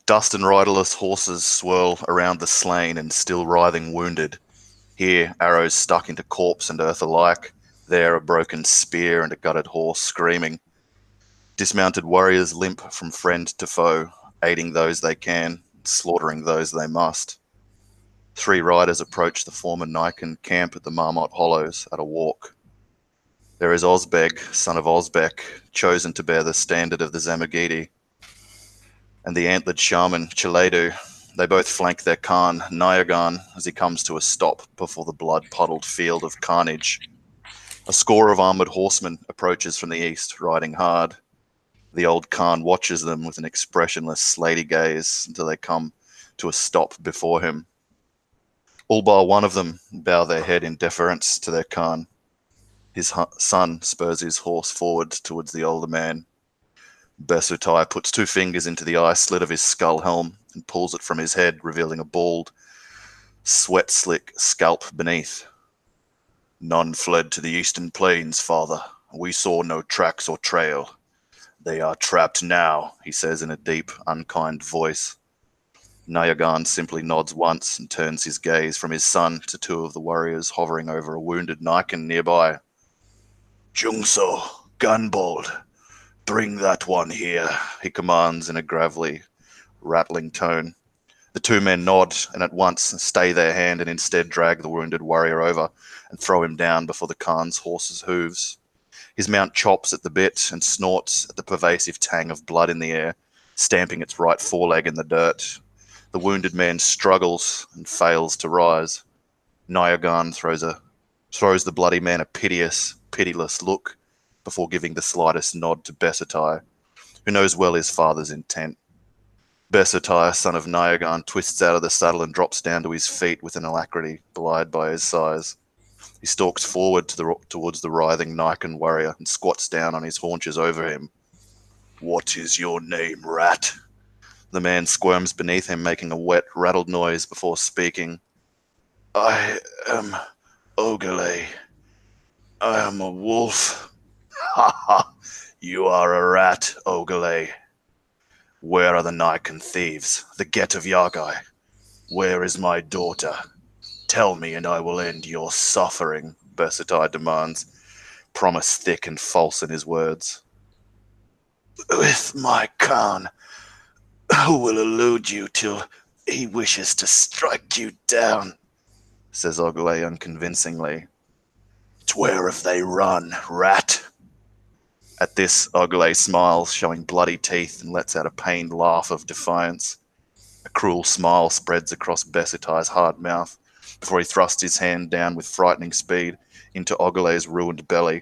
Dust and riderless horses swirl around the slain and still writhing wounded. Here, arrows stuck into corpse and earth alike. There, a broken spear and a gutted horse screaming. Dismounted warriors limp from friend to foe, aiding those they can, slaughtering those they must. 3 riders approach the former Naican camp at the Marmot Hollows at a walk. There is Osbeg, son of Osbeck, chosen to bear the standard of the Zamagidi, and the antlered shaman, Chiledu. They both flank their Khan, Naican, as he comes to a stop before the blood-puddled field of carnage. A score of armoured horsemen approaches from the east, riding hard. The old Khan watches them with an expressionless, slaty gaze until they come to a stop before him. All bar one of them bow their head in deference to their Khan. His son spurs his horse forward towards the older man. Bersutai puts 2 fingers into the eye slit of his skull helm and pulls it from his head, revealing a bald, sweat-slick scalp beneath. None fled to the eastern plains, father. We saw no tracks or trail. They are trapped now, he says in a deep, unkind voice. Naican simply nods once and turns his gaze from his son to 2 of the warriors hovering over a wounded Naican nearby. Jungso, Gunbold, bring that one here, he commands in a gravelly, rattling tone. The 2 men nod and at once stay their hand and instead drag the wounded warrior over and throw him down before the Khan's horse's hooves. His mount chops at the bit and snorts at the pervasive tang of blood in the air, stamping its right foreleg in the dirt. The wounded man struggles and fails to rise. Naican throws the bloody man a piteous, pitiless look before giving the slightest nod to Bersutai, who knows well his father's intent. Bersutai, son of Naican, twists out of the saddle and drops down to his feet with an alacrity belied by his size. He stalks forward towards the writhing Naican warrior and squats down on his haunches over him. What is your name, rat? The man squirms beneath him, making a wet, rattled noise before speaking. I am Ogale. I am a wolf. Ha ha! You are a rat, Ogale. Where are the Naican thieves, the Get of Yagai? Where is my daughter? Tell me and I will end your suffering, Bersutai demands, promise thick and false in his words. With my Khan, who will elude you till he wishes to strike you down, says Ogale unconvincingly. Where have they run, rat? At this, Ogale smiles, showing bloody teeth, and lets out a pained laugh of defiance. A cruel smile spreads across Bersutai's hard mouth before he thrusts his hand down with frightening speed into Ogale's ruined belly.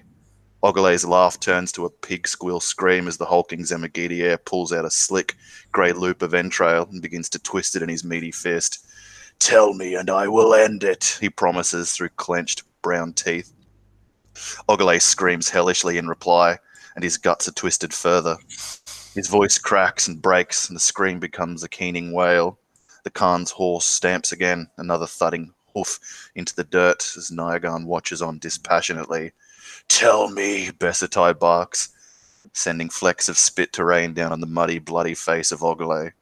Ogale's laugh turns to a pig squeal scream as the hulking Zamagidi heir pulls out a slick, grey loop of entrail and begins to twist it in his meaty fist. Tell me and I will end it, he promises through clenched brown teeth. Ogale screams hellishly in reply, and his guts are twisted further. His voice cracks and breaks, and the scream becomes a keening wail. The Khan's horse stamps again, another thudding hoof into the dirt as Naican watches on dispassionately. Tell me, Bersutai barks, sending flecks of spit to rain down on the muddy, bloody face of Ogale.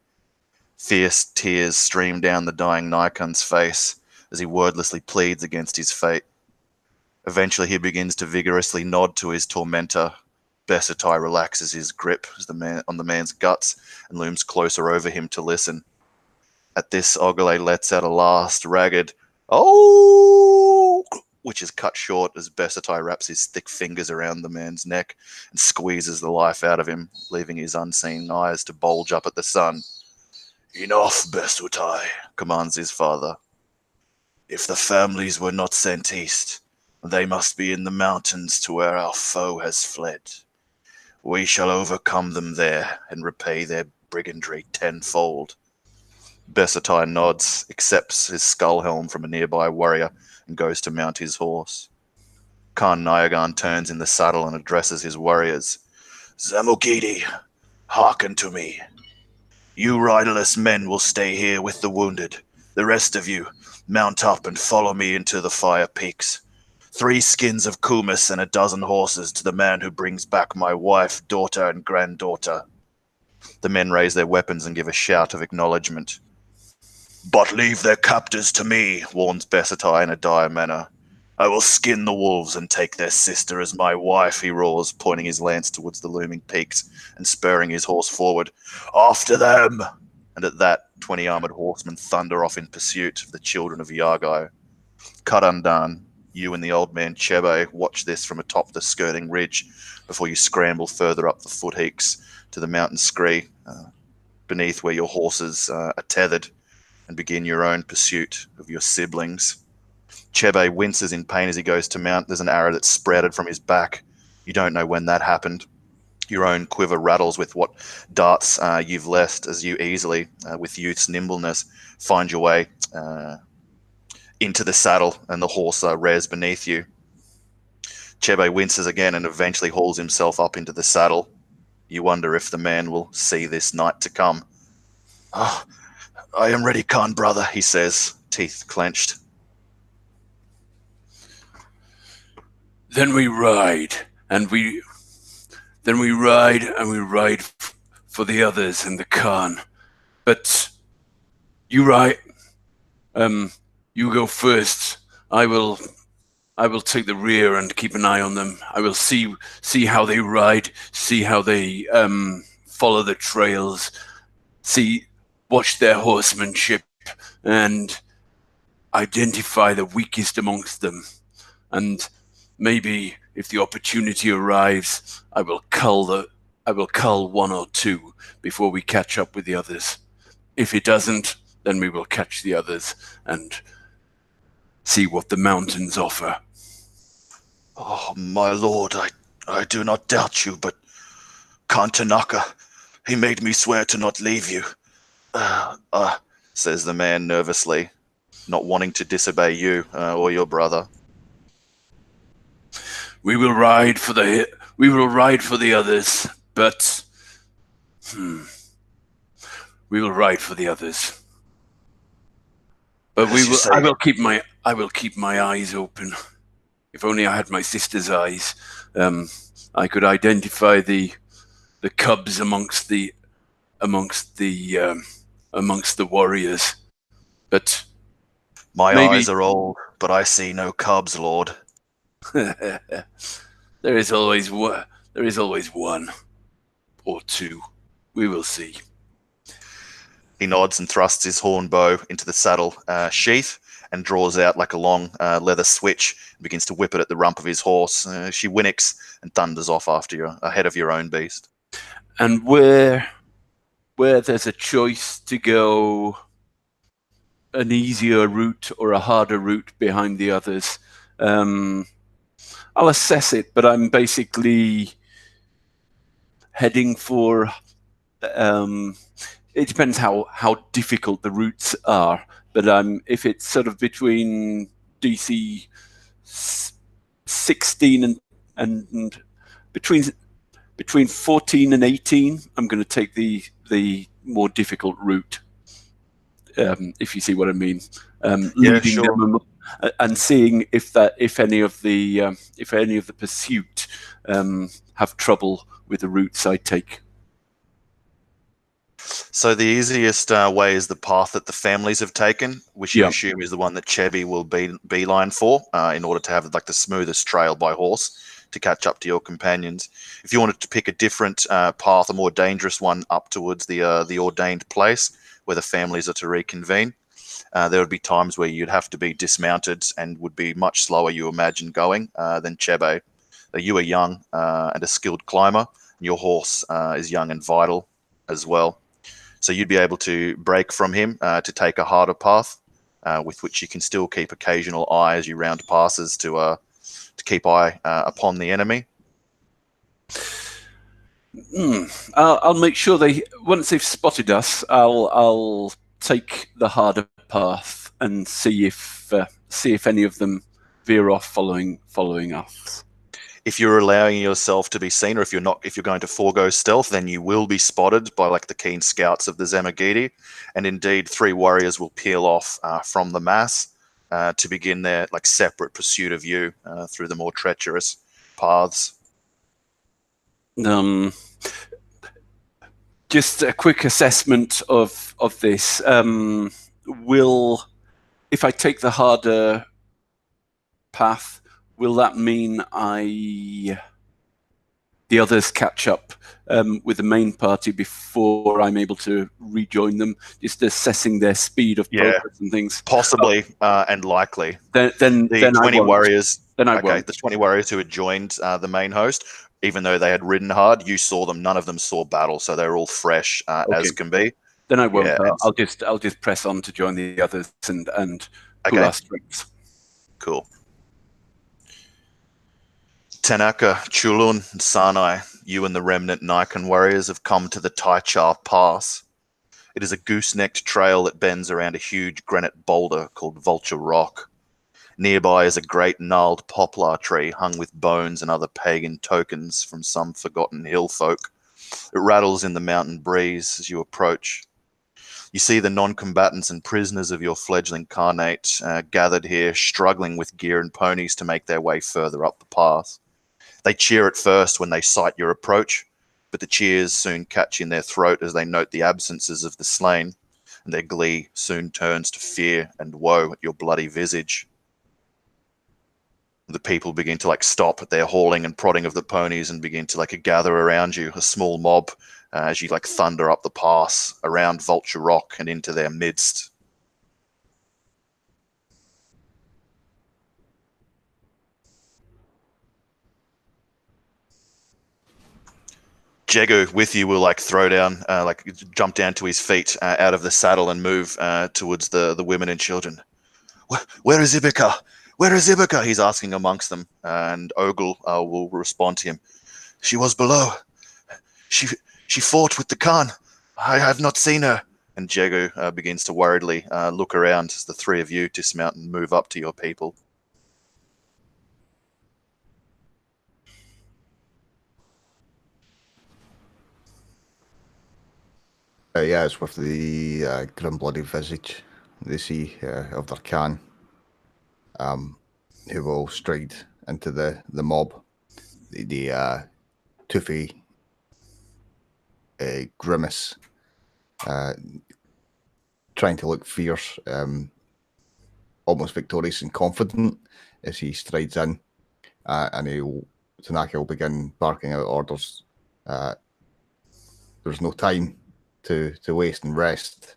Fierce tears stream down the dying Naican's face as he wordlessly pleads against his fate. Eventually he begins to vigorously nod to his tormentor. Bersutai relaxes his grip on the man's guts and looms closer over him to listen. At this, Ogale lets out a last, ragged, "Oh!" which is cut short as Bersutai wraps his thick fingers around the man's neck and squeezes the life out of him, leaving his unseen eyes to bulge up at the sun. Enough, Bersutai, commands his father. If the families were not sent east, they must be in the mountains to where our foe has fled. We shall overcome them there and repay their brigandry tenfold. Bersutai nods, accepts his skull helm from a nearby warrior, and goes to mount his horse. Khan Naican turns in the saddle and addresses his warriors. Zamogidi, hearken to me. You riderless men will stay here with the wounded. The rest of you, mount up and follow me into the fire peaks. 3 skins of kumis and 12 horses to the man who brings back my wife, daughter, and granddaughter. The men raise their weapons and give a shout of acknowledgement. "But leave their captors to me," warns Bessetai in a dire manner. "I will skin the wolves and take their sister as my wife," he roars, pointing his lance towards the looming peaks and spurring his horse forward. "After them!" And at that, 20 armoured horsemen thunder off in pursuit of the children of Yargai. Cut undone, you and the old man Chebe watch this from atop the skirting ridge before you scramble further up the footpeaks to the mountain scree beneath where your horses are tethered, and begin your own pursuit of your siblings. Chebe winces in pain as he goes to mount. There's an arrow that's sprouted from his back. You don't know when that happened. Your own quiver rattles with what darts you've left as you easily, with youth's nimbleness, find your way into the saddle, and the horse rears beneath you. Chebe winces again and eventually hauls himself up into the saddle. You wonder if the man will see this night to come. "Ah, I am ready, Khan brother," he says, teeth clenched. Then we ride, and we ride for the others and the Khan. But you ride, you go first. I will take the rear and keep an eye on them. I will see how they ride, see how they follow the trails, watch their horsemanship, and identify the weakest amongst them. And maybe if the opportunity arrives, I will cull one or two before we catch up with the others. If it doesn't, then we will catch the others and see what the mountains offer. "Oh, my lord, I do not doubt you, but Khan Tanaka, he made me swear to not leave you," says the man nervously, not wanting to disobey you or your brother. We will ride for the others, but we will ride for the others. But I will keep my eyes open. If only I had my sister's eyes, I could identify the cubs amongst the warriors. But my eyes are old, but I see no cubs, lord. There is always one or two. We will see. He nods and thrusts his horn bow into the saddle sheath and draws out like a long leather switch and begins to whip it at the rump of his horse. She whinnicks and thunders off after you, ahead of your own beast. And where there's a choice to go an easier route or a harder route behind the others, I'll assess it, but I'm basically heading for... it depends how difficult the routes are, but if it's sort of between DC 16 and between 14 and 18, I'm going to take the more difficult route. If you see what I mean, leading them and seeing if any of the pursuit have trouble with the routes I take. So the easiest way is the path that the families have taken, which you assume is the one that Chebe will beeline for, in order to have like the smoothest trail by horse to catch up to your companions. If you wanted to pick a different path, a more dangerous one up towards the ordained place where the families are to reconvene, there would be times where you'd have to be dismounted and would be much slower, you imagine, going than Chebe. You are young and a skilled climber. And your horse is young and vital as well. So you'd be able to break from him to take a harder path, with which you can still keep occasional eye as you round passes to keep eye upon the enemy. I'll make sure once they've spotted us, I'll take the harder path and see if any of them veer off following us. If you're allowing yourself to be seen, or if you're going to forego stealth, then you will be spotted by like the keen scouts of the Zamagidi, and indeed 3 warriors will peel off from the mass to begin their like separate pursuit of you through the more treacherous paths. Do Just a quick assessment of this. If I take the harder path, will that mean the others catch up with the main party before I'm able to rejoin them? Just assessing their speed of progress and things. Possibly and likely. Then The 20 I won't. warriors. Then I Okay, won't. the 20 warriors who had joined the main host, even though they had ridden hard, you saw them. None of them saw battle, so they're all fresh as can be. Then I won't. Yeah, I'll just press on to join the others and pull Okay. our strengths. Cool. Tanaka, Chulun, and Sanai, you and the remnant Naican warriors have come to the Taicha Pass. It is a goose-necked trail that bends around a huge granite boulder called Vulture Rock. Nearby is a great gnarled poplar tree hung with bones and other pagan tokens from some forgotten hill folk. It rattles in the mountain breeze as you approach. You see the non-combatants and prisoners of your fledgling Khanate gathered here, struggling with gear and ponies to make their way further up the path. They cheer at first when they sight your approach, but the cheers soon catch in their throat as they note the absences of the slain, and their glee soon turns to fear and woe at your bloody visage. The people begin to stop at their hauling and prodding of the ponies and begin to gather around you, a small mob, as you thunder up the pass around Vulture Rock and into their midst. Jego with you will throw down, jump down to his feet out of the saddle and move towards the women and children. Where is Ibuka? Where is Ibuka? He's asking amongst them, and Ogle will respond to him. She was below. She fought with the Khan. I have not seen her. And Jego begins to worriedly look around as the three of you dismount and move up to your people. Yeah, it's with the grim-bloody visage they see of their Khan, who will stride into the mob. The toothy grimace, trying to look fierce, almost victorious and confident as he strides in, and Tanaka will begin barking out orders. There's no time to waste and rest.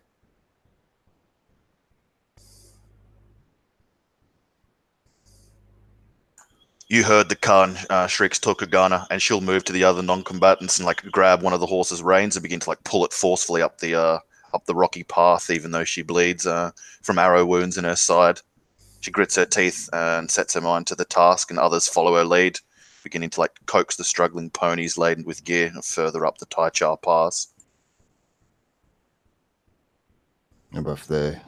You heard the Khan shrieks Tokugana, and she'll move to the other non-combatants and grab one of the horse's reins and begin to pull it forcefully up the rocky path, even though she bleeds from arrow wounds in her side. She grits her teeth and sets her mind to the task, and others follow her lead, beginning to coax the struggling ponies laden with gear further up the Taicha Pass. And with the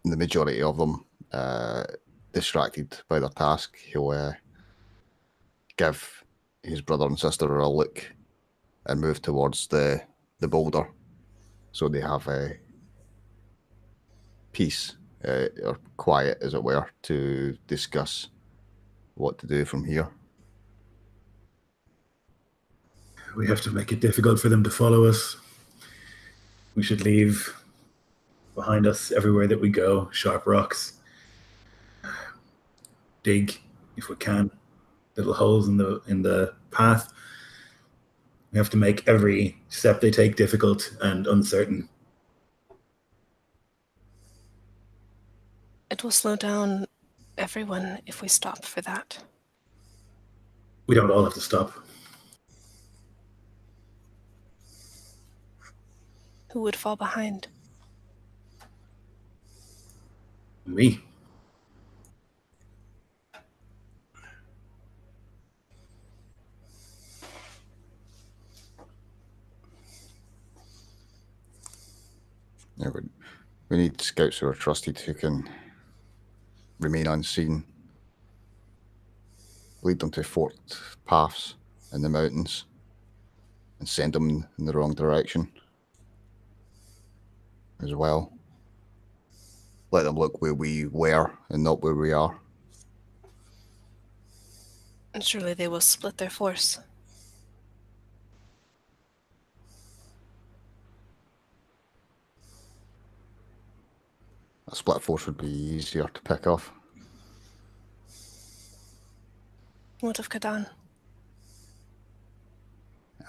majority of them distracted by their task, he'll give his brother and sister a look and move towards the boulder, so they have a peace or quiet, as it were, to discuss what to do from here. We have to make it difficult for them to follow us. We should leave behind us everywhere that we go sharp rocks. Dig, if we can, little holes in the path. We have to make every step they take difficult and uncertain. It will slow down everyone if we stop for that. We don't all have to stop. Who would fall behind? Me. Yeah, we need scouts who are trusted, who can remain unseen, lead them to forked paths in the mountains, and send them in the wrong direction as well. Let them look where we were and not where we are. And surely they will split their force. A split force would be easier to pick off. What of Khagan?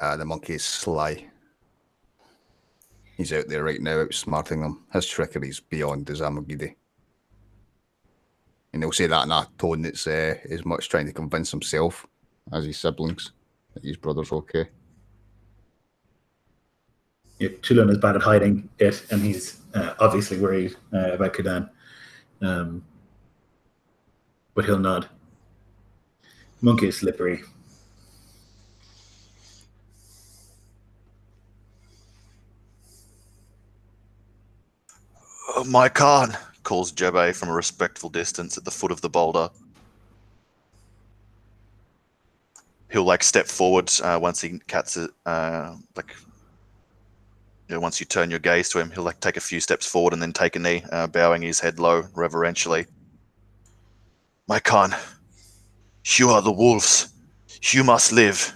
The monkey is sly. He's out there right now, outsmarting them. His trickery's beyond the Zamogidi. And he'll say that in a tone that's as much trying to convince himself as his siblings that his brother's okay. Yeah, Chulun is bad at hiding it, and he's obviously worried about Khagan. But he'll nod. Monkey is slippery. My Khan, calls Jebe from a respectful distance at the foot of the boulder. He'll step forward once he catches it, once you turn your gaze to him, he'll take a few steps forward and then take a knee, bowing his head low, reverentially. My Khan, you are the wolves. You must live.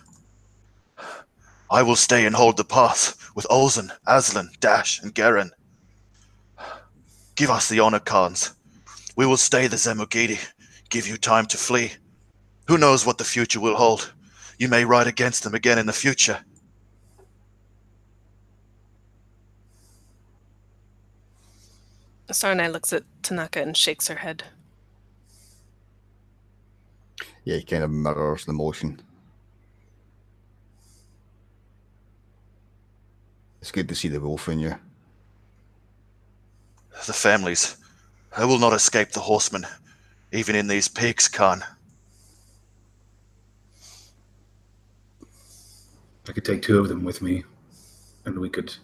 I will stay and hold the path with Olsen, Aslan, Dash, and Galyn. Give us the honor, Khans. We will stay the Zamogidi, give you time to flee. Who knows what the future will hold? You may ride against them again in the future. Sarnai looks at Tanaka and shakes her head. Yeah, he kind of mirrors the motion. It's good to see the wolf in you. The families. I will not escape the horsemen, even in these pigs, Khan. I could take 2 of them with me, and we could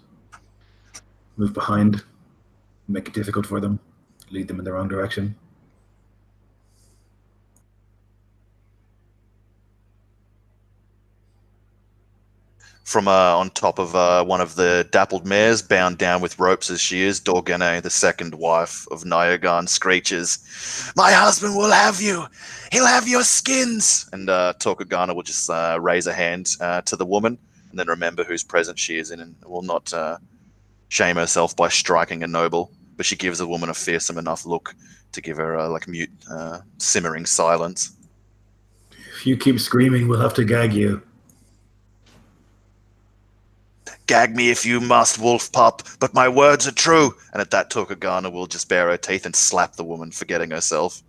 move behind, make it difficult for them, lead them in the wrong direction. From on top of one of the dappled mares, bound down with ropes as she is, Dorgene, the second wife of Naican, screeches, "My husband will have you! He'll have your skins!" And Torkagana will just raise a hand to the woman, and then remember whose presence she is in, and will not shame herself by striking a noble. But she gives the woman a fearsome enough look to give her a mute, simmering silence. If you keep screaming, we'll have to gag you. Gag me if you must, wolf pup, but my words are true. And at that, Torkagana will just bare her teeth and slap the woman, forgetting herself.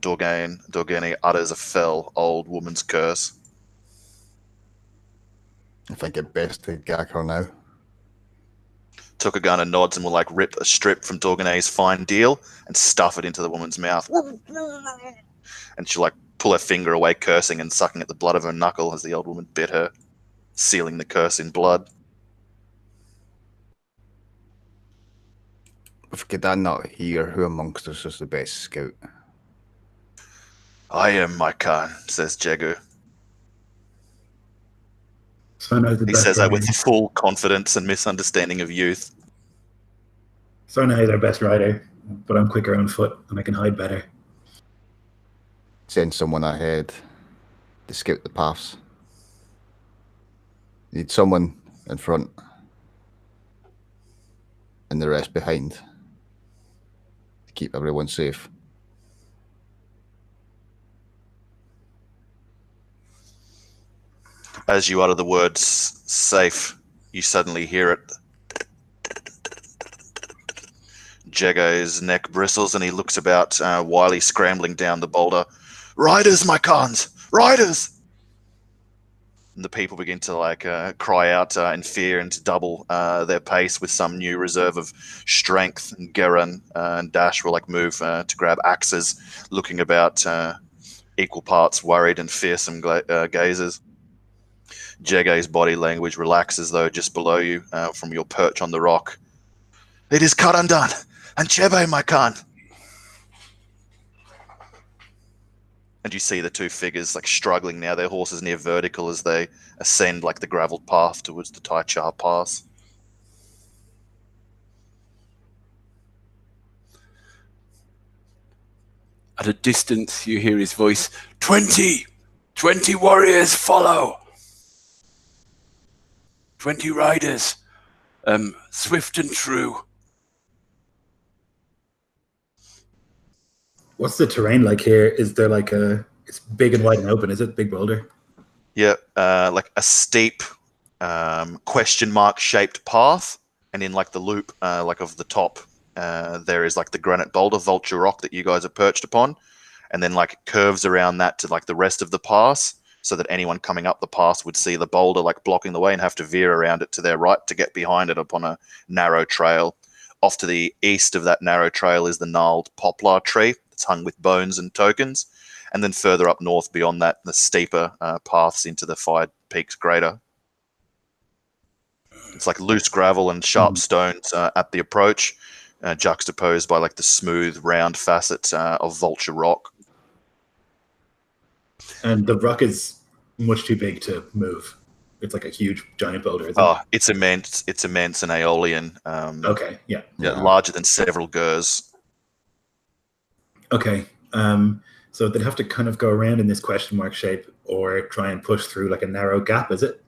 Dorgene utters a fell old woman's curse. I think it best to gag her now. Torkagana nods and will rip a strip from Dorgane's fine deal and stuff it into the woman's mouth. And she'll pull her finger away, cursing and sucking at the blood of her knuckle as the old woman bit her, sealing the curse in blood. If Khagan not here, who amongst us is the best scout? I am, my Khan, says Jegu. He says that with full confidence and misunderstanding of youth. Sarnai is our best rider, but I'm quicker on foot and I can hide better. Send someone ahead to scout the paths. Need someone in front and the rest behind to keep everyone safe. As you utter the words safe, you suddenly hear it. Jego's neck bristles and he looks about, wily scrambling down the boulder. Riders, my Khans! Riders! And the people begin to cry out in fear and to double their pace with some new reserve of strength. And Galyn and Dash will move to grab axes, looking about equal parts worried and fearsome gazes. Jege's body language relaxes, though, just below you from your perch on the rock. It is cut undone, and Chebe, my Khan. And you see the 2 figures struggling now, their horses near vertical as they ascend the gravelled path towards the Taichar Pass. At a distance, you hear his voice, 20 warriors follow! 20 riders, swift and true. What's the terrain like here? Is there like it's big and wide and open, is it? Big boulder? Yeah, like a steep question mark shaped path, and in like the loop like of the top there is like the granite boulder vulture rock that you guys are perched upon, and then like it curves around that to like the rest of the pass, so that anyone coming up the pass would see the boulder like blocking the way and have to veer around it to their right to get behind it upon a narrow trail. Off to the east of that narrow trail is the gnarled poplar tree that's hung with bones and tokens. And then further up north beyond that, the steeper paths into the Fired Peaks Greater. It's like loose gravel and sharp stones at the approach, juxtaposed by like the smooth, round facets of vulture rock. And the rock is much too big to move. It's like a huge, giant boulder, isn't Oh, it's immense. It's immense and aeolian. Okay, yeah. Larger than several gers. Okay. So they'd have to kind of go around in this question mark shape or try and push through like a narrow gap, is it?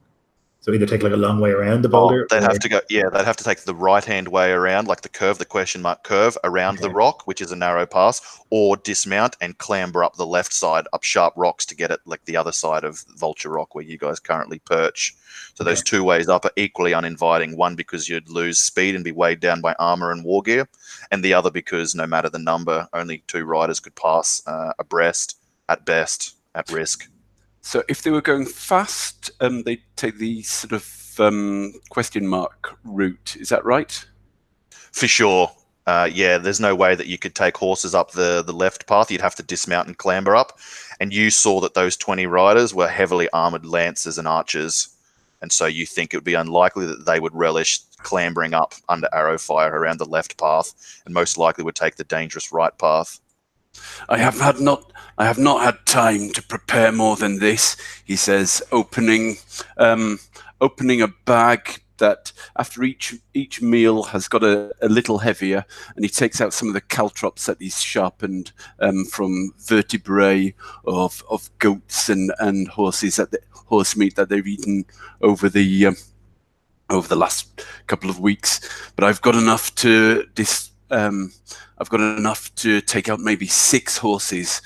So either take like a long way around the boulder. They'd have to go. Yeah, they'd have to take the right-hand way around, like the curve, the question mark curve around the rock, which is a narrow pass, or dismount and clamber up the left side, up sharp rocks to get at like the other side of Vulture Rock where you guys currently perch. So those two ways up are equally uninviting. One because you'd lose speed and be weighed down by armor and war gear, and the other because no matter the number, only 2 riders could pass abreast at best, at risk. So if they were going fast, they'd take the sort of question mark route. Is that right? For sure. Yeah, there's no way that you could take horses up the left path. You'd have to dismount and clamber up. And you saw that those 20 riders were heavily armored lancers and archers. And so you think it would be unlikely that they would relish clambering up under arrow fire around the left path, and most likely would take the dangerous right path. I have not had time to prepare more than this, he says, opening a bag that after each meal has got a little heavier, and he takes out some of the caltrops that he's sharpened from vertebrae of goats and horses, horse meat that they've eaten over the last couple of weeks. But I've got enough to take out maybe 6 horses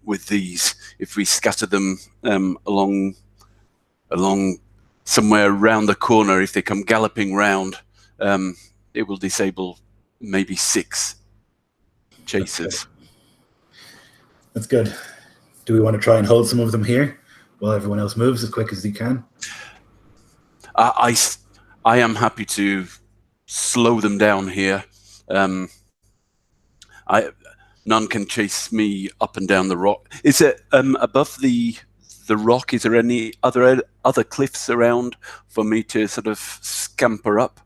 with these. If we scatter them along somewhere around the corner, if they come galloping round, it will disable maybe 6 chasers. That's good. Do we want to try and hold some of them here while everyone else moves as quick as they can? I am happy to slow them down here. None can chase me up and down the rock. Is it above the rock? Is there any other cliffs around for me to sort of scamper up?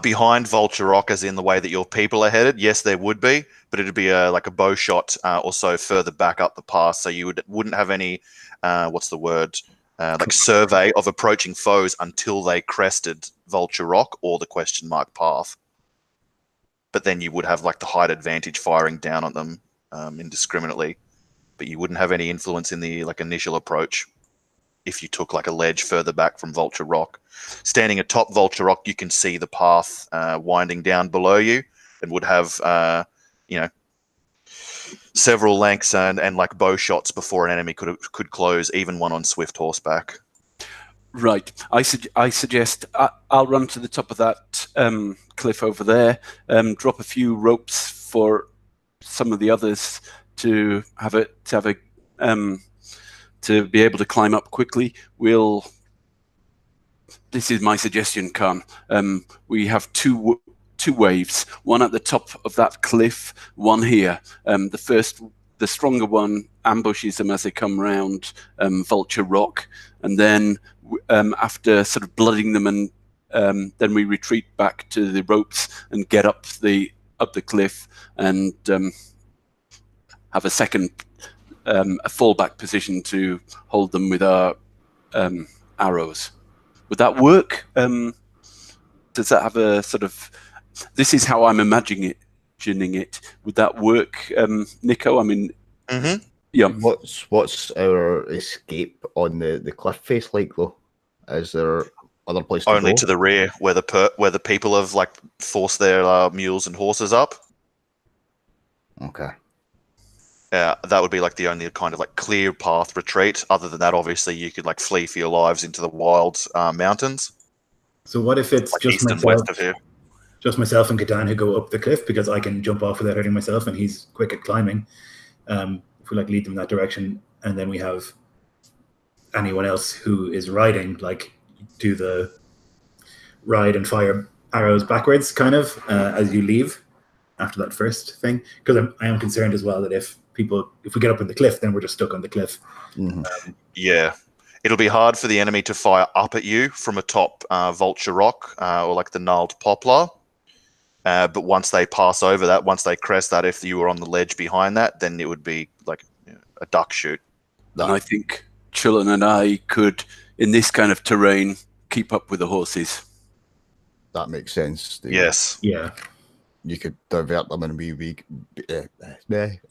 Behind Vulture Rock, as in the way that your people are headed, yes, there would be, but it'd be like a bow shot or so further back up the pass, so you wouldn't have any like survey of approaching foes until they crested Vulture Rock or the question mark path. But then you would have like the height advantage firing down on them indiscriminately, but you wouldn't have any influence in the like initial approach if you took like a ledge further back from Vulture Rock. Standing atop Vulture Rock, you can see the path winding down below you, and would have several lengths and like bow shots before an enemy could close, even one on swift horseback. Right. I suggest I'll run to the top of that cliff over there, drop a few ropes for some of the others to be able to climb up quickly. This is my suggestion, Khan. We have two waves, one at the top of that cliff, one here. The stronger one ambushes them as they come round Vulture Rock, and then after sort of blooding them, and then we retreat back to the ropes and get up the cliff and have a second a fallback position to hold them with our arrows. Would that work? Does that have a sort of? This is how I'm imagining it. Would that work, Nico? I mean, yeah. What's our escape on the cliff face like though? Is there other places? Only to the rear, where the people have like forced their mules and horses up. Okay. That would be like the only kind of like clear path retreat. Other than that, obviously, you could like flee for your lives into the wild mountains. So what if it's Like just east and myself? west of here. Just myself and Khagan who go up the cliff because I can jump off without hurting myself, and he's quick at climbing. If we like lead them in that direction, and then we have anyone else who is riding, like do the ride and fire arrows backwards, kind of as you leave after that first thing. Because I am concerned as well that if we get up on the cliff, then we're just stuck on the cliff. Yeah. It'll be hard for the enemy to fire up at you from atop Vulture Rock or like the gnarled poplar. But once they pass over that, once they crest that, if you were on the ledge behind that, then it would be like a duck shoot. And I think Chullen and I could, in this kind of terrain, keep up with the horses. That makes sense. Yes. Yeah. You could divert them and we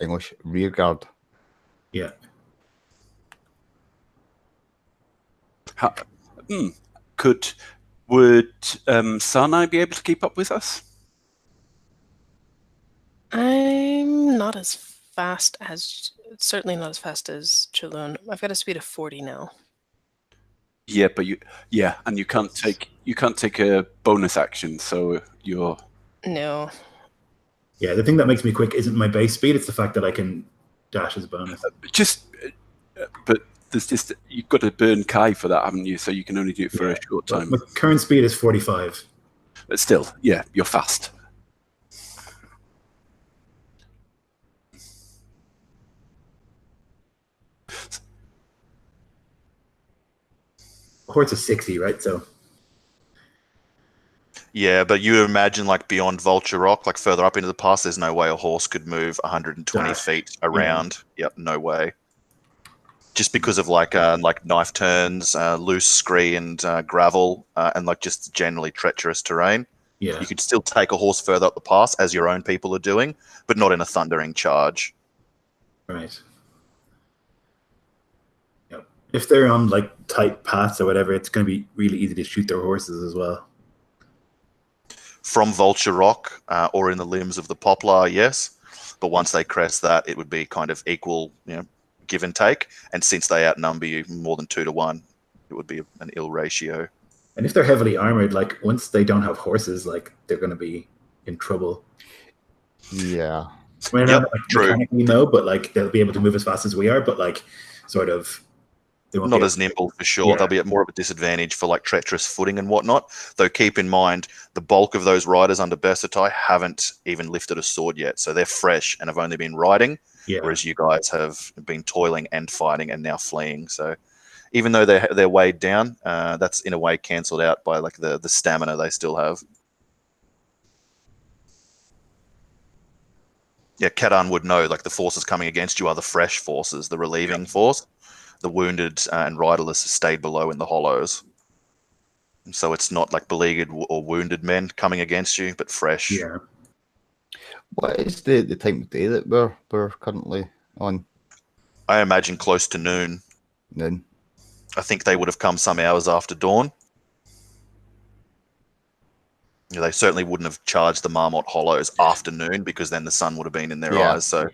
English rear guard. Yeah. Would Sanai be able to keep up with us? I'm not as fast as, certainly not as fast as Chulun. I've got a speed of 40 now. Yeah, but and you can't take a bonus action, so you're No. Yeah, the thing that makes me quick isn't my base speed; it's the fact that I can dash as a bonus. But there's just, you've got to burn Kai for that, haven't you? So you can only do it for a short time. My current speed is 45. But still, yeah, you're fast. Horse is 60, right? So Yeah, but you imagine like beyond Vulture Rock, like further up into the pass, there's no way a horse could move 120 feet around. Yep, no way. Just because of like knife turns, loose scree and gravel, and like just generally treacherous terrain. yeah, You could still take a horse further up the pass, as your own people are doing, but not in a thundering charge. right. Yep. If they're on like tight paths or whatever, it's going to be really easy to shoot their horses as well. From Vulture Rock or in the limbs of the poplar, yes. But once they crest that, it would be kind of equal, give and take. And since they outnumber you more than 2 to 1, it would be an ill ratio. And if they're heavily armored, like once they don't have horses, like they're going to be in trouble. Yeah. I mean, Yep, not like true. mechanically, no, but like they'll be able to move as fast as we are, but like sort of they won't Not be as nimble for sure. Yeah. They'll be at more of a disadvantage for like treacherous footing and whatnot. Though keep in mind, the bulk of those riders under Bersatai haven't even lifted a sword yet. So they're fresh and have only been riding, whereas you guys have been toiling and fighting and now fleeing. So even though they're weighed down, that's in a way cancelled out by like the stamina they still have. Yeah, Khagan would know, like the forces coming against you are the fresh forces, the relieving force. The wounded and riderless stayed below in the hollows. So it's not like beleaguered or wounded men coming against you, but fresh. Yeah. What is the time of day that we're currently on? I imagine close to noon. Noon. I think they would have come some hours after dawn. They certainly wouldn't have charged the Marmot Hollows after noon, because then the sun would have been in their eyes. So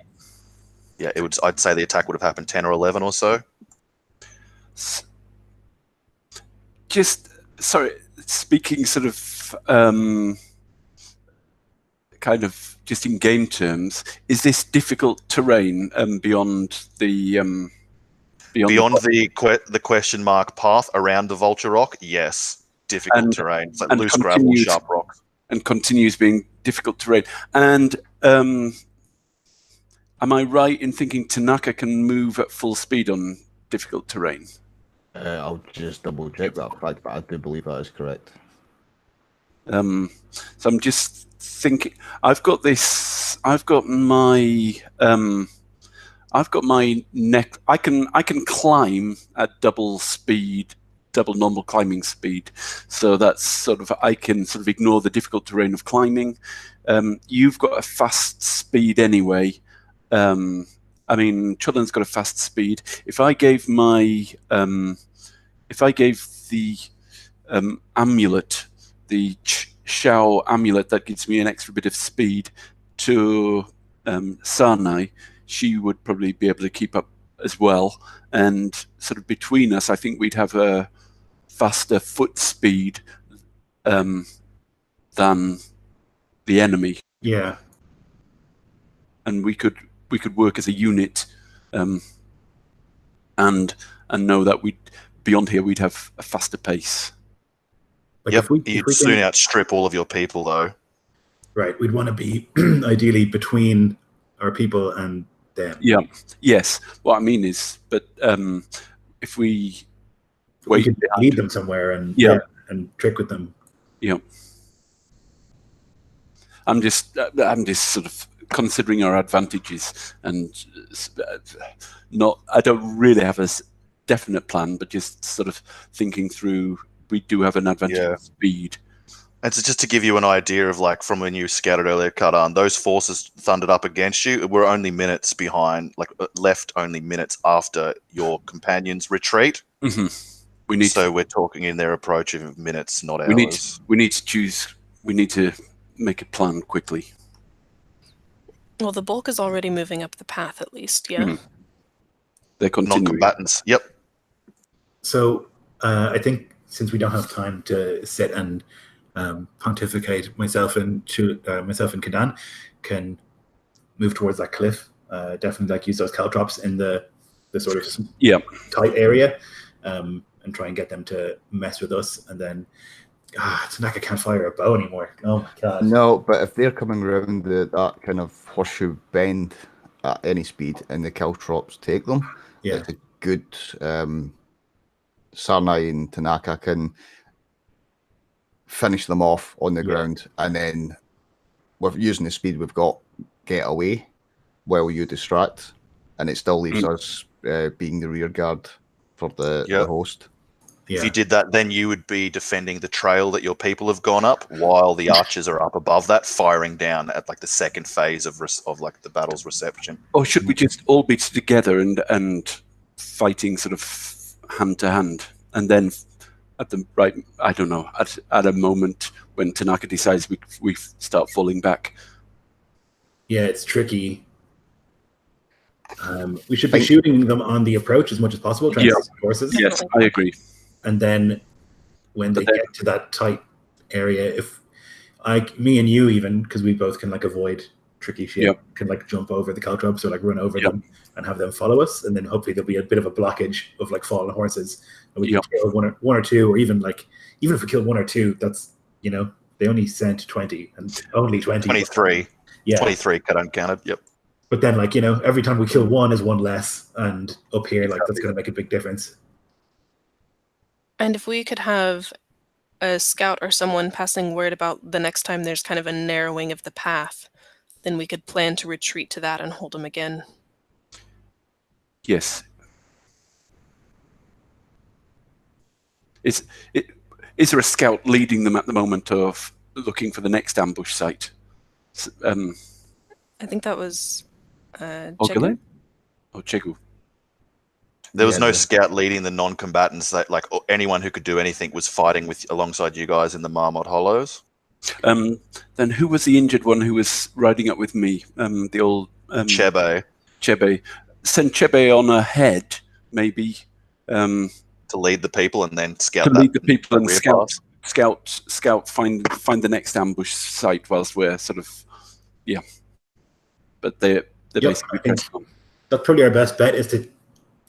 yeah, I'd say the attack would have happened 10 or 11 or so. Just, sorry, speaking sort of kind of just in game terms, is this difficult terrain beyond the the question mark path around the Vulture Rock? Yes, difficult terrain. It's like loose gravel, sharp rocks, and continues being difficult terrain. And am I right in thinking Tanaka can move at full speed on difficult terrain? I'll just double check that fact, but I do believe that is correct. So I'm just thinking, I've got my neck. I can climb at double normal climbing speed. So that's sort of, I can sort of ignore the difficult terrain of climbing. You've got a fast speed anyway. I mean, Chullen's got a fast speed. If I gave the amulet, the Shao amulet that gives me an extra bit of speed to Sarnai, she would probably be able to keep up as well. And sort of between us, I think we'd have a faster foot speed than the enemy. Yeah. And we could work as a unit, and know that beyond here we'd have a faster pace. Like Yep, if we you'd can- soon outstrip all of your people, though. Right, we'd want to be ideally between our people and them. Yeah. Yes. What I mean is, but if we We could behind- lead them somewhere and and trick with them. Yeah. I'm just sort of considering our advantages, and I don't really have a definite plan, but just sort of thinking through. We do have an advantage of speed. And so just to give you an idea of, like, from when you scouted earlier, Khagan, those forces thundered up against you were only minutes behind, like left only minutes after your companions' retreat. Mm-hmm. So we're talking in their approach of minutes, not hours. We need to choose. We need to make a plan quickly. Well, the bulk is already moving up the path, at least. Yeah. Mhm. They're continuing. Non-combatants. Yep. So I think since we don't have time to sit and pontificate, myself and Khagan can move towards that cliff. Definitely, like, use those caltrops in the sort of tight area, and try and get them to mess with us. And then, Tanaka can't fire a bow anymore. Oh my god! No, but if they're coming around that kind of horseshoe bend at any speed, and the caltrops take them, it's a good. Sarnai and Tanaka can finish them off on the ground, and then with using the speed we've got, get away while you distract, and it still leaves us being the rear guard for the host. If you did that, then you would be defending the trail that your people have gone up, while the archers are up above that, firing down at, like, the second phase of like the battle's reception. Or should we just all be together and fighting sort of hand to hand, and then at the right, I don't know, at a moment when Tanaka decides we start falling back. Yeah, it's tricky. We should be shooting them on the approach as much as possible, trying to save horses. Yes, I agree. And then when they get to that tight area, if me and you, even because we both can, like, avoid tricky shit, can, like, jump over the caltrops or, like, run over them and have them follow us, and then hopefully there'll be a bit of a blockage of, like, fallen horses, and we can kill one or two, or even if we kill one or two, that's, they only sent 20, and only 20. 23. Yeah. 23 cut uncounted. Yep. But then, like, every time we kill one is one less, and up here, like, that's going to make a big difference. And if we could have a scout or someone passing word about the next time there's kind of a narrowing of the path, then we could plan to retreat to that and hold them again. Yes. Is there a scout leading them at the moment of looking for the next ambush site? I think that was Galyn? Or Chegu? There was no scout leading the non-combatants. That, like, anyone who could do anything was fighting alongside you guys in the Marmot Hollows. Then who was the injured one who was riding up with me? The old Chebe. Chebe. Send Chebe on ahead, maybe. To lead the people and then scout. To lead the people and scout. Find the next ambush site whilst we're sort of, But they're basically pressing on. That's probably our best bet, is to,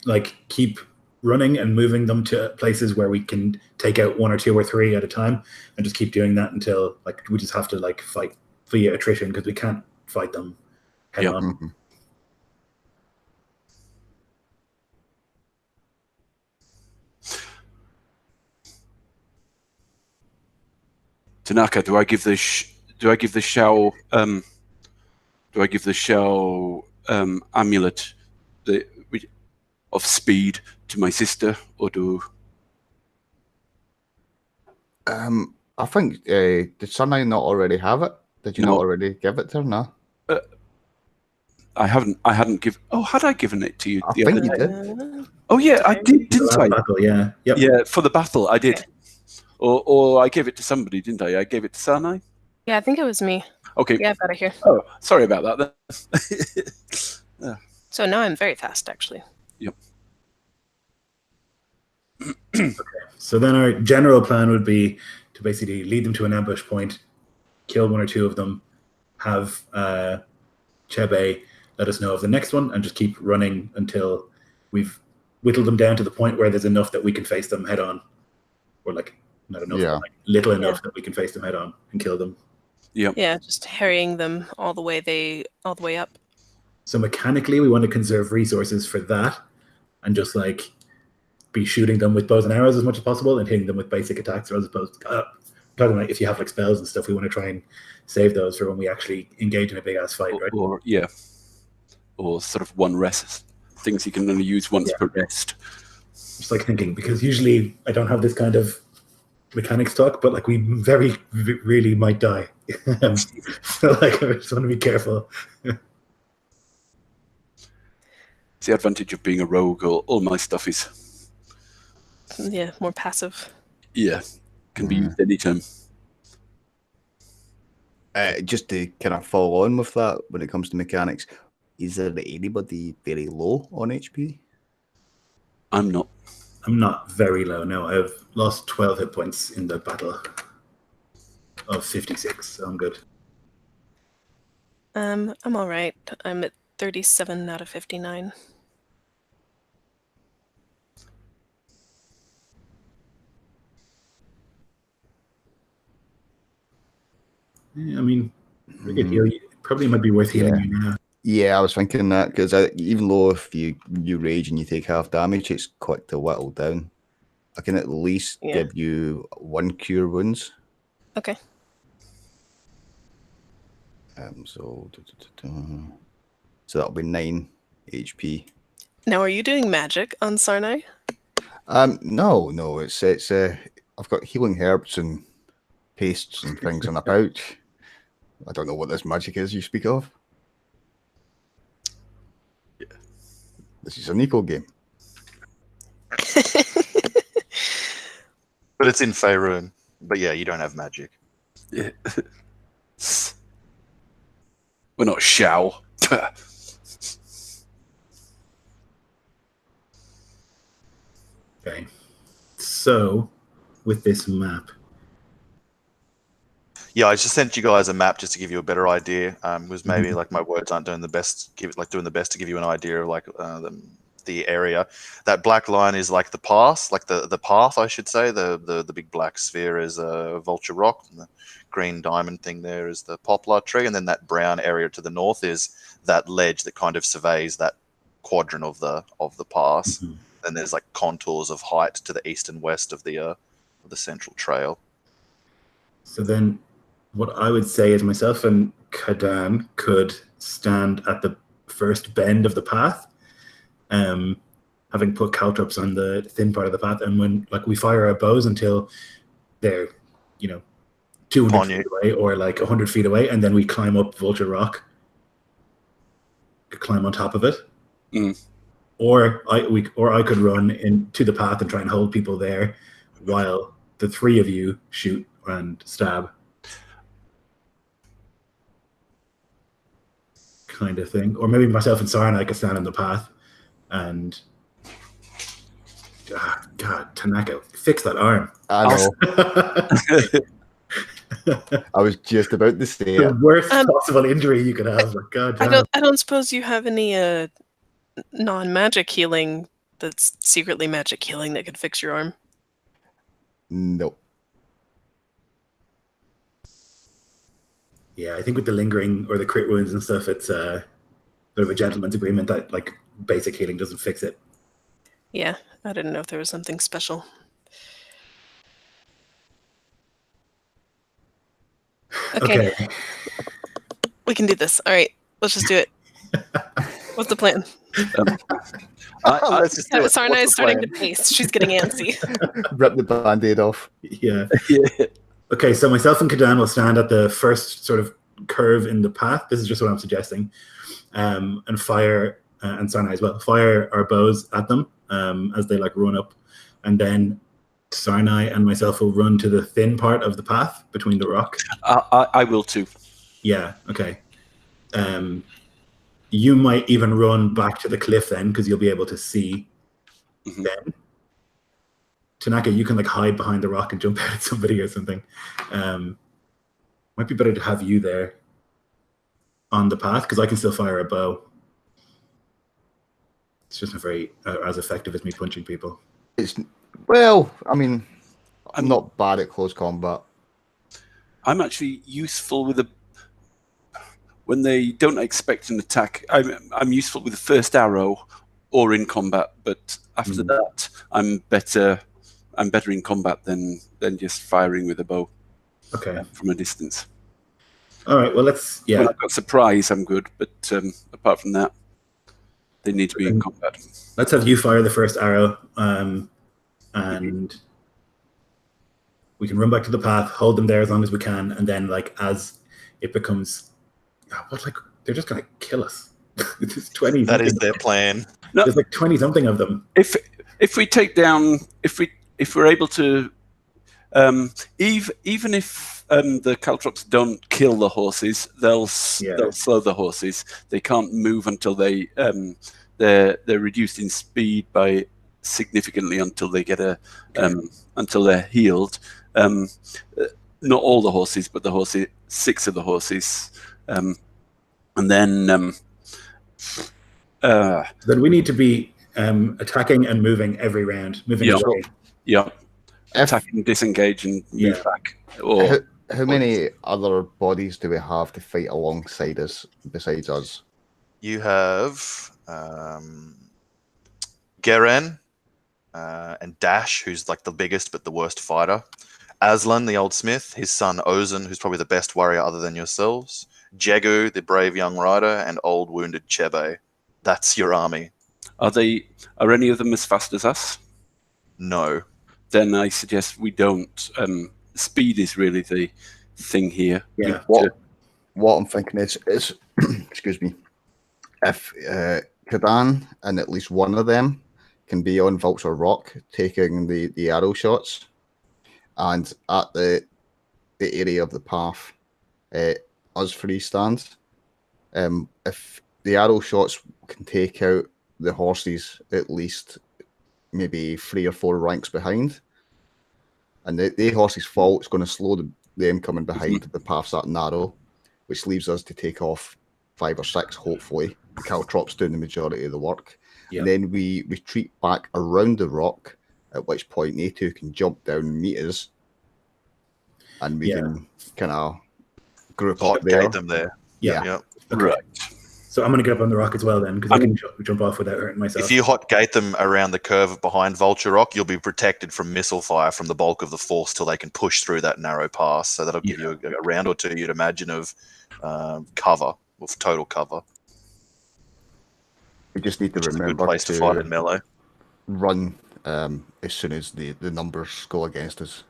like, keep running and moving them to places where we can take out one or two or three at a time, and just keep doing that until, like, we just have to, like, fight via attrition, because we can't fight them head on. Mm-hmm. Tanaka, do I give the shell amulet of speed to my sister, or do? I think did Sunlight not already have it? Did you not already give it to her? No. I hadn't given. Oh, had I given it to you? I think you did. Oh yeah, I did, didn't I? Battle, yeah. Yep. Yeah, for the battle, I did. Or I gave it to somebody, didn't I? I gave it to Sanai. Yeah, I think it was me. Okay. Yeah, out of here. Oh, sorry about that then. So now I'm very fast, actually. Yep. So then our general plan would be to basically lead them to an ambush point, kill one or two of them, have Chebe let us know of the next one, and just keep running until we've whittled them down to the point where there's enough that we can face them head on. Or like, not enough, Yeah. like little enough that we can face them head on and kill them. Yep. Yeah, just harrying them all the way up. So mechanically, we want to conserve resources for that, and just like be shooting them with bows and arrows as much as possible, and hitting them with basic attacks, or as opposed to talking like if you have like spells and stuff, we want to try and save those for when we actually engage in a big ass fight, right? Or sort of one rest things you can only use once per rest. Just like thinking, because usually I don't have this kind of mechanics talk, but like we very really might die. So like I just want to be careful. It's the advantage of being a rogue. All my stuff is more passive. Can be used anytime. Just to kind of follow on with that, when it comes to mechanics, is there anybody very low on HP? I'm not. I'm not very low. No, I've lost 12 hit points in the battle of 56, so I'm good. I'm all right. I'm at 37 out of 59. Yeah, I mean, we could heal you. Probably might be worth healing you now. Yeah, I was thinking that, because even though if you rage and you take half damage, it's quick to whittle down. I can at least give you 1 cure wounds. Okay. So that'll be 9 HP. Now, are you doing magic on Sarnai? No, it's I've got healing herbs and pastes and things in a pouch. I don't know what this magic is you speak of. Yeah. This is a Nico game. But it's in Faerun. But yeah, you don't have magic. Yeah. We're not Shao. Okay. So, with this map. Yeah, I just sent you guys a map just to give you a better idea. Was maybe like my words aren't doing the best. Doing the best to give you an idea of like the area. That black line is like the path, the path, I should say. The big black sphere is a vulture rock, and the green diamond thing there is the poplar tree, and then that brown area to the north is that ledge that kind of surveys that quadrant of the pass. Mm-hmm. And there's like contours of height to the east and west of the central trail. So then, what I would say is myself and Khagan could stand at the first bend of the path, having put caltrops on the thin part of the path, and when like we fire our bows until they're 200 feet away or like 100 feet away, and then we climb up Vulture Rock, climb on top of it. Mm. Or I could run into the path and try and hold people there while the three of you shoot and stab. Kind of thing. Or maybe myself and Sarnai could stand on the path and God, Tanaka, fix that arm. I know. I was just about to say the worst possible injury you could have. God damn. I don't suppose you have any non-magic healing that's secretly magic healing that could fix your arm? Nope. Yeah, I think with the lingering or the crit wounds and stuff, it's sort of a gentleman's agreement that like basic healing doesn't fix it. Yeah, I didn't know if there was something special. Okay. We can do this. All right, let's just do it. What's the plan? Sarnai is starting to pace. She's getting antsy. Rip the band-aid off. Yeah. Okay, so myself and Khagan will stand at the first sort of curve in the path. This is just what I'm suggesting. And fire, and Sarnai as well, fire our bows at them as they like run up. And then Sarnai and myself will run to the thin part of the path between the rock. I will too. Yeah. Okay. You might even run back to the cliff then, because you'll be able to see them. Tanaka, you can like hide behind the rock and jump out at somebody or something. Might be better to have you there on the path, because I can still fire a bow. It's just not very as effective as me punching people. Well, I mean, I'm not bad at close combat. I'm actually useful with when they don't expect an attack. I'm useful with the first arrow or in combat, but after that, I'm better in combat than just firing with a bow. Okay. From a distance. All right. Well, let's. Yeah. When I've got surprise, I'm good, but apart from that, they need to be in combat. Let's have you fire the first arrow, and we can run back to the path, hold them there as long as we can, and then like as it becomes, they're just gonna kill us. There's 20. That is their plan. No, there's like 20 something of them. If we take down, if we're able to, even if the caltrops don't kill the horses, they'll slow the horses. They can't move until they're reduced in speed by significantly until they get until they're healed. Not all the horses, but the horses, 6 of the horses, and then we need to be attacking and moving every round, moving away. Yeah, attacking, disengage, and move back. Or how many other bodies do we have to fight alongside us besides us? You have Galyn and Dash, who's like the biggest but the worst fighter. Aslan, the old smith, his son Ozan, who's probably the best warrior other than yourselves. Jegu, the brave young rider, and old wounded Chebe. That's your army. Are any of them as fast as us? No. Then I suggest we don't. Speed is really the thing here. Yeah. What I'm thinking is excuse me, if Khagan and at least one of them can be on Vulture Rock taking the arrow shots, and at the area of the path, us 3 stand. If the arrow shots can take out the horses at least maybe 3 or 4 ranks behind, and the horses fall, it's going to slow them coming behind. The path's that narrow, which leaves us to take off 5 or 6, hopefully. The caltrops doing the majority of the work. Yep. And then we retreat back around the rock, at which point they 2 can jump down and meet us, and we can kind of group up there. Them there. Yeah. Yep. Okay. Right. So I'm going to get up on the rock as well then, because I can jump off without hurting myself. If you hot gate them around the curve behind Vulture Rock, you'll be protected from missile fire from the bulk of the force till they can push through that narrow pass. So that'll give you a round or 2, you'd imagine, of cover, of total cover. We just need to remember a good place to fight in melee. Run as soon as the numbers go against us.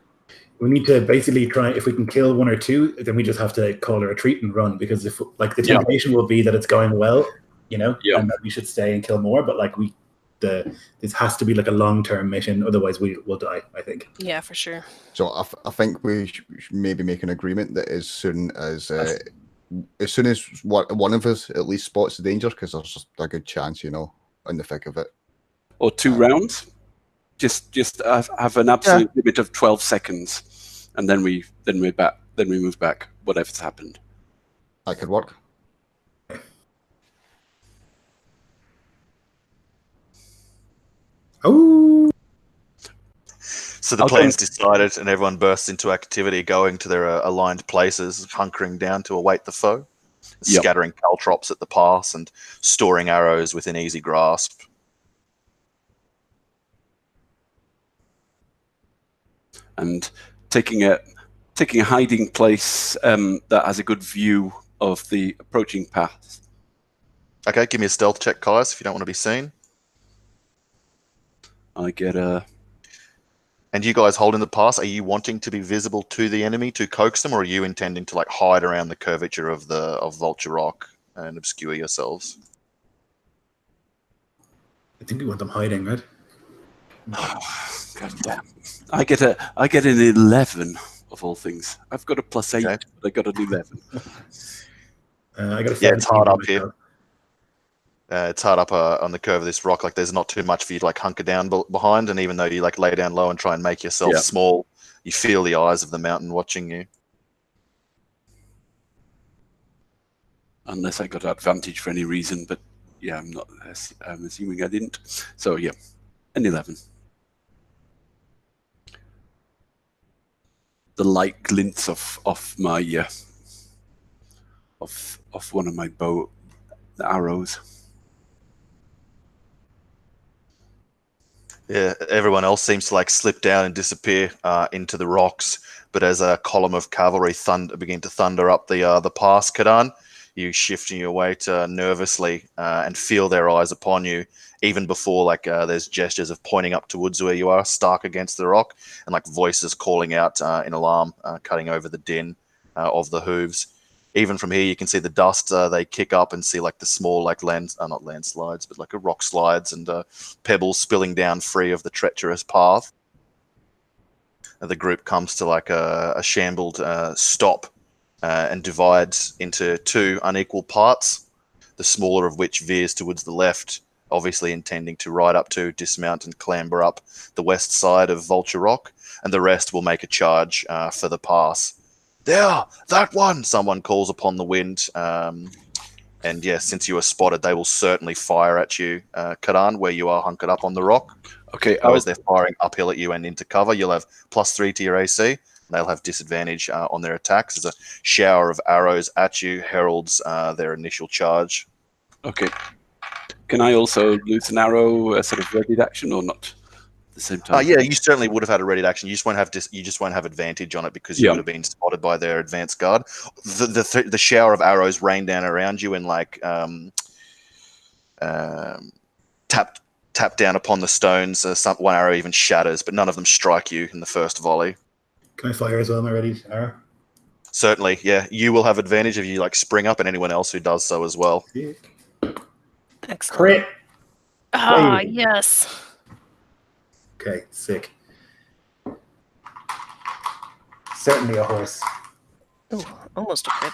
We need to basically try, if we can kill 1 or 2, then we just have to call a retreat and run, because if like the temptation will be that it's going well, and that we should stay and kill more, but like this has to be like a long-term mission, otherwise we'll die, I think. Yeah, for sure. So I think we should maybe make an agreement that as soon as one of us at least spots the danger, because there's just a good chance, in the thick of it. Or 2 rounds. Just have an absolute limit of 12 seconds, and then we move back. Whatever's happened. That could work. Oh. So the plan's decided, and everyone bursts into activity, going to their aligned places, hunkering down to await the foe, scattering caltrops at the pass, and storing arrows within easy grasp. And taking a hiding place that has a good view of the approaching path. Okay, give me a stealth check, Caius, if you don't want to be seen. I get a... And you guys holding the pass, are you wanting to be visible to the enemy to coax them, or are you intending to like hide around the curvature of Vulture Rock and obscure yourselves? I think we want them hiding, right? God damn. I get an 11 of all things. I've got a +8, Okay. but I got an 11. I got a 17. Yeah, it's hard up myself. here. It's hard up on the curve of this rock. Like, there's not too much for you to like hunker down behind, and even though you like lay down low and try and make yourself small, you feel the eyes of the mountain watching you. Unless I got advantage for any reason, but yeah, I'm assuming I didn't. So yeah, an 11. The light glints off my off one of my bow arrows. Yeah, everyone else seems to like slip down and disappear into the rocks. But as a column of cavalry begin to thunder up the pass, Khagan, you shifting your weight nervously and feel their eyes upon you. Even before like there's gestures of pointing up towards where you are, stark against the rock, and like voices calling out in alarm, cutting over the din of the hooves. Even from here, you can see the dust. They kick up and see like the small, like not landslides, but like a rock slides and pebbles spilling down free of the treacherous path. And the group comes to like a shambled stop and divides into two unequal parts. The smaller of which veers towards the left, obviously intending to ride up to, dismount, and clamber up the west side of Vulture Rock, and the rest will make a charge for the pass. There, that one! Someone calls upon the wind. And yeah, since you are spotted, they will certainly fire at you, Khagan, where you are hunkered up on the rock. Okay. As they're firing uphill at you and into cover, you'll have +3 to your AC. And they'll have disadvantage on their attacks. As a shower of arrows at you heralds their initial charge. Okay. Can I also lose an arrow, a sort of readied action, or not? At the same time. Yeah, you certainly would have had a ready action. You just won't have advantage on it because you would have been spotted by their advanced guard. The shower of arrows rain down around you and like tap down upon the stones. One arrow even shatters, but none of them strike you in the first volley. Can I fire as well, my ready arrow? Certainly, yeah. You will have advantage if you like spring up, and anyone else who does so as well. Excellent. Crit. Ah, yes. Okay, sick. Certainly a horse. Ooh, almost a crit.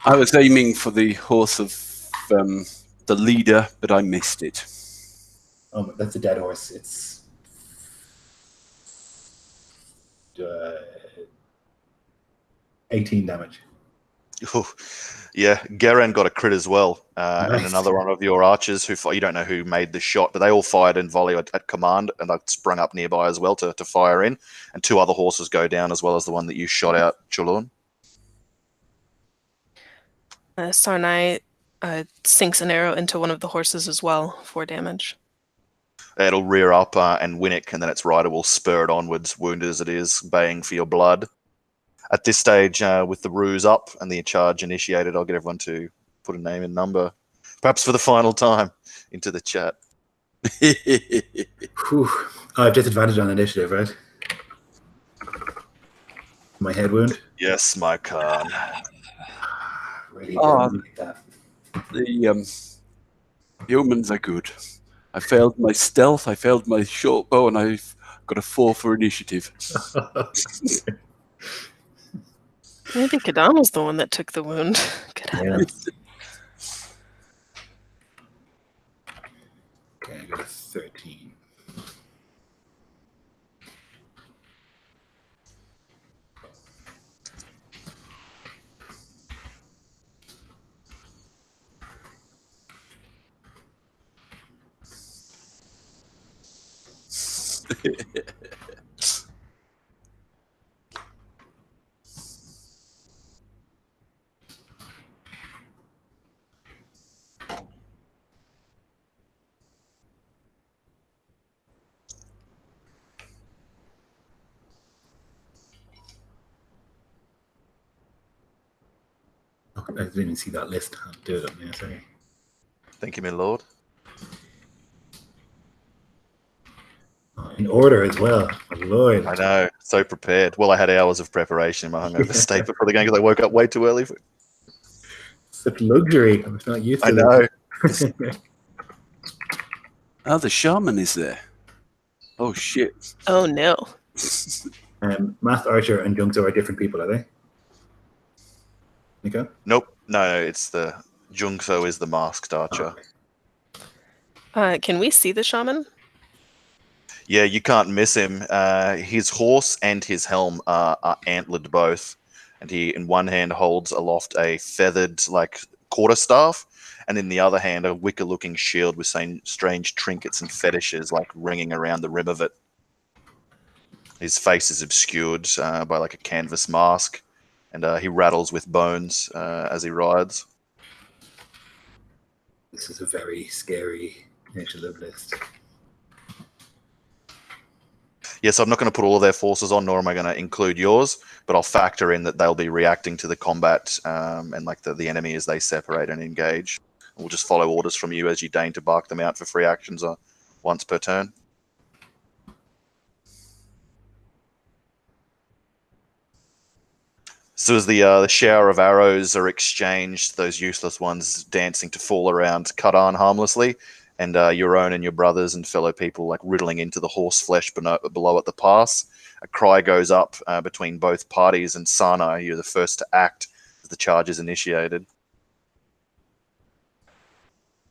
I was aiming for the horse of the leader, but I missed it. Oh, that's a dead horse. It's 18 damage. Ooh, yeah, Galyn got a crit as well, and Nice. another one of your archers who you don't know who made the shot, but they all fired in volley at command, and they sprung up nearby as well to fire in, and two other horses go down as well as the one that you shot out, Chulun. Sarnai sinks an arrow into one of the horses as well for damage. It'll rear up and Winnick, and then its rider will spur it onwards, wounded as it is, baying for your blood. At this stage, with the ruse up and the charge initiated, I'll get everyone to put a name and number, perhaps for the final time, into the chat. Whew. I have disadvantage on initiative, right? My head wound. Yes, my Khan. Really Oh. didn't like that. The omens are good. I failed my stealth, I failed my short bow, and I've got a 4 for initiative. Maybe Khagan was the one that took the wound. Good heavens. Okay, I got a 13. Oh, I didn't even see that list. I'll do it up there, sorry. Thank you, my lord. Oh, in order as well. My lord. I know, so prepared. Well, I had hours of preparation in my hungover state before the game because I woke up way too early. Such luxury. I'm not used to I know. this. Oh, the shaman is there. Oh, shit. Oh no. Masked Archer and Jungso are different people, are they? Nico? Nope. No, it's the Jungso is the masked archer. Can we see the shaman? Yeah, you can't miss him. His horse and his helm are antlered both, and he in one hand holds aloft a feathered like quarterstaff, and in the other hand a wicker-looking shield with strange trinkets and fetishes like ringing around the rim of it. His face is obscured by like a canvas mask, and he rattles with bones as he rides. This is a very scary initiative list. Yes, I'm not going to put all of their forces on, nor am I going to include yours, but I'll factor in that they'll be reacting to the combat and like the enemy as they separate and engage. We'll just follow orders from you as you deign to bark them out for free actions once per turn. So as the shower of arrows are exchanged, those useless ones dancing to fall around Khagan harmlessly, and your own and your brothers and fellow people like riddling into the horse flesh below at the pass, a cry goes up between both parties, and Sana, you're the first to act as the charge is initiated.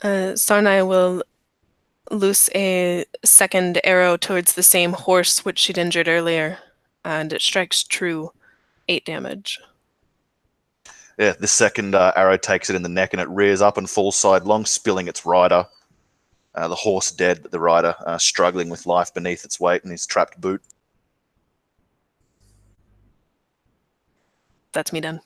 Sarnai will loose a second arrow towards the same horse which she'd injured earlier, and it strikes true. 8 damage. Yeah, the second arrow takes it in the neck, and it rears up and falls sidelong, spilling its rider. The horse dead, but the rider struggling with life beneath its weight and his trapped boot. That's me done.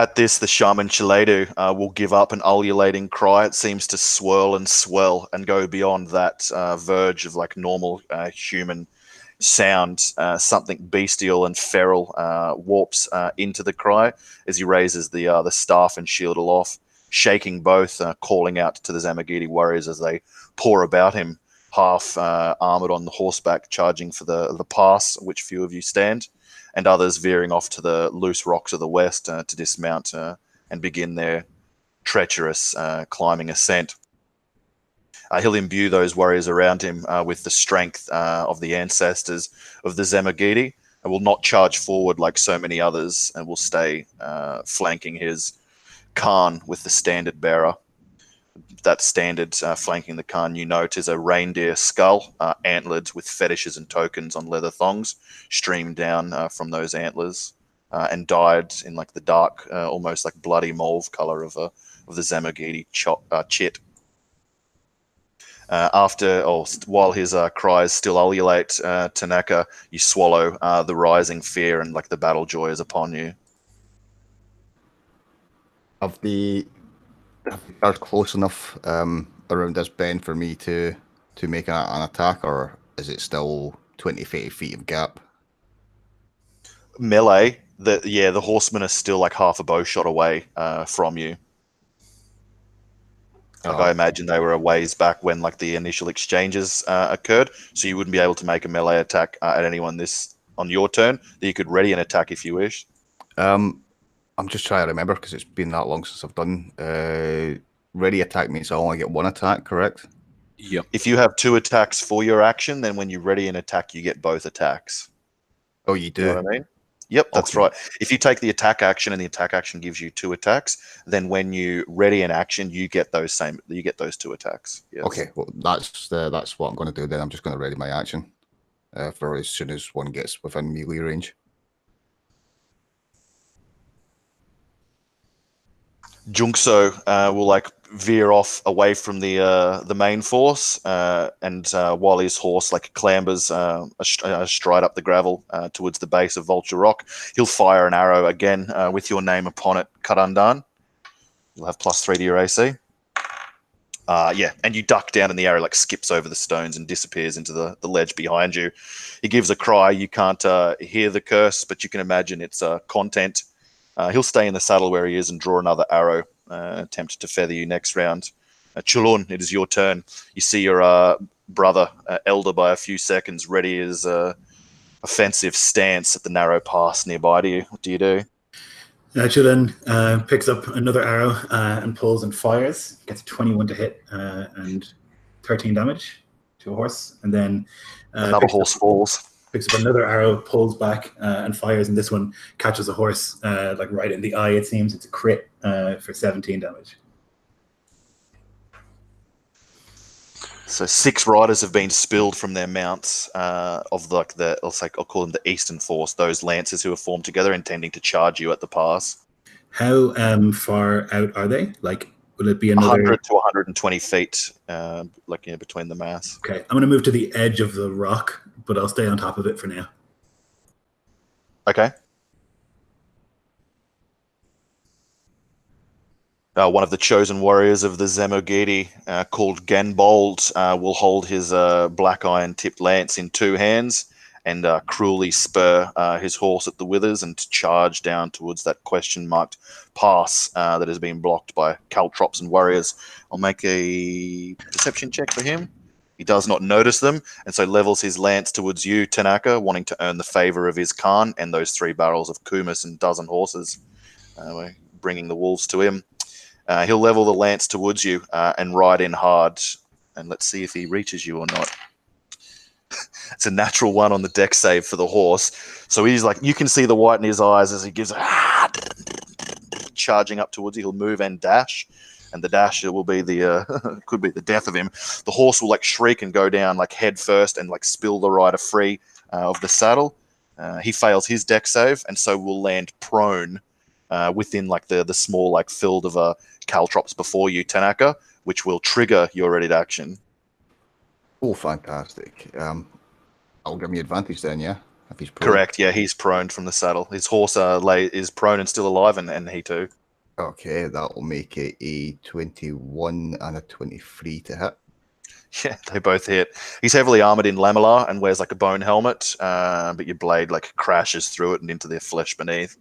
At this, the shaman Chiledu will give up an ululating cry. It seems to swirl and swell and go beyond that verge of like normal human sound. Something bestial and feral warps into the cry as he raises the staff and shield aloft, shaking both, calling out to the Zamagiri warriors as they pour about him, half armored on the horseback, charging for the pass, which few of you stand, and others veering off to the loose rocks of the west to dismount and begin their treacherous climbing ascent. He'll imbue those warriors around him with the strength of the ancestors of the Zamagiri, and will not charge forward like so many others, and will stay flanking his Khan with the standard bearer. That standard flanking the Khan, you note, is a reindeer skull, antlered with fetishes and tokens on leather thongs, streamed down from those antlers, and dyed in like the dark, almost like bloody mauve color of the Zamagiri chit. While his cries still ululate, Tanaka, you swallow the rising fear and like the battle joy is upon you. Are close enough around this bend for me to make an attack, or is it still 20 feet of gap? Melee, the horsemen are still like half a bow shot away from you. Like I imagine they were a ways back when like the initial exchanges occurred, so you wouldn't be able to make a melee attack at anyone on your turn. That you could ready an attack if you wish. I'm just trying to remember because it's been that long since I've done. Ready attack means I only get one attack, correct? Yep. If you have 2 attacks for your action, then when you ready an attack, you get both attacks. Oh, you do? You know what I mean? Yep, that's right. If you take the attack action and the attack action gives you 2 attacks, then when you ready an action, you get those 2 attacks. Yes. Okay, well that's what I'm going to do then. I'm just going to ready my action for as soon as one gets within melee range. Jungso will like veer off away from the main force, and while his horse like clambers astride up the gravel towards the base of Vulture Rock, he'll fire an arrow again with your name upon it, Karandan. You'll have +3 to your AC. And you duck down, and the arrow like skips over the stones and disappears into the ledge behind you. He gives a cry. You can't hear the curse, but you can imagine its content. He'll stay in the saddle where he is and draw another arrow, attempt to feather you next round. Chulun, it is your turn. You see your brother, elder by a few seconds, ready his offensive stance at the narrow pass nearby to you. What do you do? Chulun picks up another arrow and pulls and fires. Gets 21 to hit and 13 damage to a horse. And then Another horse falls. Picks up another arrow, pulls back, and fires, and this one catches a horse like right in the eye, it seems. It's a crit for 17 damage. So 6 riders have been spilled from their mounts of like I'll call them the Eastern Force, those lancers who have formed together intending to charge you at the pass. How far out are they? Like, will it be another 100 to 120 feet, between the mass. Okay, I'm going to move to the edge of the rock, but I'll stay on top of it for now. Okay. One of the chosen warriors of the Zemogedi, called Genbold, will hold his black iron-tipped lance in 2 hands and cruelly spur his horse at the withers and charge down towards that question-marked pass that has been blocked by caltrops and warriors. I'll make a perception check for him. He does not notice them, and so levels his lance towards you, Tanaka, wanting to earn the favor of his Khan and those 3 barrels of kumis and dozen horses. We're bringing the wolves to him. He'll level the lance towards you and ride in hard, and let's see if he reaches you or not. It's a natural 1 on the deck save for the horse. So he's like, you can see the white in his eyes as he gives charging up towards you. He'll move and dash, and the dash will be the could be the death of him. The horse will like shriek and go down like head first and like spill the rider free of the saddle. He fails his deck save, and so will land prone within like the small like field of caltrops before you, Tanaka, which will trigger your ready to action. Oh, fantastic. I'll give me advantage then, yeah? If he's prone. Correct, yeah, he's prone from the saddle. His horse is prone and still alive, and he too. Okay, that'll make it a 21 and a 23 to hit. Yeah, they both hit. He's heavily armored in lamellar and wears like a bone helmet, but your blade like crashes through it and into the flesh beneath.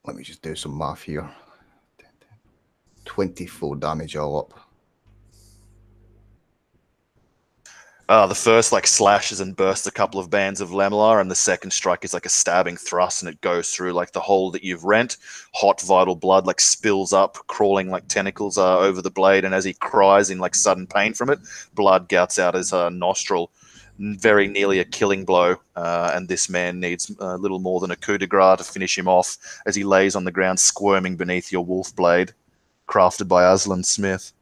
Let me just do some math here. 24 damage all up. The first like slashes and bursts a couple of bands of lamellar, and the second strike is like a stabbing thrust, and it goes through like the hole that you've rent. Hot vital blood like spills up, crawling like tentacles over the blade, and as he cries in like sudden pain from it, blood gouts out his nostril. Very nearly a killing blow, and this man needs a little more than a coup de grace to finish him off as he lays on the ground squirming beneath your wolf blade, crafted by Aslan Smith.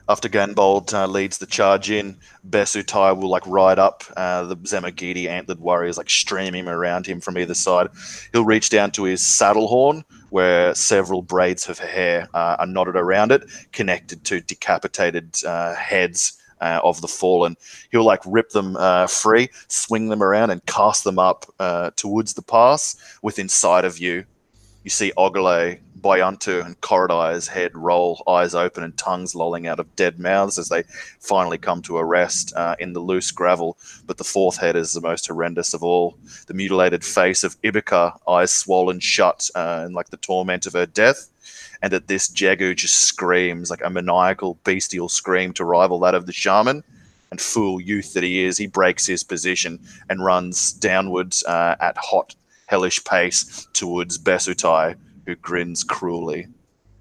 After Ganbold leads the charge in, Besutai will like ride up. The Zemogedi antlered warriors like stream him around him from either side. He'll reach down to his saddle horn, where several braids of hair are knotted around it, connected to decapitated heads of the fallen. He'll like rip them free, swing them around, and cast them up towards the pass within sight of you. You see Ogale, Boyantu, and Korodai's head roll, eyes open and tongues lolling out of dead mouths as they finally come to a rest in the loose gravel. But the 4th head is the most horrendous of all. The mutilated face of Ibika, eyes swollen shut in like the torment of her death. And at this, Jagu just screams like a maniacal, bestial scream to rival that of the shaman. And fool youth that he is, he breaks his position and runs downwards at hot, hellish pace towards Besutai, who grins cruelly,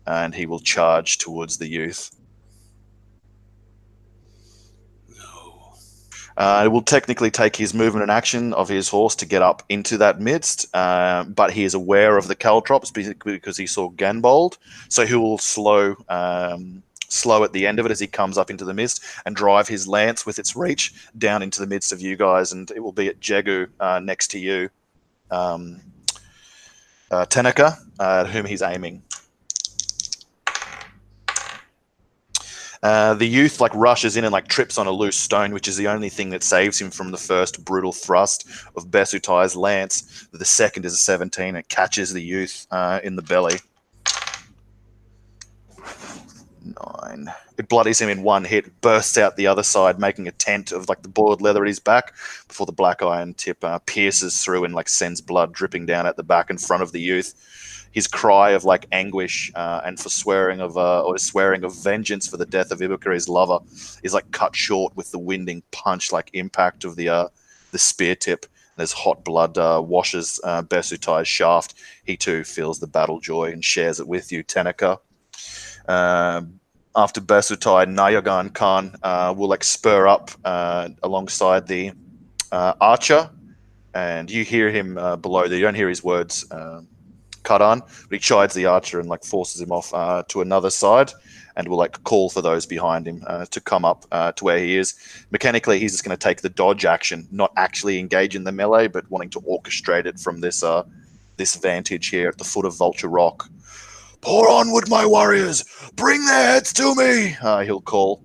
and he will charge towards the youth. No. It will technically take his movement and action of his horse to get up into that midst, but he is aware of the caltrops because he saw Ganbold, so he will slow at the end of it as he comes up into the mist and drive his lance with its reach down into the midst of you guys, and it will be at Jagu next to you. Tanaka, at whom he's aiming. The youth like rushes in and like trips on a loose stone, which is the only thing that saves him from the first brutal thrust of Besutai's lance. The second is a 17. It catches the youth in the belly. 9. It bloodies him in one hit, bursts out the other side, making a tent of like the boiled leather at his back before the black iron tip pierces through and like sends blood dripping down at the back in front of the youth. His cry of like anguish and for swearing of vengeance for the death of Ibuka, his lover, is like cut short with the winding punch like impact of the spear tip. And as hot blood washes Besutai's shaft, he too feels the battle joy and shares it with you, Tanaka. after Basutai, Naican Khan will like spur up alongside the archer, and you hear him below there. You don't hear his words cut on, but he chides the archer and like forces him off to another side, and will like call for those behind him to come up to where he is. Mechanically, he's just going to take the dodge action, not actually engage in the melee, but wanting to orchestrate it from this this vantage here at the foot of Vulture Rock. Pour onward, my warriors! Bring their heads to me! He'll call.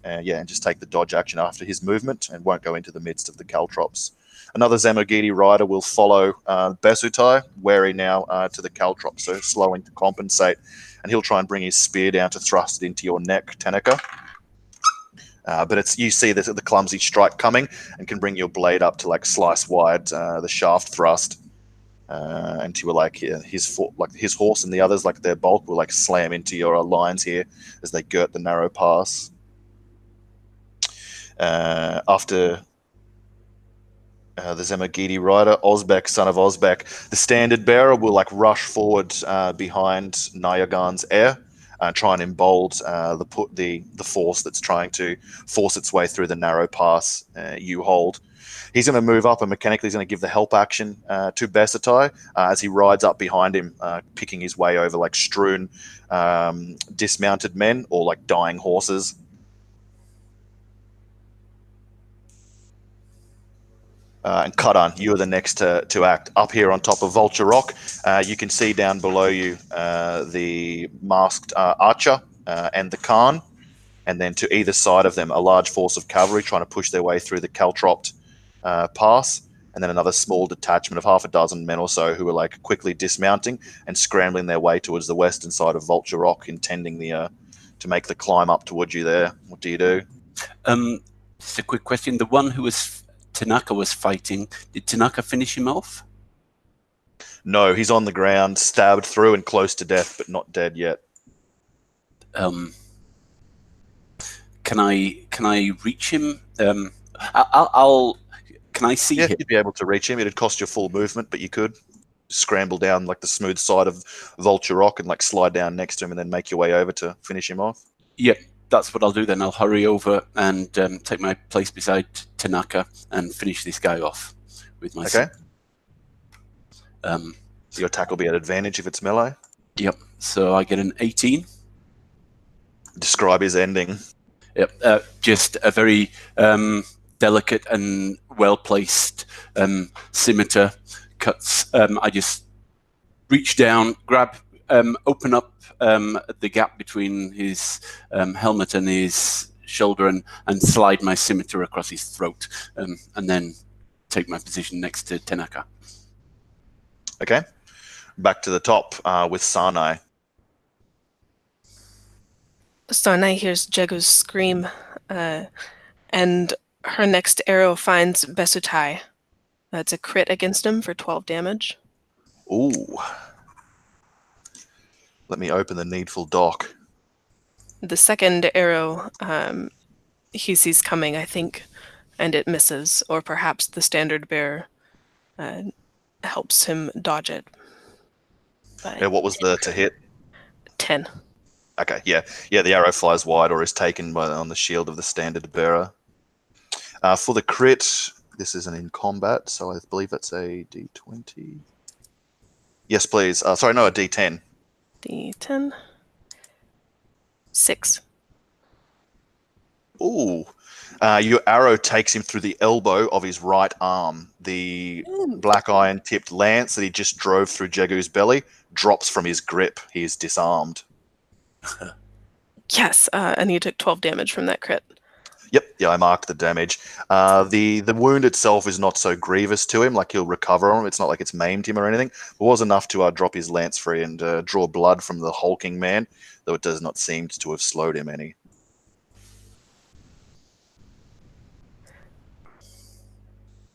And just take the dodge action after his movement and won't go into the midst of the Caltrops. Another Zamogidi rider will follow Besutai, wary now to the Caltrops, so slowing to compensate. And he'll try and bring his spear down to thrust it into your neck, Tenaka. But you see the clumsy strike coming and can bring your blade up to like slice wide the shaft thrust. And you were like his horse and the others, like their bulk, will like slam into your lines here as they girt the narrow pass. After the Zamogidi rider, Ozbek, son of Ozbek, the standard bearer will like rush forward behind Naican's heir, try and embold the force that's trying to force its way through the narrow pass you hold. He's going to move up and mechanically he's going to give the help action to Besutai as he rides up behind him, picking his way over like strewn dismounted men or like dying horses. And Khagan, you are the next to act. Up here on top of Vulture Rock, you can see down below you the masked archer and the Khan, and then to either side of them, a large force of cavalry trying to push their way through the Caltropt pass, and then another small detachment of half a dozen men or so who are like quickly dismounting and scrambling their way towards the western side of Vulture Rock, intending to make the climb up towards you there. What do you do? Just a quick question. The one who was Tanaka was fighting, did Tanaka finish him off? No, he's on the ground, stabbed through and close to death, but not dead yet. Can I reach him? I'll can I see him? You'd be able to reach him. It'd cost you full movement, but you could scramble down like the smooth side of Vulture Rock and like slide down next to him and then make your way over to finish him off. Yep, that's what I'll do then. I'll hurry over and take my place beside Tanaka and finish this guy off with my... Okay. Your attack will be at advantage if it's melee. Yep, so I get an 18. Describe his ending. Yep, just a very delicate and well-placed scimitar cuts. I just reach down, grab, open up the gap between his helmet and his shoulder and slide my scimitar across his throat, and then take my position next to Tanaka. Okay. Back to the top with Sanai. Sanai hears Jegu's scream, and her next arrow finds Besutai. That's a crit against him for 12 damage. Ooh. Let me open the needful doc. The second arrow he sees coming, I think, and it misses, or perhaps the standard bearer helps him dodge it. Yeah, what was the to hit? 10. Okay, yeah. The arrow flies wide or is taken on the shield of the standard bearer. For the crit, this isn't in combat, so I believe that's a D20. Yes, please. Sorry, no, a D10. D10. 6. Ooh. Your arrow takes him through the elbow of his right arm. The black iron-tipped lance that he just drove through Jegu's belly drops from his grip. He is disarmed. Yes, and you took 12 damage from that crit. Yep, yeah, I marked the damage. The wound itself is not so grievous to him, like he'll recover on it. It's not like it's maimed him or anything. It was enough to drop his lance free and draw blood from the hulking man, though it does not seem to have slowed him any.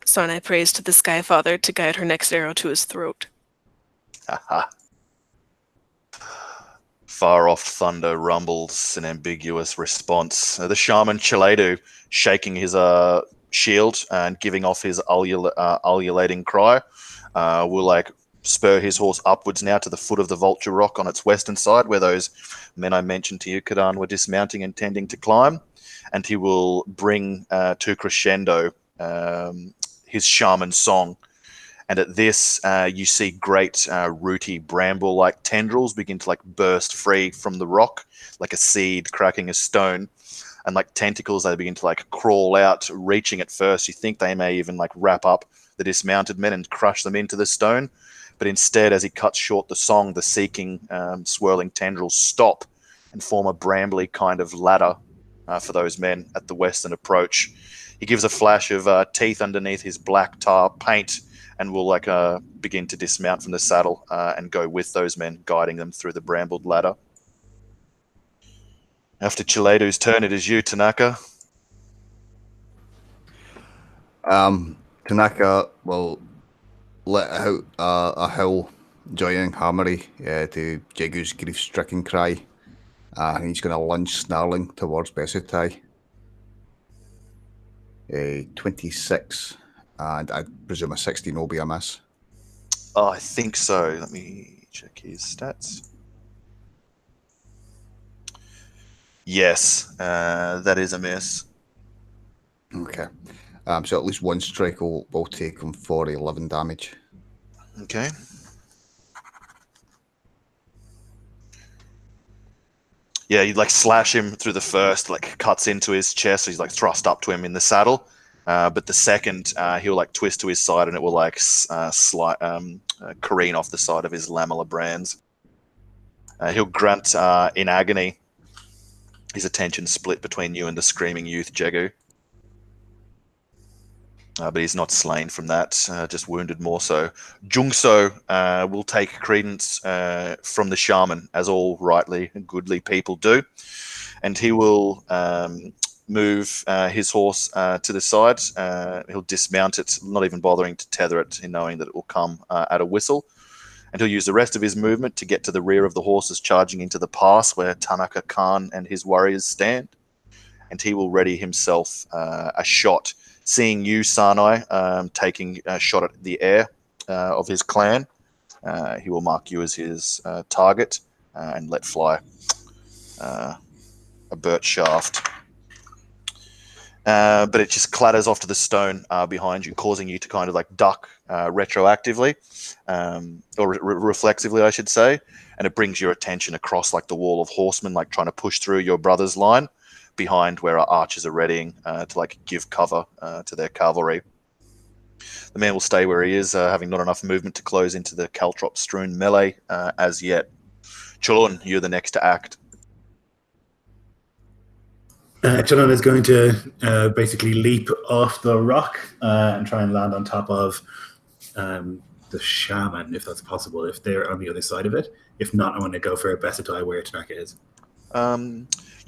Sanai prays to the Sky Father to guide her next arrow to his throat. Haha. Far off thunder rumbles an ambiguous response. The shaman Chiledu, shaking his shield and giving off his ululating cry, will like spur his horse upwards now to the foot of the Vulture Rock on its western side, where those men I mentioned to you, Khagan, were dismounting and tending to climb. And he will bring to crescendo his shaman song. And at this, you see great rooty bramble-like tendrils begin to like burst free from the rock, like a seed cracking a stone. And like tentacles, they begin to like crawl out, reaching at first. You think they may even like wrap up the dismounted men and crush them into the stone. But instead, as he cuts short the song, the seeking, swirling tendrils stop and form a brambly kind of ladder for those men at the western approach. He gives a flash of teeth underneath his black tar paint and will like begin to dismount from the saddle and go with those men, guiding them through the brambled ladder. After Chiledu's turn, it is you, Tanaka. Tanaka will let out a howl, joining Hammery to Jegu's grief-stricken cry. And he's going to lunge snarling towards Besutai. 26, and I presume a 16 will be a miss. Oh, I think so. Let me check his stats. Yes, that is a miss. Okay. So at least one strike will take him for 11 damage. Okay. Yeah, you like slash him through the first, like cuts into his chest. So he's like thrust up to him in the saddle. But the second, he'll like twist to his side, and it will like careen off the side of his lamellar brands. He'll grunt in agony. His attention split between you and the screaming youth, Jegu. But he's not slain from that, just wounded more so. Jungso will take credence from the shaman, as all rightly and goodly people do. And he will move his horse to the side. He'll dismount it, not even bothering to tether it, knowing that it will come at a whistle. And he'll use the rest of his movement to get to the rear of the horses charging into the pass where Tanaka Khan and his warriors stand. And he will ready himself a shot. Seeing you, Sanai, taking a shot at the heir of his clan, he will mark you as his target and let fly a birch shaft. But it just clatters off to the stone behind you, causing you to kind of like duck retroactively, or reflexively, I should say. And it brings your attention across like the wall of horsemen, like trying to push through your brother's line, behind where our archers are readying to like give cover to their cavalry. The man will stay where he is, having not enough movement to close into the caltrop strewn melee as yet. Cholon, you're the next to act. Cholon is going to basically leap off the rock and try and land on top of the shaman, if that's possible, if they're on the other side of it. If not, I want to go for a Besutai where Tanaka is.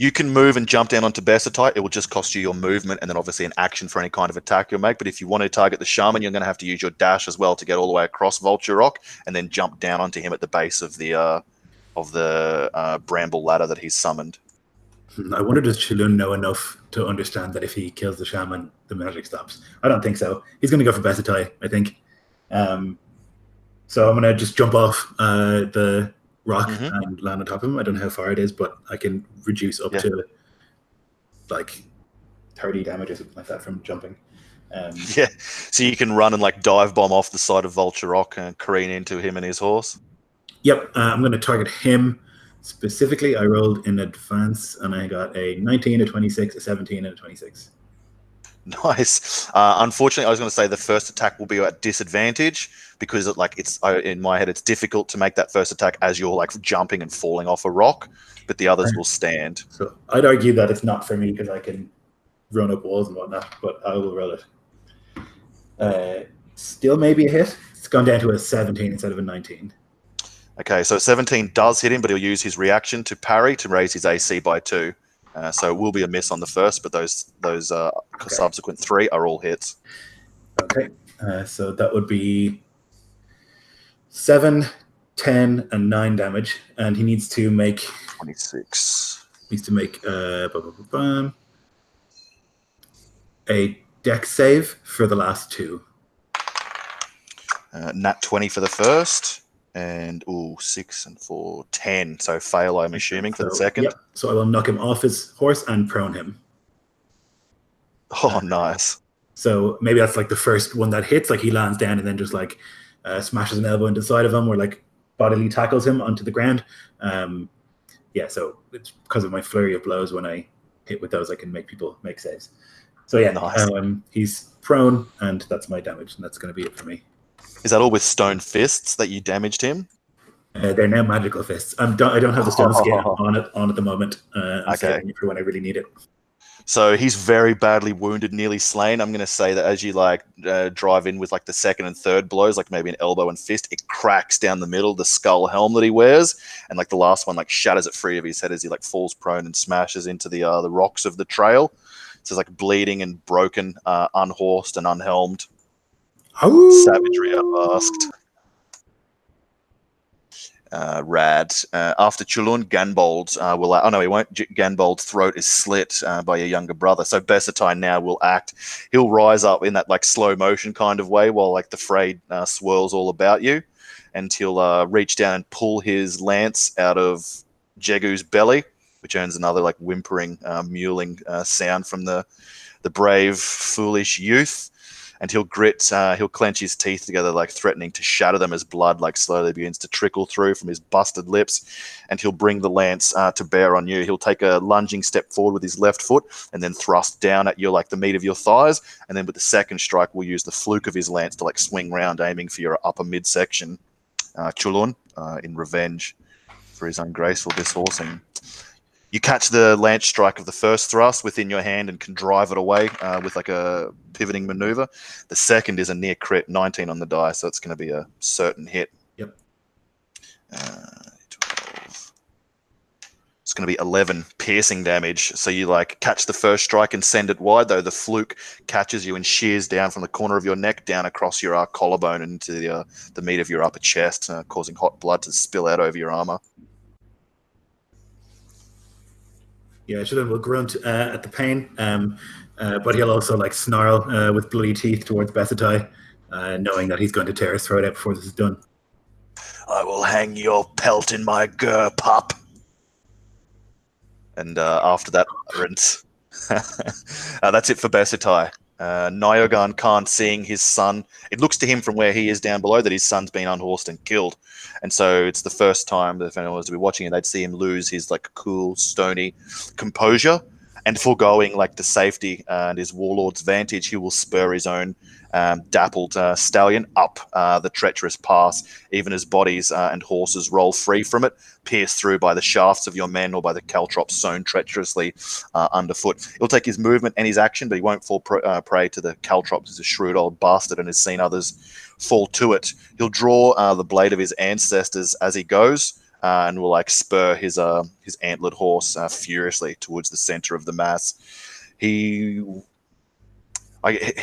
You can move and jump down onto Besutai. It will just cost you your movement and then obviously an action for any kind of attack you'll make. But if you want to target the shaman, you're going to have to use your dash as well to get all the way across Vulture Rock and then jump down onto him at the base of the bramble ladder that he's summoned. I wonder, does Cholon know enough to understand that if he kills the shaman, the magic stops? I don't think so. He's going to go for Besutai, I think. So I'm going to just jump off the rock and land on top of him. I don't know how far it is, but I can reduce up to like 30 damage or something like that from jumping. So you can run and like dive bomb off the side of Vulture Rock and careen into him and his horse. Yep, I'm going to target him specifically. I rolled in advance and I got a 19, a 26, a 17, and a 26. Nice. Unfortunately, I was going to say the first attack will be at disadvantage because it's in my head it's difficult to make that first attack as you're like jumping and falling off a rock, but the others will stand. So I'd argue that it's not for me because I can run up walls and whatnot, but I will roll it. Still maybe a hit. It's gone down to a 17 instead of a 19. Okay, so 17 does hit him, but he'll use his reaction to parry to raise his AC by 2. So it will be a miss on the first, but those subsequent 3 are all hits. Okay, so that would be 7, 10, and 9 damage, and he needs to make 26. Needs to make a dex save for the last 2. Nat 20 for the first. And, 6 and 4, 10. So fail, I'm assuming, for the second. Yep. So I will knock him off his horse and prone him. Oh, nice. So maybe that's like the first one that hits. Like he lands down and then just like smashes an elbow into the side of him, or like bodily tackles him onto the ground. So it's because of my flurry of blows. When I hit with those, I can make people make saves. So yeah, nice. He's prone, and that's my damage, and that's going to be it for me. Is that all with stone fists that you damaged him? They're now magical fists. I don't have the stone skin on at the moment. I'm saving it for when I really need it. So he's very badly wounded, nearly slain. I'm going to say that as you drive in with like the second and third blows, like maybe an elbow and fist, it cracks down the middle, the skull helm that he wears, and like the last one like shatters it free of his head as he like falls prone and smashes into the rocks of the trail. So it's like bleeding and broken, unhorsed and unhelmed. Savagery at last. Rad. After Chulun, Ganbold will... Oh, no, he won't. Ganbold's throat is slit by your younger brother. So Bessetai now will act. He'll rise up in that like slow motion kind of way while like the fray swirls all about you. And he'll reach down and pull his lance out of Jegu's belly, which earns another like whimpering, mewling sound from the brave, foolish youth. And he'll clench his teeth together, like threatening to shatter them as blood like slowly begins to trickle through from his busted lips. And he'll bring the lance to bear on you. He'll take a lunging step forward with his left foot and then thrust down at you like the meat of your thighs. And then with the second strike, we'll use the fluke of his lance to like swing round, aiming for your upper midsection. Chulun, in revenge for his ungraceful dishorsing. You catch the lance strike of the first thrust within your hand and can drive it away with like a pivoting maneuver. The second is a near crit, 19 on the die, so it's going to be a certain hit. Yep. 12. It's going to be 11 piercing damage. So you like catch the first strike and send it wide, though the fluke catches you and shears down from the corner of your neck down across your collarbone and into the meat of your upper chest, causing hot blood to spill out over your armor. Yeah, Shilin will grunt at the pain, but he'll also like snarl with bloody teeth towards Bessetai, knowing that he's going to tear his throat out before this is done. I will hang your pelt in my gur, pup. And after that utterance, that's it for Bessetai. Naican Khan, seeing his son, it looks to him from where he is down below that his son's been unhorsed and killed. And so it's the first time that if anyone was to be watching it, they'd see him lose his like cool, stony composure, and foregoing like the safety and his warlord's vantage, he will spur his own dappled stallion up the treacherous pass, even as bodies and horses roll free from it, pierced through by the shafts of your men or by the caltrops sown treacherously underfoot. He'll take his movement and his action, but he won't fall prey to the caltrops. He's a shrewd old bastard and has seen others fall to it. He'll draw the blade of his ancestors as he goes, and will like spur his antlered horse furiously towards the center of the mass. He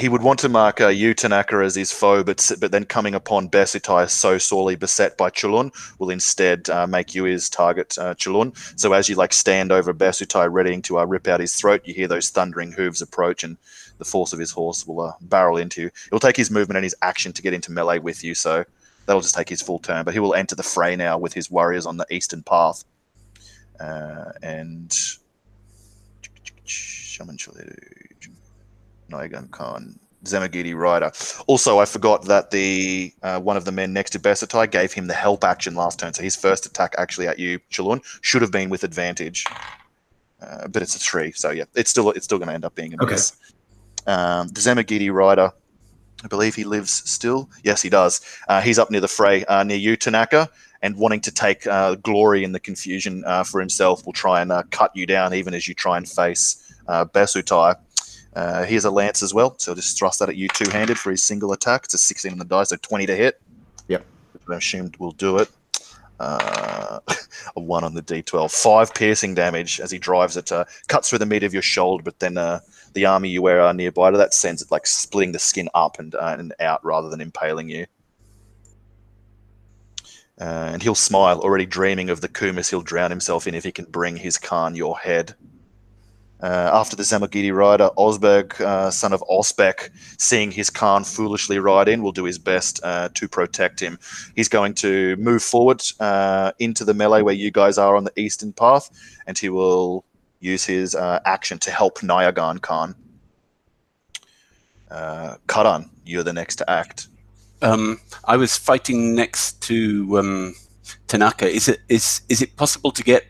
would want to mark you, Tanaka, as his foe, but then coming upon Bessetai so sorely beset by Chulun, will instead make you his target, Chulun. So as you like stand over Bessetai, readying to rip out his throat, you hear those thundering hooves approach, and the force of his horse will barrel into you. He'll take his movement and his action to get into melee with you, so that'll just take his full turn. But he will enter the fray now with his warriors on the eastern path. And Shaman Naican Khan, Zemagiri Rider. Also, I forgot that the one of the men next to Bessetai gave him the help action last turn, so his first attack actually at you, Chulun, should have been with advantage. But it's a 3, so yeah, it's still going to end up being a miss. The Zemagiri Rider, I believe he lives still. Yes, he does. He's up near the fray, near you, Tanaka, and wanting to take glory in the confusion for himself, will try and cut you down even as you try and face Bessetai. He has a lance as well, so just thrust that at you two-handed for his single attack. It's a 16 on the die, so 20 to hit. Yep. I assumed we'll do it. A 1 on the D12. 5 piercing damage as he drives it. Cuts through the meat of your shoulder, but then the armor you wear nearby to that sends it like splitting the skin up and out rather than impaling you. And he'll smile, already dreaming of the kumis he'll drown himself in if he can bring his Khan your head. After the Zamagiri rider, Osberg, son of Osbeck, seeing his Khan foolishly ride in, will do his best to protect him. He's going to move forward into the melee where you guys are on the eastern path, and he will use his action to help Naican Khan. Karan, you're the next to act. I was fighting next to Tanaka. Is it possible to get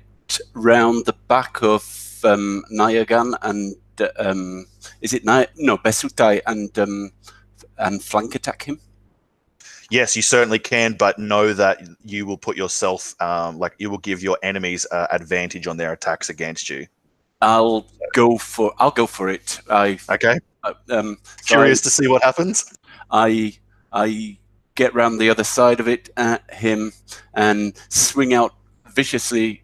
round the back of Naican and is it Besutai and flank attack him? Yes, you certainly can, but know that you will put yourself you will give your enemies advantage on their attacks against you. I'll go for it. Okay. Curious to see what happens. I get round the other side of it at him and swing out viciously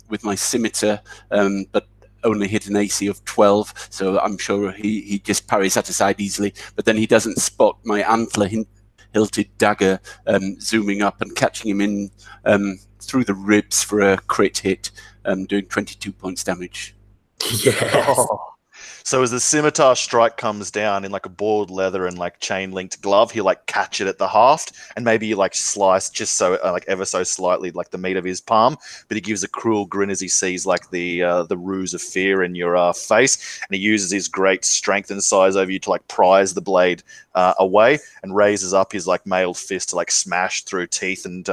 with my scimitar, but only hit an AC of 12, so I'm sure he just parries that aside easily. But then he doesn't spot my antler-hilted dagger zooming up and catching him in through the ribs for a crit hit, doing 22 points damage. Yes. Oh. So as the scimitar strike comes down in like a boiled leather and like chain linked glove, he'll like catch it at the haft and maybe like slice just so like ever so slightly like the meat of his palm. But he gives a cruel grin as he sees like the ruse of fear in your face, and he uses his great strength and size over you to like prise the blade away and raises up his like mailed fist to like smash through teeth and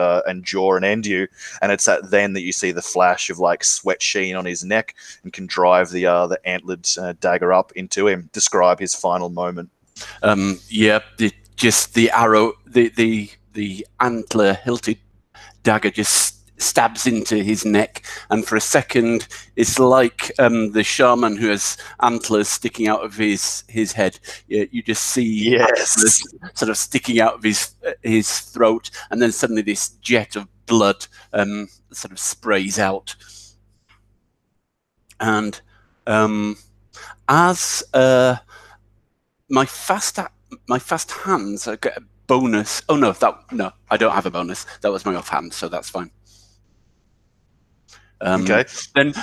jaw and end you. And it's at then that you see the flash of like sweat sheen on his neck and can drive the antlered dagger up into him. Describe his final moment. The arrow, the antler hilted dagger just stabs into his neck, and for a second it's like the shaman who has antlers sticking out of his head. You just see antlers sort of sticking out of his throat, and then suddenly this jet of blood sort of sprays out. And as my fast hands, I get a bonus. Oh no, I don't have a bonus. That was my offhand, so that's fine. Okay. Then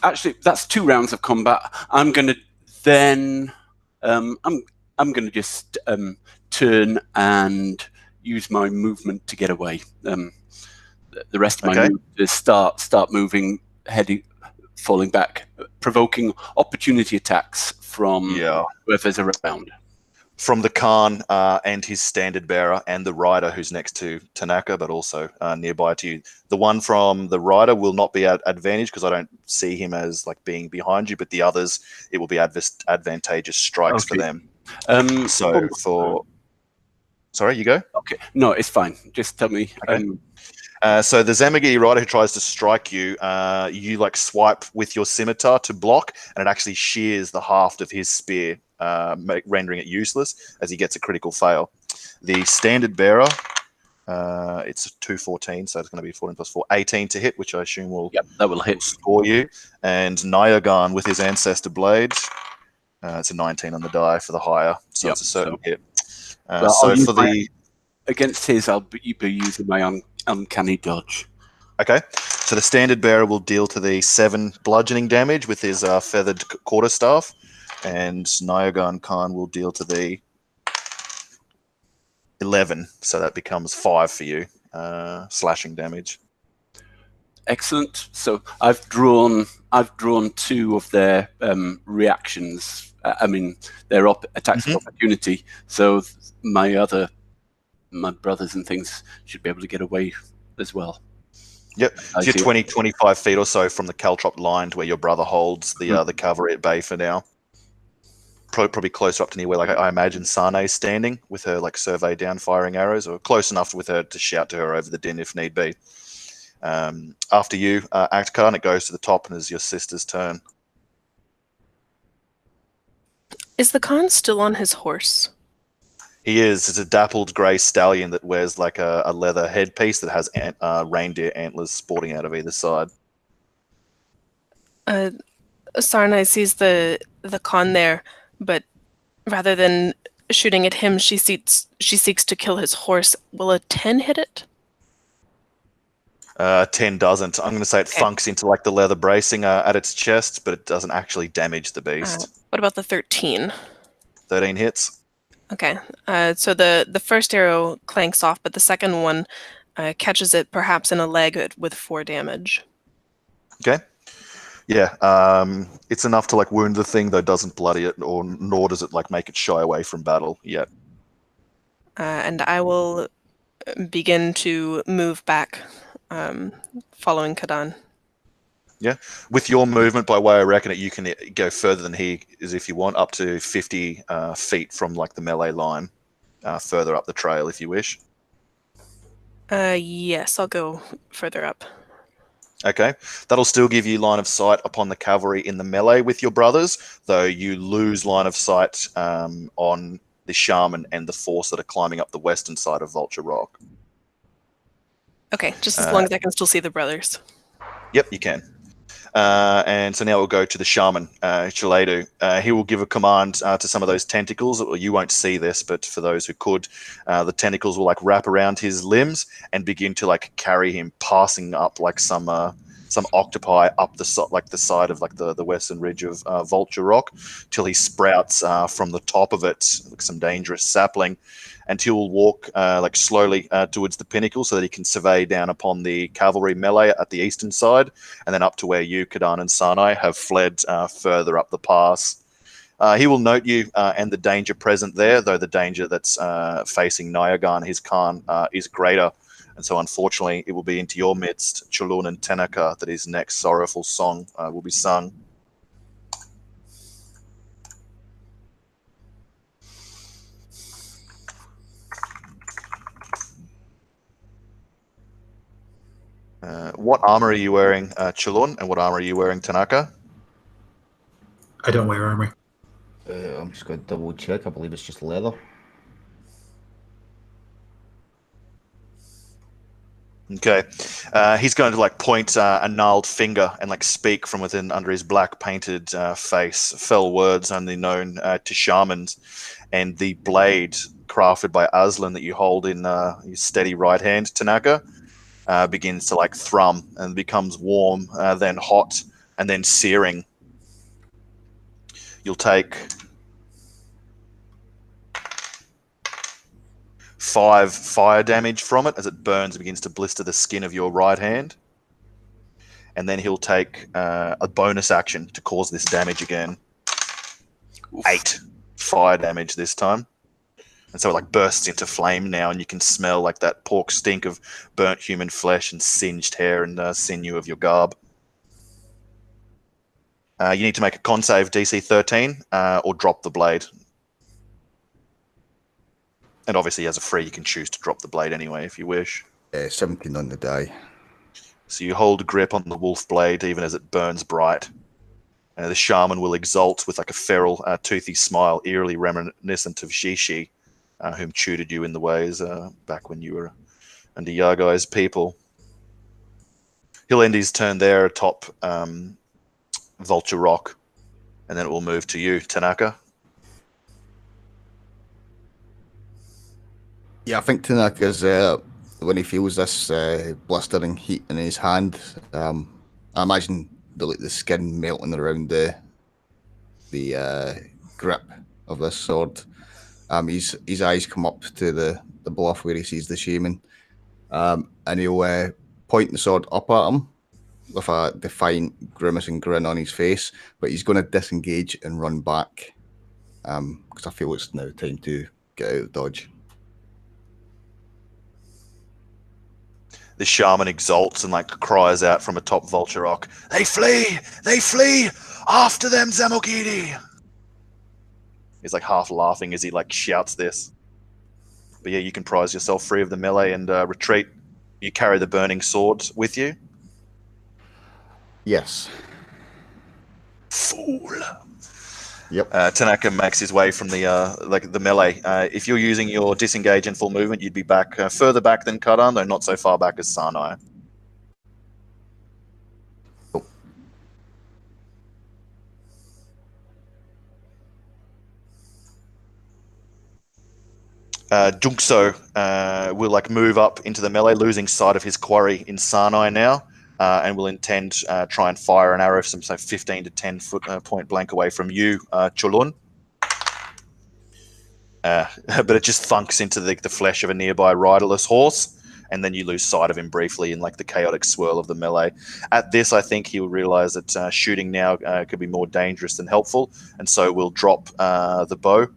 actually, that's 2 rounds of combat. I'm gonna then I'm gonna just turn and use my movement to get away. The rest of my move is start moving, heading, falling back, provoking opportunity attacks from whoever's around. From the Khan and his standard bearer and the rider who's next to Tanaka, but also nearby to you. The one from the rider will not be at advantage because I don't see him as like being behind you, but the others, it will be advantageous strikes for them. Sorry, you go? Okay, no, it's fine. Just tell me. Okay. So the Zamagiri rider who tries to strike you, you like swipe with your scimitar to block, and it actually shears the haft of his spear, rendering it useless as he gets a critical fail. The standard bearer, it's 214, so it's going to be 14 plus 4, 18 to hit, which I assume will that will hit, score you. And Naican with his ancestor blade, it's a 19 on the die for the higher, so it's a certain hit. Against his, I'll be using my uncanny dodge. Okay, so the standard bearer will deal to the 7 bludgeoning damage with his feathered quarterstaff, and Naican Khan will deal to the 11, so that becomes 5 for you, slashing damage. Excellent. So I've drawn 2 of their reactions. Their attacks of opportunity. So my brothers and things should be able to get away as well. Yep. So you're 20, 25 feet or so from the caltrop line to where your brother holds the cavalry at bay for now. Probably closer up to near where, like, I imagine Sane is standing with her like survey down firing arrows, or close enough with her to shout to her over the din if need be. After you, Act Khan, it goes to the top and is your sister's turn. Is the Khan still on his horse? He is. It's a dappled grey stallion that wears like a leather headpiece that has reindeer antlers sporting out of either side. Sarnai sees the Khan there, but rather than shooting at him, she seeks to kill his horse. Will a 10 hit it? 10 doesn't. I'm going to say it Okay. funks into like the leather bracing at its chest, but it doesn't actually damage the beast. What about the 13? 13 hits. Okay. So the first arrow clanks off, but the second one catches it perhaps in a leg with 4 damage. Okay. Yeah, it's enough to like wound the thing, though doesn't bloody it, or nor does it like make it shy away from battle yet. And I will begin to move back, following Khagan. With your movement, by way I reckon it, you can go further than he is if you want, up to 50 feet from like the melee line, further up the trail if you wish. Yes, I'll go further up. Okay, that'll still give you line of sight upon the cavalry in the melee with your brothers, though you lose line of sight on the shaman and the force that are climbing up the western side of Vulture Rock. Okay, just as long as I can still see the brothers. Yep, you can. And so now we'll go to the shaman, Shaledu. He will give a command to some of those tentacles. You won't see this, but for those who could, the tentacles will like wrap around his limbs and begin to like carry him, passing up like some octopi up the side of like the western ridge of Vulture Rock, till he sprouts from the top of it, like some dangerous sapling, and he will walk like slowly towards the pinnacle so that he can survey down upon the cavalry melee at the eastern side, and then up to where you, Khagan, and Sanai have fled further up the pass. He will note you and the danger present there, though the danger that's facing Naican, his Khan, is greater. And so, unfortunately, it will be into your midst, Chalun and Tenaka, that his next sorrowful song will be sung. What armor are you wearing, Chalun, and what armor are you wearing, Tanaka? I don't wear armor. I'm just going to double check. I believe it's just leather. Okay. He's going to like point a gnarled finger and like speak from within under his black painted face, fell words only known to shamans, and the blade crafted by Aslan that you hold in your steady right hand, Tanaka, begins to like thrum and becomes warm, then hot, and then searing. You'll take 5 fire damage from it as it burns and begins to blister the skin of your right hand. And then he'll take a bonus action to cause this damage again. 8 fire damage this time. And so it like bursts into flame now, and you can smell like that pork stink of burnt human flesh and singed hair and sinew of your garb. You need to make a con save DC 13 or drop the blade. And obviously, as a free, you can choose to drop the blade anyway if you wish. 17 on the die. So you hold a grip on the wolf blade even as it burns bright. The shaman will exult with like a feral, toothy smile, eerily reminiscent of Xixi, whom tutored you in the ways back when you were under Yargai's people. He'll end his turn there atop Vulture Rock, and then it will move to you, Tanaka. Yeah, I think Tanaka's, when he feels this blistering heat in his hand, I imagine the skin melting around the grip of this sword. His eyes come up to the bluff where he sees the shaman, and he'll point the sword up at him with a defiant grimace and grin on his face, but he's going to disengage and run back because I feel it's now time to get out of dodge. The shaman exults and like cries out from atop Vulture Rock, "They flee! They flee! After them, Zamogiri!" He's like half laughing as he like shouts this. But yeah, you can prize yourself free of the melee and retreat. You carry the burning sword with you. Yes. Fool. Yep. Tanaka makes his way from the melee. If you're using your disengage and full movement, you'd be back further back than Khagan, though not so far back as Sanai. Oh. Junkso will like move up into the melee, losing sight of his quarry in Sanai now, and will intend try and fire an arrow from say 15 to 10 foot point blank away from you, Chulun. But it just thunks into the flesh of a nearby riderless horse, and then you lose sight of him briefly in like the chaotic swirl of the melee. At this, I think he'll realize that shooting now could be more dangerous than helpful, and so will drop the bow,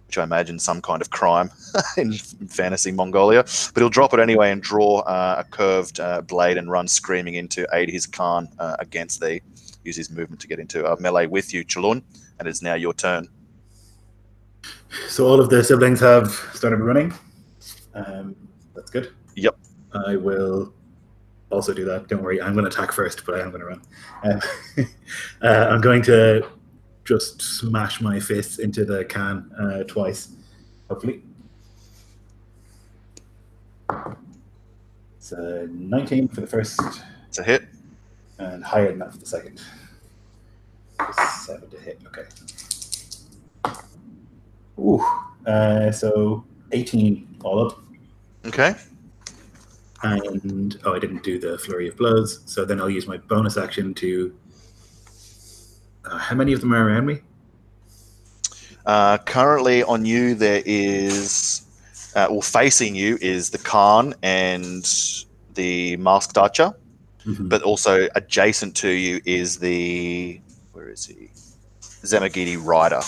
which I imagine some kind of crime in fantasy Mongolia. But he'll drop it anyway and draw a curved blade and run screaming in to aid his Khan against thee. Use his movement to get into a melee with you, Chulun, and it's now your turn. So all of the siblings have started running. That's good. Yep. I will also do that. Don't worry, I'm going to attack first, but I am going to run. I'm going to just smash my fists into the can twice, hopefully. It's a 19 for the first. It's a hit. And higher than that for the second. 7 to hit, okay. Ooh, so 18 all up. Okay. And, I didn't do the flurry of blows, so then I'll use my bonus action to... how many of them are around me? Currently on you there is... facing you is the Khan and the Masked Archer, but also adjacent to you is the... Where is he? Zemagidi Rider,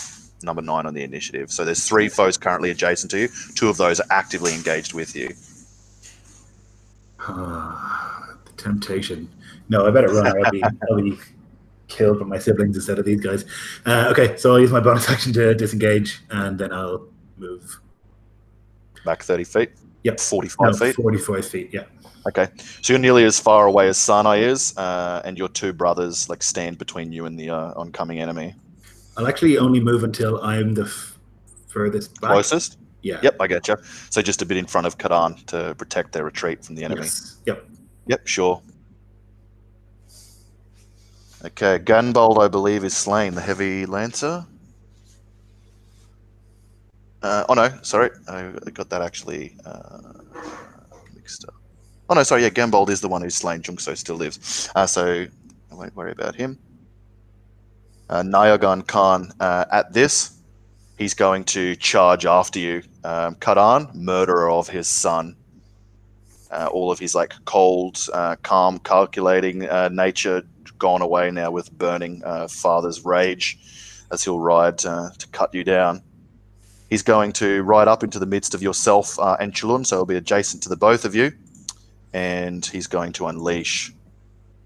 number 9 on the initiative. So there's 3 foes currently adjacent to you. 2 of those are actively engaged with you. The temptation. No, I better run. I'll be killed by my siblings instead of these guys. Okay, so I'll use my bonus action to disengage, and then I'll move. Back 30 feet? Yep. 45 feet? 45 feet, yeah. Okay. So you're nearly as far away as Sanai is, and your 2 brothers like stand between you and the oncoming enemy. I'll actually only move until I'm the furthest back. Closest? Yeah. Yep, I get you. So just a bit in front of Khagan to protect their retreat from the enemy. Yes. Yep. Yep, sure. Okay, Gunbold, I believe, is slain, the heavy lancer. Oh no, sorry, I got that actually mixed up. Oh no, sorry, yeah, Gunbold is the one who's slain. Junkso still lives. So I won't worry about him. Naican Khan, at this, he's going to charge after you. Khagan, murderer of his son. All of his like cold, calm, calculating nature gone away now with burning father's rage as he'll ride to cut you down. He's going to ride up into the midst of yourself and Chulun, so he'll be adjacent to the both of you. And he's going to unleash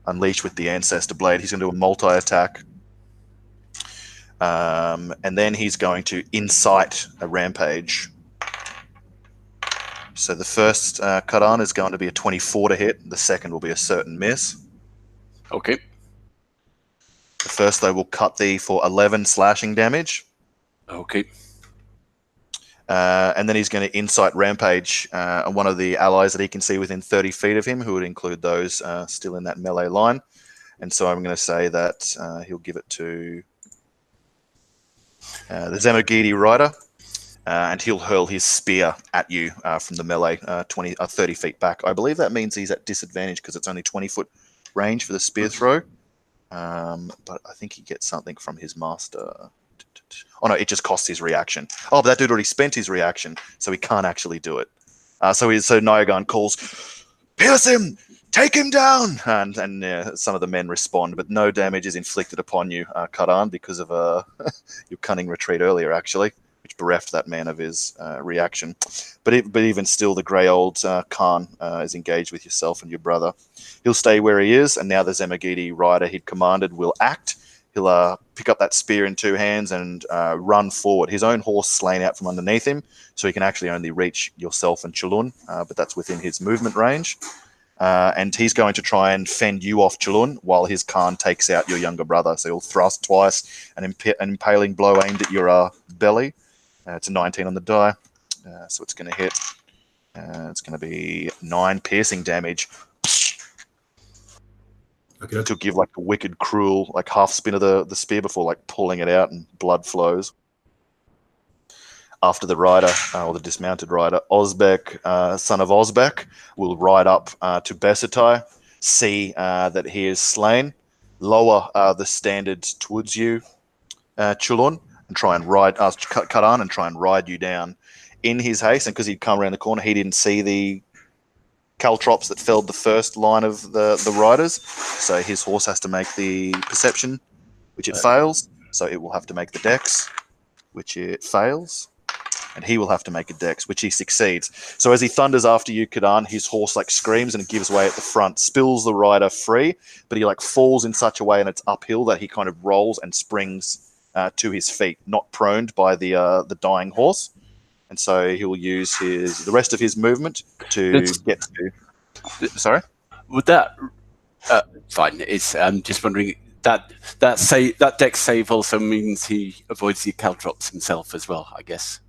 with the Ancestor Blade. He's going to do a multi-attack. And then he's going to incite a rampage. So the first Khagan is going to be a 24 to hit. The second will be a certain miss. Okay. The first, though, will cut thee for 11 slashing damage. Okay. And then he's going to incite rampage on one of the allies that he can see within 30 feet of him, who would include those still in that melee line. And so I'm going to say that he'll give it to the Zemagidi Rider, and he'll hurl his spear at you from the melee 30 feet back. I believe that means he's at disadvantage because it's only 20-foot range for the spear throw. But I think he gets something from his master. Oh no, it just costs his reaction. Oh, but that dude already spent his reaction, so he can't actually do it. So Naican calls, "Pierce him! Take him down!" And some of the men respond, but no damage is inflicted upon you, Khagan, because of your cunning retreat earlier, actually, which bereft that man of his reaction. But even still, the grey old Khan is engaged with yourself and your brother. He'll stay where he is, and now the Zemagidi rider he'd commanded will act. He'll pick up that spear in 2 hands and run forward. His own horse slain out from underneath him, so he can actually only reach yourself and Chulun, but that's within his movement range. And he's going to try and fend you off, Chulun, while his Khan takes out your younger brother. So he'll thrust twice, an impaling blow aimed at your belly. It's a 19 on the die, so it's going to hit. It's going to be 9 piercing damage. Okay. To give like a wicked, cruel, like half spin of the spear before like pulling it out and blood flows. After the rider, or the dismounted rider, Osbeck, son of Osbeck, will ride up to Besetai, see that he is slain, lower the standard towards you, Chulon, and try and cut on and try and ride you down. In his haste, and because he'd come around the corner, he didn't see the caltrops that felled the first line of the riders, so his horse has to make the perception, which it fails, so it will have to make the dex, which it fails. And he will have to make a dex, which he succeeds. So as he thunders after you, Khagan, his horse like screams and gives way at the front, spills the rider free, but he like falls in such a way and it's uphill that he kind of rolls and springs to his feet, not proned by the dying horse. And so he will use the rest of his movement to get to. Sorry, Would that fine? I'm just wondering that dex save also means he avoids the caltrops himself as well, I guess.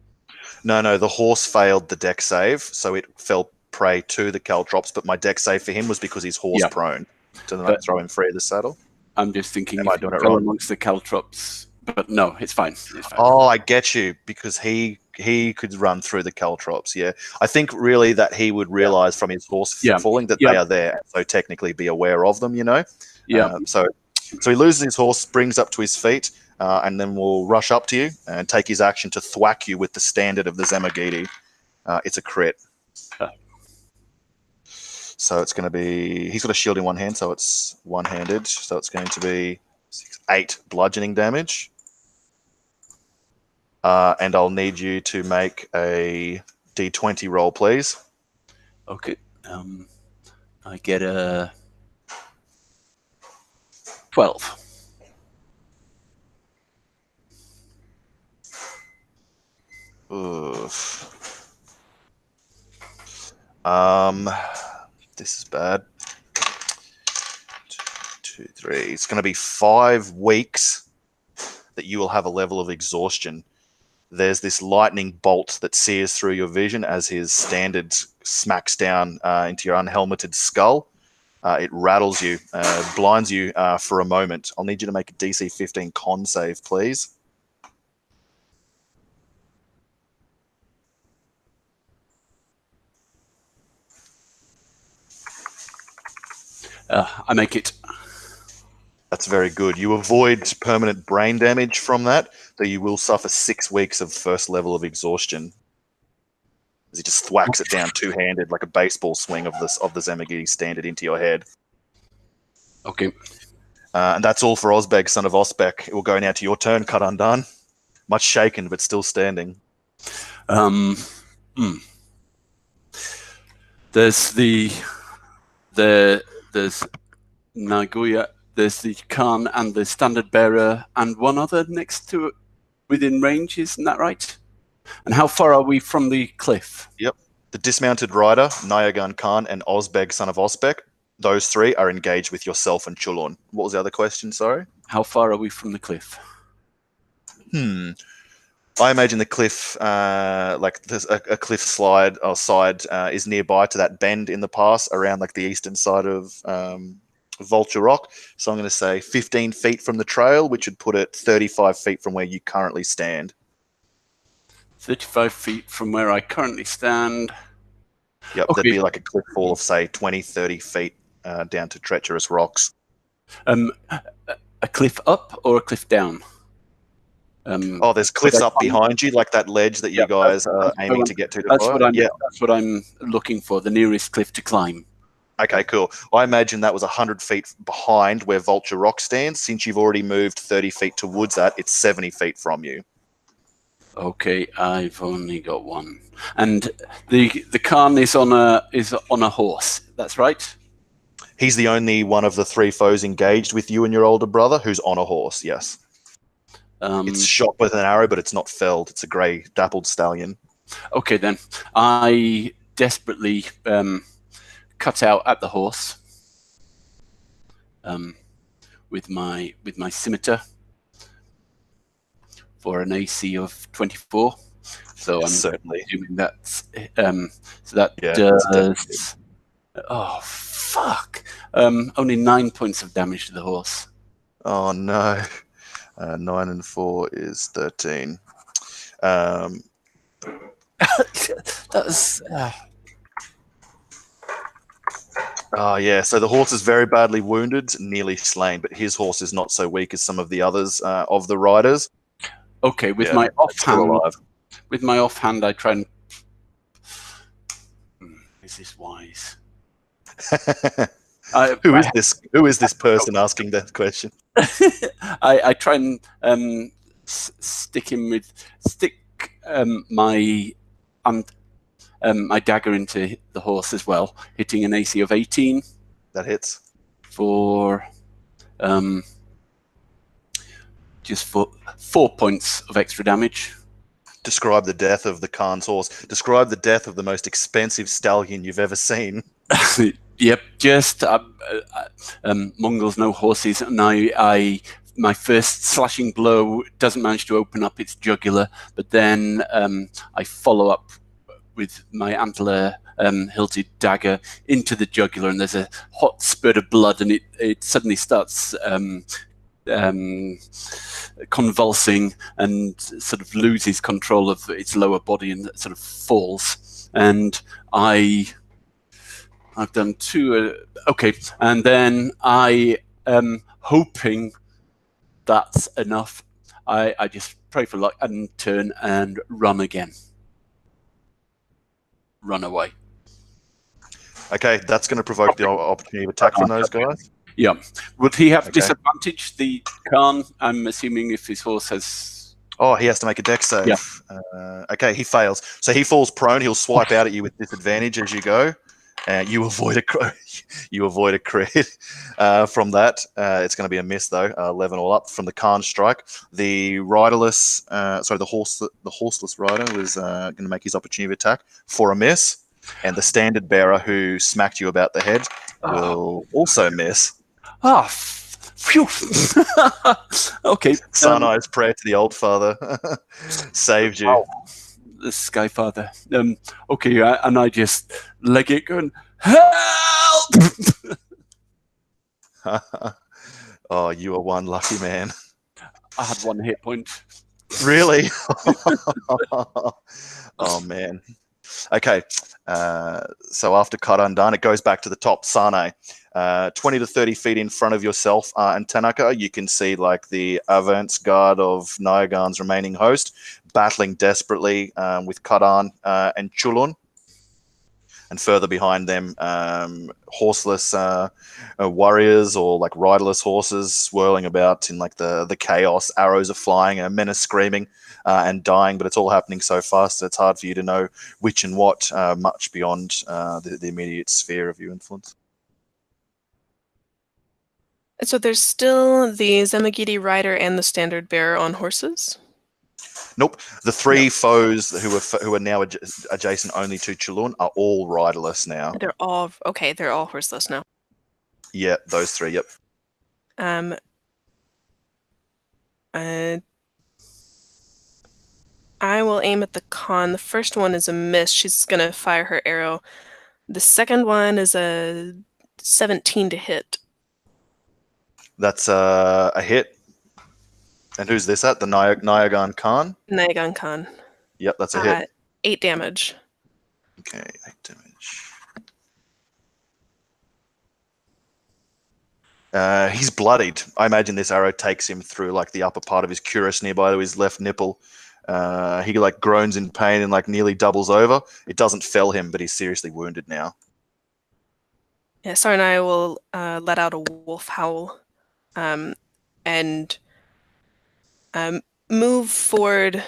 No, the horse failed the dex save, so it fell prey to the caltrops. But my dex save for him was because his horse prone to not throw him free of the saddle. I'm just thinking, am I doing it fell wrong? amongst the caltrops, but no, it's fine. It's fine. Oh, I get you, because he could run through the caltrops. Yeah, I think really that he would realize from his horse falling that they are there, so technically be aware of them. You know. Yeah. So he loses his horse, springs up to his feet. And then we'll rush up to you and take his action to thwack you with the standard of the Zemagiti. It's a crit. So it's going to be... He's got a shield in one hand, so it's one-handed. So it's going to be 8 bludgeoning damage. And I'll need you to make a D20 roll, please. Okay. I get a 12. Oof. This is bad. 2, 3. It's going to be 5 weeks that you will have a level of exhaustion. There's this lightning bolt that sears through your vision as his standard smacks down into your unhelmeted skull. It rattles you, blinds you for a moment. I'll need you to make a DC 15 con save, please. I make it. That's very good. You avoid permanent brain damage from that, though you will suffer 6 weeks of first level of exhaustion. As he just thwacks it down two-handed like a baseball swing of the Zemagiti standard into your head. Okay. And that's all for Osbeg, son of Osbeck. It will go now to your turn, Cut Undone. Much shaken, but still standing. There's there's Nagoya, there's the Khan and the standard bearer and one other next to it within range, isn't that right? And how far are we from the cliff? Yep. The dismounted rider, Naican Khan, and Osbeg, son of Osbeck, those 3 are engaged with yourself and Chulon. What was the other question, sorry? How far are we from the cliff? I imagine the cliff, like there's a cliff slide or side is nearby to that bend in the pass around like the eastern side of Vulture Rock. So I'm going to say 15 feet from the trail, which would put it 35 feet from where you currently stand. 35 feet from where I currently stand. Yep, Okay. There'd be like a cliff fall of, say, 20, 30 feet down to treacherous rocks. A cliff up or a cliff down? There's cliffs up behind you, like that ledge that you guys are aiming to get to. That's what I'm looking for, the nearest cliff to climb. Okay, cool. I imagine that was 100 feet behind where Vulture Rock stands. Since you've already moved 30 feet towards that, it's 70 feet from you. Okay, I've only got one, and the Khan is on a horse. That's right. He's the only one of the 3 foes engaged with you and your older brother who's on a horse. Yes, it's shot with an arrow, but it's not felled. It's a grey dappled stallion. Okay, then I desperately cut out at the horse with my scimitar for an AC of 24. So I'm certainly assuming that's so that does. Oh fuck! Only 9 points of damage to the horse. Oh no! 9 and 4 is 13. That's Oh, yeah. So the horse is very badly wounded, nearly slain, but his horse is not so weak as some of the others of the riders. okay. With Yeah, my it's still offhand, alive. I try and. Is this wise? Who is this? Who is this person asking that question? I try and stick my my dagger into the horse as well, hitting an AC of 18 That hits. for just for 4 points of extra damage. Describe the death of the Khan's horse. Describe the death of the most expensive stallion you've ever seen. Yep, just Mongols, no horses, and my first slashing blow doesn't manage to open up its jugular, but then I follow up with my antler hilted dagger into the jugular, and there's a hot spurt of blood, and it suddenly starts convulsing and sort of loses control of its lower body and sort of falls. And I've done two. Okay, and then I am hoping that's enough. I just pray for luck and turn and run again. Run away. Okay, that's going to provoke the opportunity of attack from those guys. Yeah. Would he have Okay. disadvantage, the Khan? I'm assuming if his horse has... Oh, he has to make a dex save. Yeah. Okay, he fails. So he falls prone. He'll swipe out at you with disadvantage as you go. You avoid a crit from that. It's going to be a miss though. 11 all up from the Khan strike. The riderless, the horseless rider was going to make his opportunity attack for a miss, and the standard bearer who smacked you about the head will also miss. Ah, phew. Okay. Sanai's prayer to the old father saved you. Wow. The Sky Father. Okay, and I just leg it going, help! Oh, you are one lucky man. I had 1 hit point. Really? Oh, man. Okay. So after cut undone, it goes back to the top. Sane, 20 to 30 feet in front of yourself and Tanaka, you can see like the advance guard of Naican's remaining host battling desperately with Khagan and Chulun. And further behind them, horseless warriors or like riderless horses swirling about in like the chaos. Arrows are flying and men are screaming and dying, but it's all happening so fast that it's hard for you to know which and what, much beyond the immediate sphere of your influence. So there's still the Zemagiri rider and the standard bearer on horses? Nope. The three foes who are now adjacent only to Chulun are all riderless now. They're all okay. They're all horseless now. Yeah, those three. Yep. I will aim at the Khan. The first one is a miss. She's gonna fire her arrow. The second one is a 17 to hit. That's a hit. And who's this at? The Naican Khan? Naican Khan. Yep, that's a hit. 8 damage. Okay, 8 damage. He's bloodied. I imagine this arrow takes him through like the upper part of his cuirass nearby to his left nipple. He like groans in pain and like nearly doubles over. It doesn't fell him, but he's seriously wounded now. Yeah, Sarnai will let out a wolf howl and move forward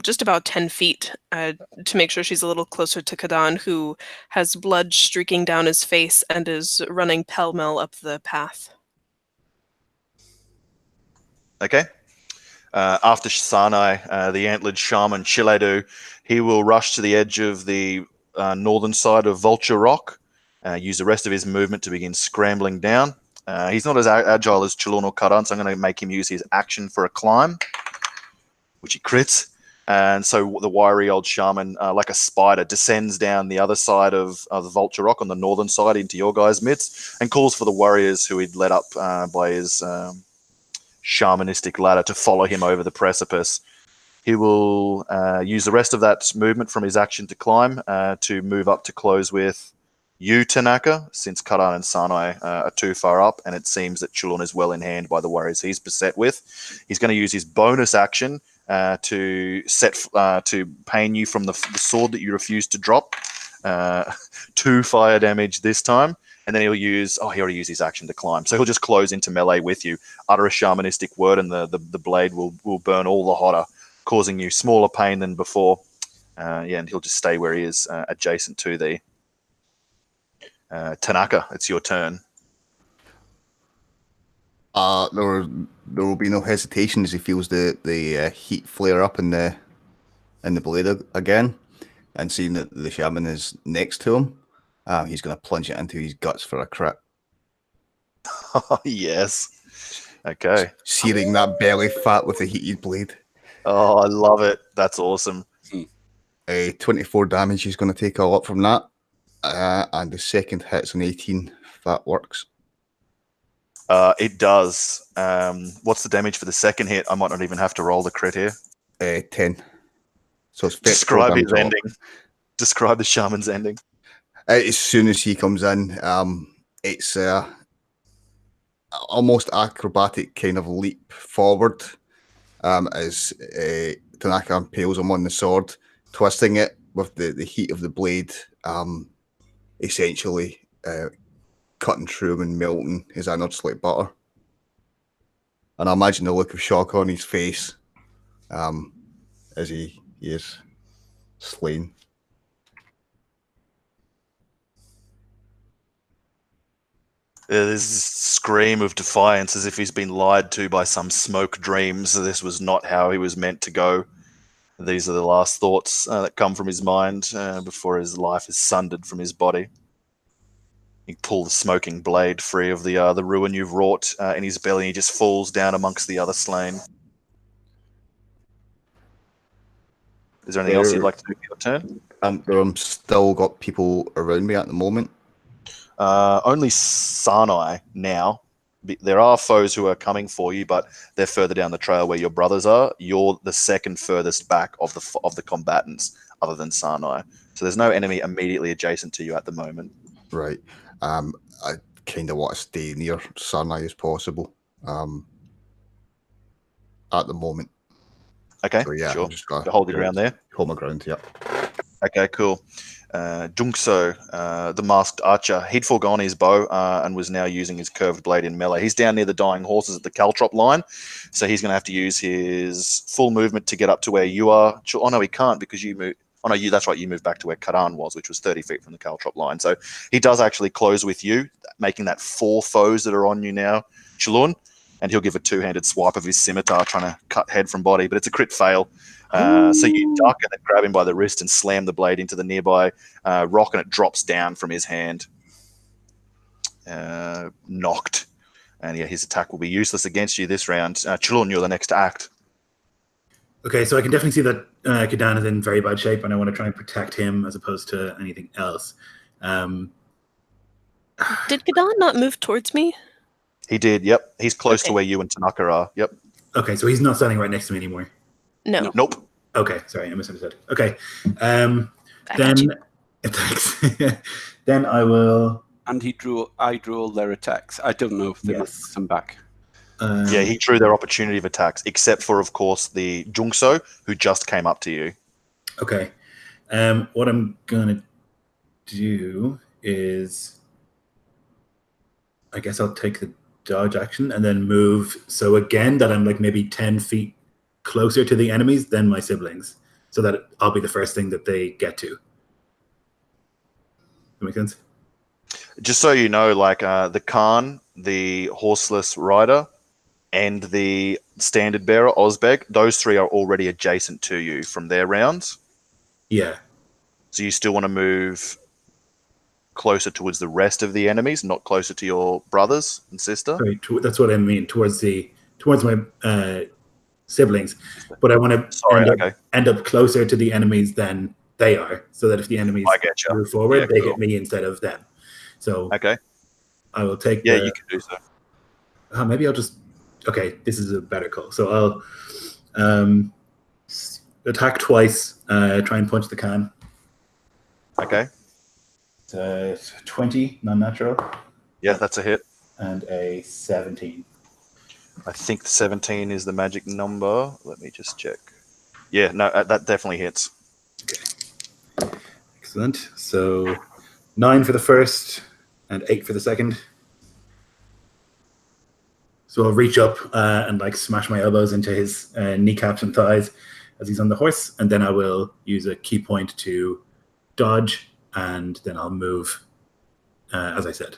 just about 10 feet to make sure she's a little closer to Khagan, who has blood streaking down his face and is running pell-mell up the path. Okay. After Sanai, the antlered shaman Chiledu, he will rush to the edge of the northern side of Vulture Rock, use the rest of his movement to begin scrambling down. He's not as agile as Chulun or Khagan, so I'm going to make him use his action for a climb, which he crits. And so the wiry old shaman, like a spider, descends down the other side of the Vulture Rock on the northern side into your guys' midst and calls for the warriors who he'd led up by his shamanistic ladder to follow him over the precipice. He will use the rest of that movement from his action to climb to move up to close with you, Tanaka, since Khagan and Sanai are too far up, and it seems that Chulun is well in hand by the warriors he's beset with. He's going to use his bonus action to pain you from the sword that you refused to drop. 2 fire damage this time, and then he'll use. Oh, he already used his action to climb, so he'll just close into melee with you. Utter a shamanistic word, and the blade will burn all the hotter, causing you smaller pain than before. And he'll just stay where he is, adjacent to thee. Tanaka, it's your turn. There will be no hesitation as he feels the heat flare up in the blade again, and seeing that the shaman is next to him, he's going to plunge it into his guts for a crit. Oh, yes. Okay. Searing that belly fat with the heated blade. Oh, I love it. That's awesome. 24 damage he's going to take all up from that. And the second hit's an 18, if that works. It does. What's the damage for the second hit? I might not even have to roll the crit here. 10. So it's Describe his ending. Describe the shaman's ending. As soon as he comes in, it's almost acrobatic kind of leap forward as Tanaka impales him on the sword, twisting it with the heat of the blade, essentially cutting through him and melting his innards like butter. And I imagine the look of shock on his face as he is slain. There's this scream of defiance as if he's been lied to by some smoke dreams. This was not how he was meant to go. These are the last thoughts that come from his mind before his life is sundered from his body. You pull the smoking blade free of the ruin you've wrought in his belly, and he just falls down amongst the other slain. Is there anything else you'd like to do for your turn? I'm still got people around me at the moment. Only Sanai now. There are foes who are coming for you, but they're further down the trail where your brothers are. You're the second furthest back of the combatants, other than Sanai. So there's no enemy immediately adjacent to you at the moment. Right. I kind of want to stay near Sanai as possible. At the moment. Okay, so, yeah, sure. Hold your ground there. Hold my ground, yeah. Okay, cool. Jungso, the masked archer, he'd foregone his bow and was now using his curved blade in melee. He's down near the dying horses at the caltrop line, so he's going to have to use his full movement to get up to where you are. Oh, no, he can't because you moved. Oh, no, that's right, you moved back to where Khagan was, which was 30 feet from the caltrop line. So he does actually close with you, making that 4 foes that are on you now, Chulun, and he'll give a 2-handed swipe of his scimitar trying to cut head from body, but it's a crit fail. So you duck and then grab him by the wrist and slam the blade into the nearby rock, and it drops down from his hand. Knocked. And yeah, his attack will be useless against you this round. Chulun, you're the next to act. Okay, so I can definitely see that Khagan is in very bad shape, and I want to try and protect him as opposed to anything else. Did Khagan not move towards me? He did, yep. He's close to where you and Tanaka are, yep. Okay, so he's not standing right next to me anymore. No. Nope. Okay, sorry, I misunderstood. Okay, then thanks. Then I will. And I drew all their attacks. I don't know if they must come back. Yeah, he drew their opportunity of attacks, except for, of course, the Jungso, who just came up to you. Okay. What I'm going to do is, I guess I'll take the dodge action and then move. So again, that I'm like maybe 10 feet closer to the enemies than my siblings, so that I'll be the first thing that they get to. That make sense? Just so you know, like the Khan, the horseless rider, and the standard bearer, Ozbeg, those 3 are already adjacent to you from their rounds. Yeah. So you still want to move closer towards the rest of the enemies, not closer to your brothers and sister? Sorry, that's what I mean, towards my siblings. But I want to end up closer to the enemies than they are, so that if the enemies move forward, they hit me instead of them. So I will take you can do so. Maybe I'll just... Okay, this is a better call. So I'll attack twice. Try and punch the Khan. Okay. 20, non-natural. Yeah, that's a hit. And a 17. I think 17 is the magic number. Let me just check. Yeah, no, that definitely hits. Okay. Excellent. So 9 for the first and 8 for the second. So I'll reach up and like smash my elbows into his kneecaps and thighs as he's on the horse, and then I will use a key point to dodge, and then I'll move, as I said.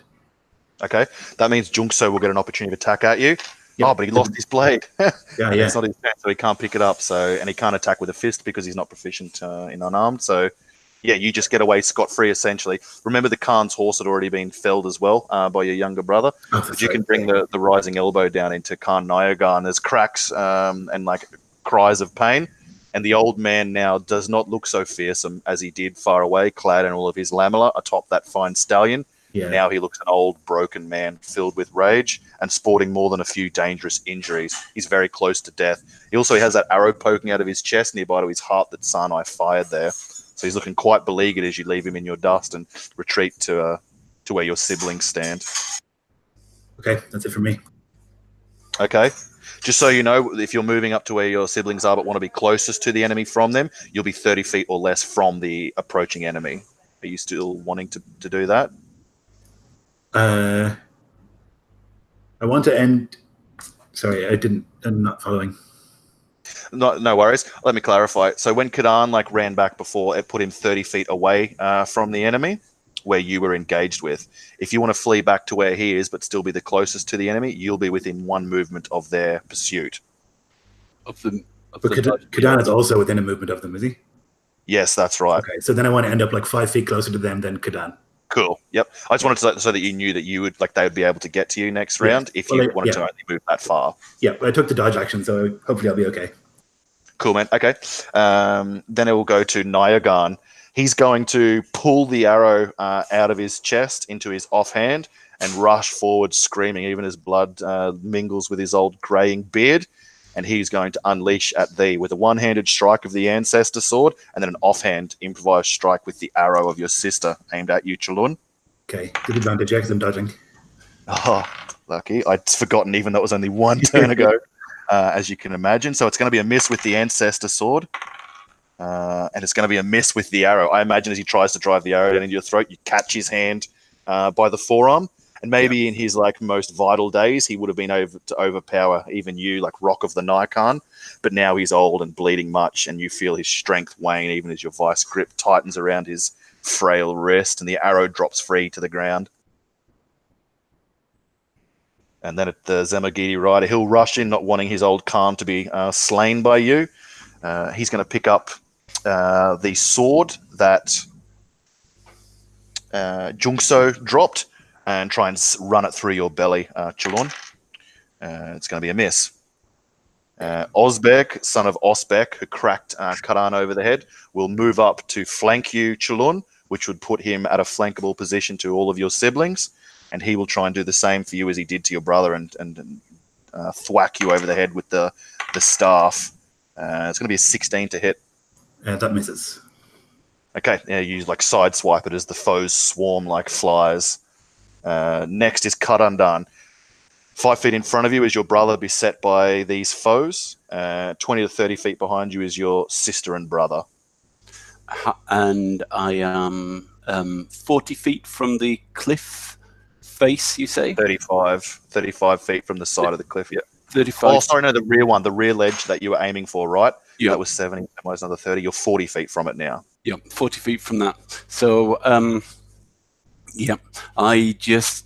Okay, that means Junkso will get an opportunity to attack at you. Yeah. Oh, but he lost his blade. Yeah. It's not his turn, so he can't pick it up. And he can't attack with a fist because he's not proficient in unarmed. So, yeah, you just get away scot-free, essentially. Remember, the Khan's horse had already been felled as well by your younger brother. But you can bring the rising elbow down into Khan Naican. There's cracks and like cries of pain. And the old man now does not look so fearsome as he did far away, clad in all of his lamella atop that fine stallion. Yeah. Now he looks an old, broken man filled with rage and sporting more than a few dangerous injuries. He's very close to death. He also has that arrow poking out of his chest nearby to his heart that Sanai fired there. So he's looking quite beleaguered as you leave him in your dust and retreat to where your siblings stand. Okay, that's it for me. Okay. Just so you know, if you're moving up to where your siblings are but want to be closest to the enemy from them, you'll be 30 feet or less from the approaching enemy. Are you still wanting to do that? I want to end... Sorry, I'm not following. No worries. Let me clarify. So when Khagan ran back before, it put him 30 feet away from the enemy where you were engaged with. If you want to flee back to where he is but still be the closest to the enemy, you'll be within one movement of their pursuit. But Khagan is also within a movement of them, is he? Yes, that's right. Okay, so then I want to end up like 5 feet closer to them than Khagan. Cool. Yep. I just wanted to so that you knew that you would they would be able to get to you next round if you wanted to only move that far. Yeah, I took the dodge action, so hopefully I'll be okay. Cool, man. Okay. Then it will go to Naican. He's going to pull the arrow out of his chest into his offhand and rush forward screaming, even as blood mingles with his old greying beard. And he's going to unleash at thee with a one-handed strike of the ancestor sword and then an offhand improvised strike with the arrow of your sister aimed at you, Chalun. Okay, disadvantage because I'm dodging. Oh, lucky. I'd forgotten even that was only one turn ago, as you can imagine. So it's going to be a miss with the ancestor sword. And it's going to be a miss with the arrow. I imagine as he tries to drive the arrow down into your throat, you catch his hand by the forearm. And maybe in his most vital days, he would have been able to overpower even you, like Rock of the Naican. But now he's old and bleeding much, and you feel his strength wane even as your vice grip tightens around his frail wrist, and the arrow drops free to the ground. And then at the Zemagiri rider, he'll rush in, not wanting his old Khan to be slain by you. He's going to pick up the sword that Junkso dropped and try and run it through your belly, Chalun. It's going to be a miss. Osbek, son of Osbek, who cracked Khagan over the head, will move up to flank you, Chalun, which would put him at a flankable position to all of your siblings. And he will try and do the same for you as he did to your brother and thwack you over the head with the staff. It's going to be a 16 to hit. That misses. Okay, yeah, you side swipe it as the foes swarm like flies. Next is Khagan. 5 feet in front of you is your brother beset by these foes. 20 to 30 feet behind you is your sister and brother. And I am 40 feet from the cliff face, you say? 35 feet from the side of the cliff, yeah. 35. Oh, sorry, no, the rear one, the rear ledge that you were aiming for, right? Yeah. That was 70, that was another 30. You're 40 feet from it now. Yeah, 40 feet from that. So, I just...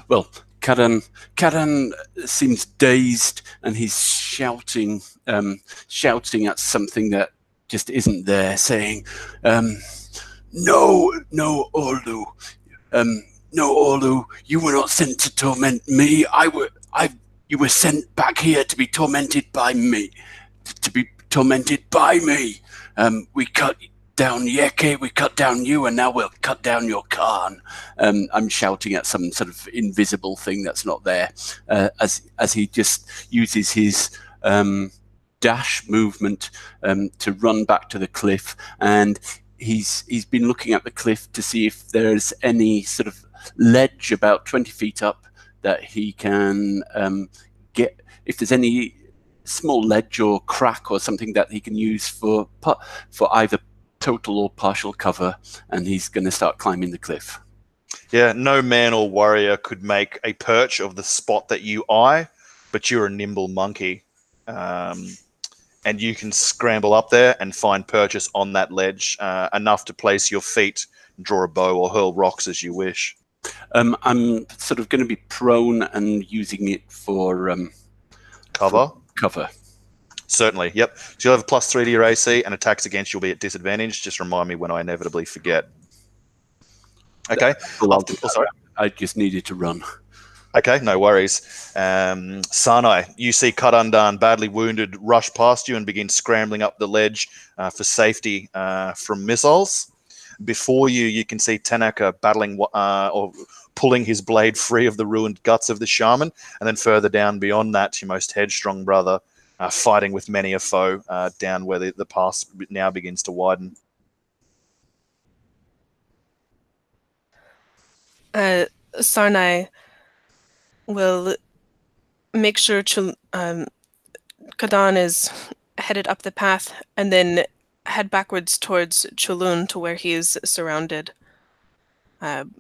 Well, Khagan seems dazed, and he's shouting at something that just isn't there, saying, No, Orlu. No, Orlu, you were not sent to torment me. You were sent back here to be tormented by me. We cut down Yeke, we cut down you, and now we'll cut down your Khan. I'm shouting at some sort of invisible thing that's not there, as he just uses his dash movement to run back to the cliff, and he's been looking at the cliff to see if there's any sort of ledge about 20 feet up that he can get, if there's any small ledge or crack or something that he can use for either total or partial cover, and he's going to start climbing the cliff. Yeah, no man or warrior could make a perch of the spot that you eye, but you're a nimble monkey. And you can scramble up there and find purchase on that ledge, enough to place your feet, draw a bow, or hurl rocks as you wish. I'm sort of going to be prone and using it for Cover? Cover. Certainly, yep. So you'll have a +3 to your AC, and attacks against you will be at disadvantage. Just remind me when I inevitably forget. Okay. Sorry. I just needed to run. Okay, no worries. Sanai, you see Khagan badly wounded rush past you and begin scrambling up the ledge for safety from missiles. Before you, you can see Tanaka battling or pulling his blade free of the ruined guts of the shaman. And then further down beyond that, your most headstrong brother fighting with many a foe down where the path now begins to widen. Sarnai will make sure Khagan is headed up the path and then head backwards towards Chulun to where he is surrounded,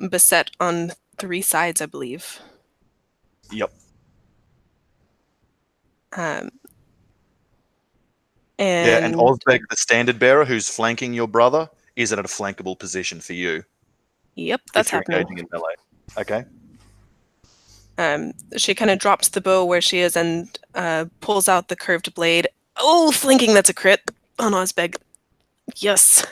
beset on 3 sides, I believe. Yep. And Osbeg, the standard bearer, who's flanking your brother, is at a flankable position for you. Yep, that's happening. Engaging in melee. Okay. She kind of drops the bow where she is and pulls out the curved blade. Oh, flanking, that's a crit on Osbeg. Yes.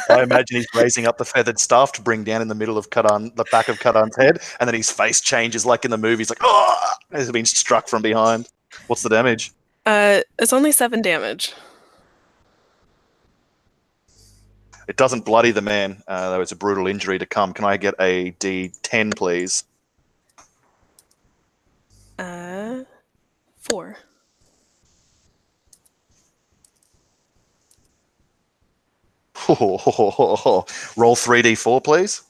I imagine he's raising up the feathered staff to bring down in the middle of the back of Khagan's head, and then his face changes like in the movie. He's like, oh, he's been struck from behind. What's the damage? It's only 7 damage. It doesn't bloody the man, though it's a brutal injury to come. Can I get a D10, please? 4. Roll 3d4, please.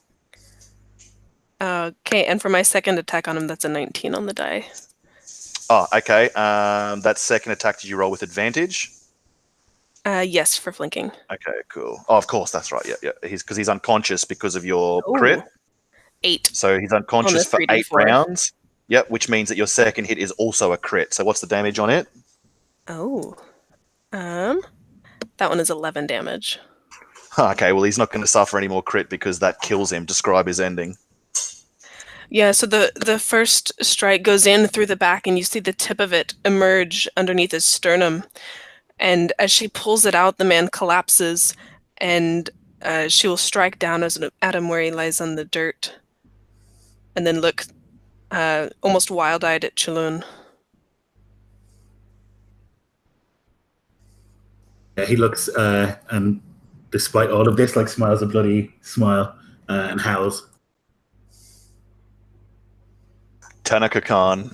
Okay, and for my second attack on him, that's a 19 on the die. Oh, okay. That second attack, did you roll with advantage? Yes, for flanking. Okay, cool. Oh, of course, that's right. Yeah. Because he's unconscious because of your crit. 8. So he's unconscious for 8 3d4. rounds. Yep, which means that your second hit is also a crit. So what's the damage on it? Oh. That one is 11 damage. Okay, well, he's not going to suffer any more crit because that kills him. Describe his ending. Yeah, so the first strike goes in through the back, and you see the tip of it emerge underneath his sternum. And as she pulls it out, the man collapses, and she will strike down at him where he lies on the dirt, and then look almost wild-eyed at Chulun. Yeah, he looks, and despite all of this, like smiles a bloody smile and howls. Tanaka Khan.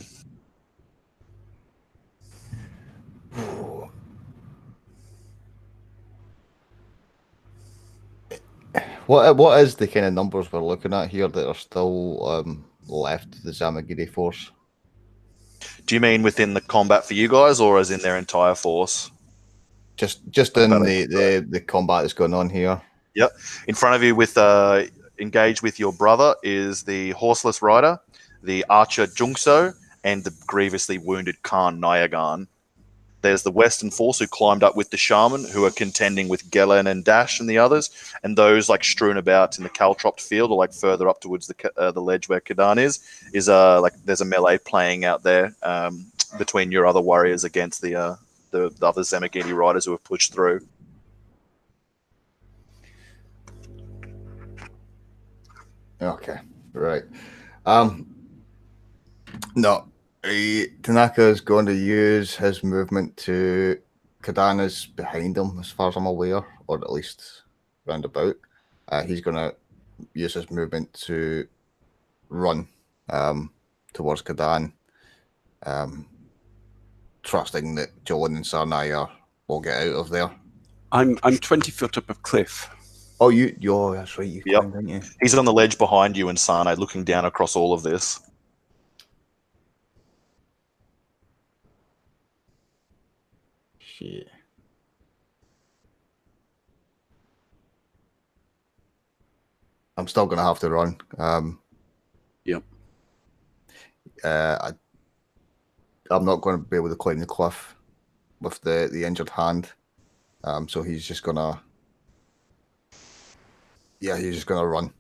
What is the kind of numbers we're looking at here that are still left of the Zamagiri force? Do you mean within the combat for you guys, or as in their entire force? Just in the combat that's going on here. Yep. In front of you, with engaged with your brother, is the horseless rider, the archer Jungso, and the grievously wounded Khan Naican. There's the Western force who climbed up with the shaman, who are contending with Galyn and Dash and the others, and those like strewn about in the caltropped field, or like further up towards the ledge where Khagan is like there's a melee playing out there between your other warriors against the other Zamagiri riders who have pushed through. Okay, right. No. Tanaka is going to use his movement to Khagan is behind him, as far as I'm aware, or at least roundabout. He's going to use his movement to run towards Khagan, trusting that Jolin and Sarnaya will get out of there. I'm 20 foot up a cliff. Oh, you're that's right. You Yep. climbed, didn't you? He's on the ledge behind you and Sane, looking down across all of this. Shit. I'm still going to have to run. Yep. I'm not going to be able to climb the cliff with the injured hand. So he's just going to... Yeah, he's just going to run.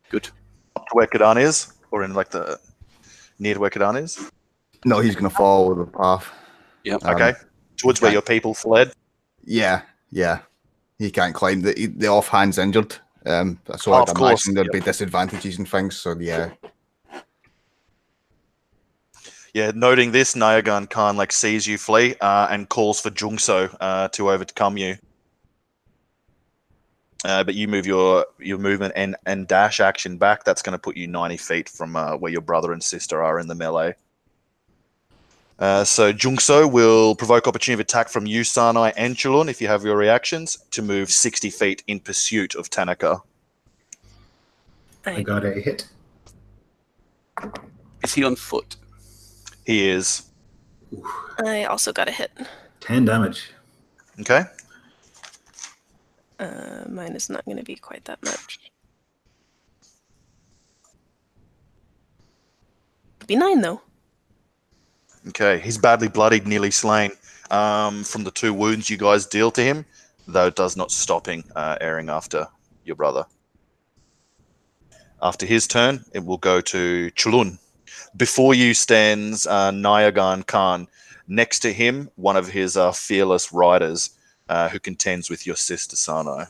Good. Up to where Khagan is? Or in like the... near to where Khagan is? No, he's going to follow the path. Yep. Okay. Towards where your people fled? Yeah. He can't climb. The offhand's injured. So Oh, I'd of course. imagine there'd be disadvantages and things. So yeah. Yeah, noting this, Naican Khan like sees you flee and calls for Jungso to overcome you. But you move your movement and dash action back. That's going to put you 90 feet from where your brother and sister are in the melee. So Jungso will provoke opportunity of attack from you, Sanai, and Chulun if you have your reactions to move 60 feet in pursuit of Tanaka. I got a hit. Is he on foot? He is. I also got a hit. 10 damage. Okay. Mine is not going to be quite that much. It'd be 9 though. Okay. He's badly bloodied, nearly slain from the 2 wounds you guys deal to him, though it does not stop him airing after your brother. After his turn, it will go to Chulun. Before you stands Naican Khan. Next to him, one of his fearless riders who contends with your sister Sano.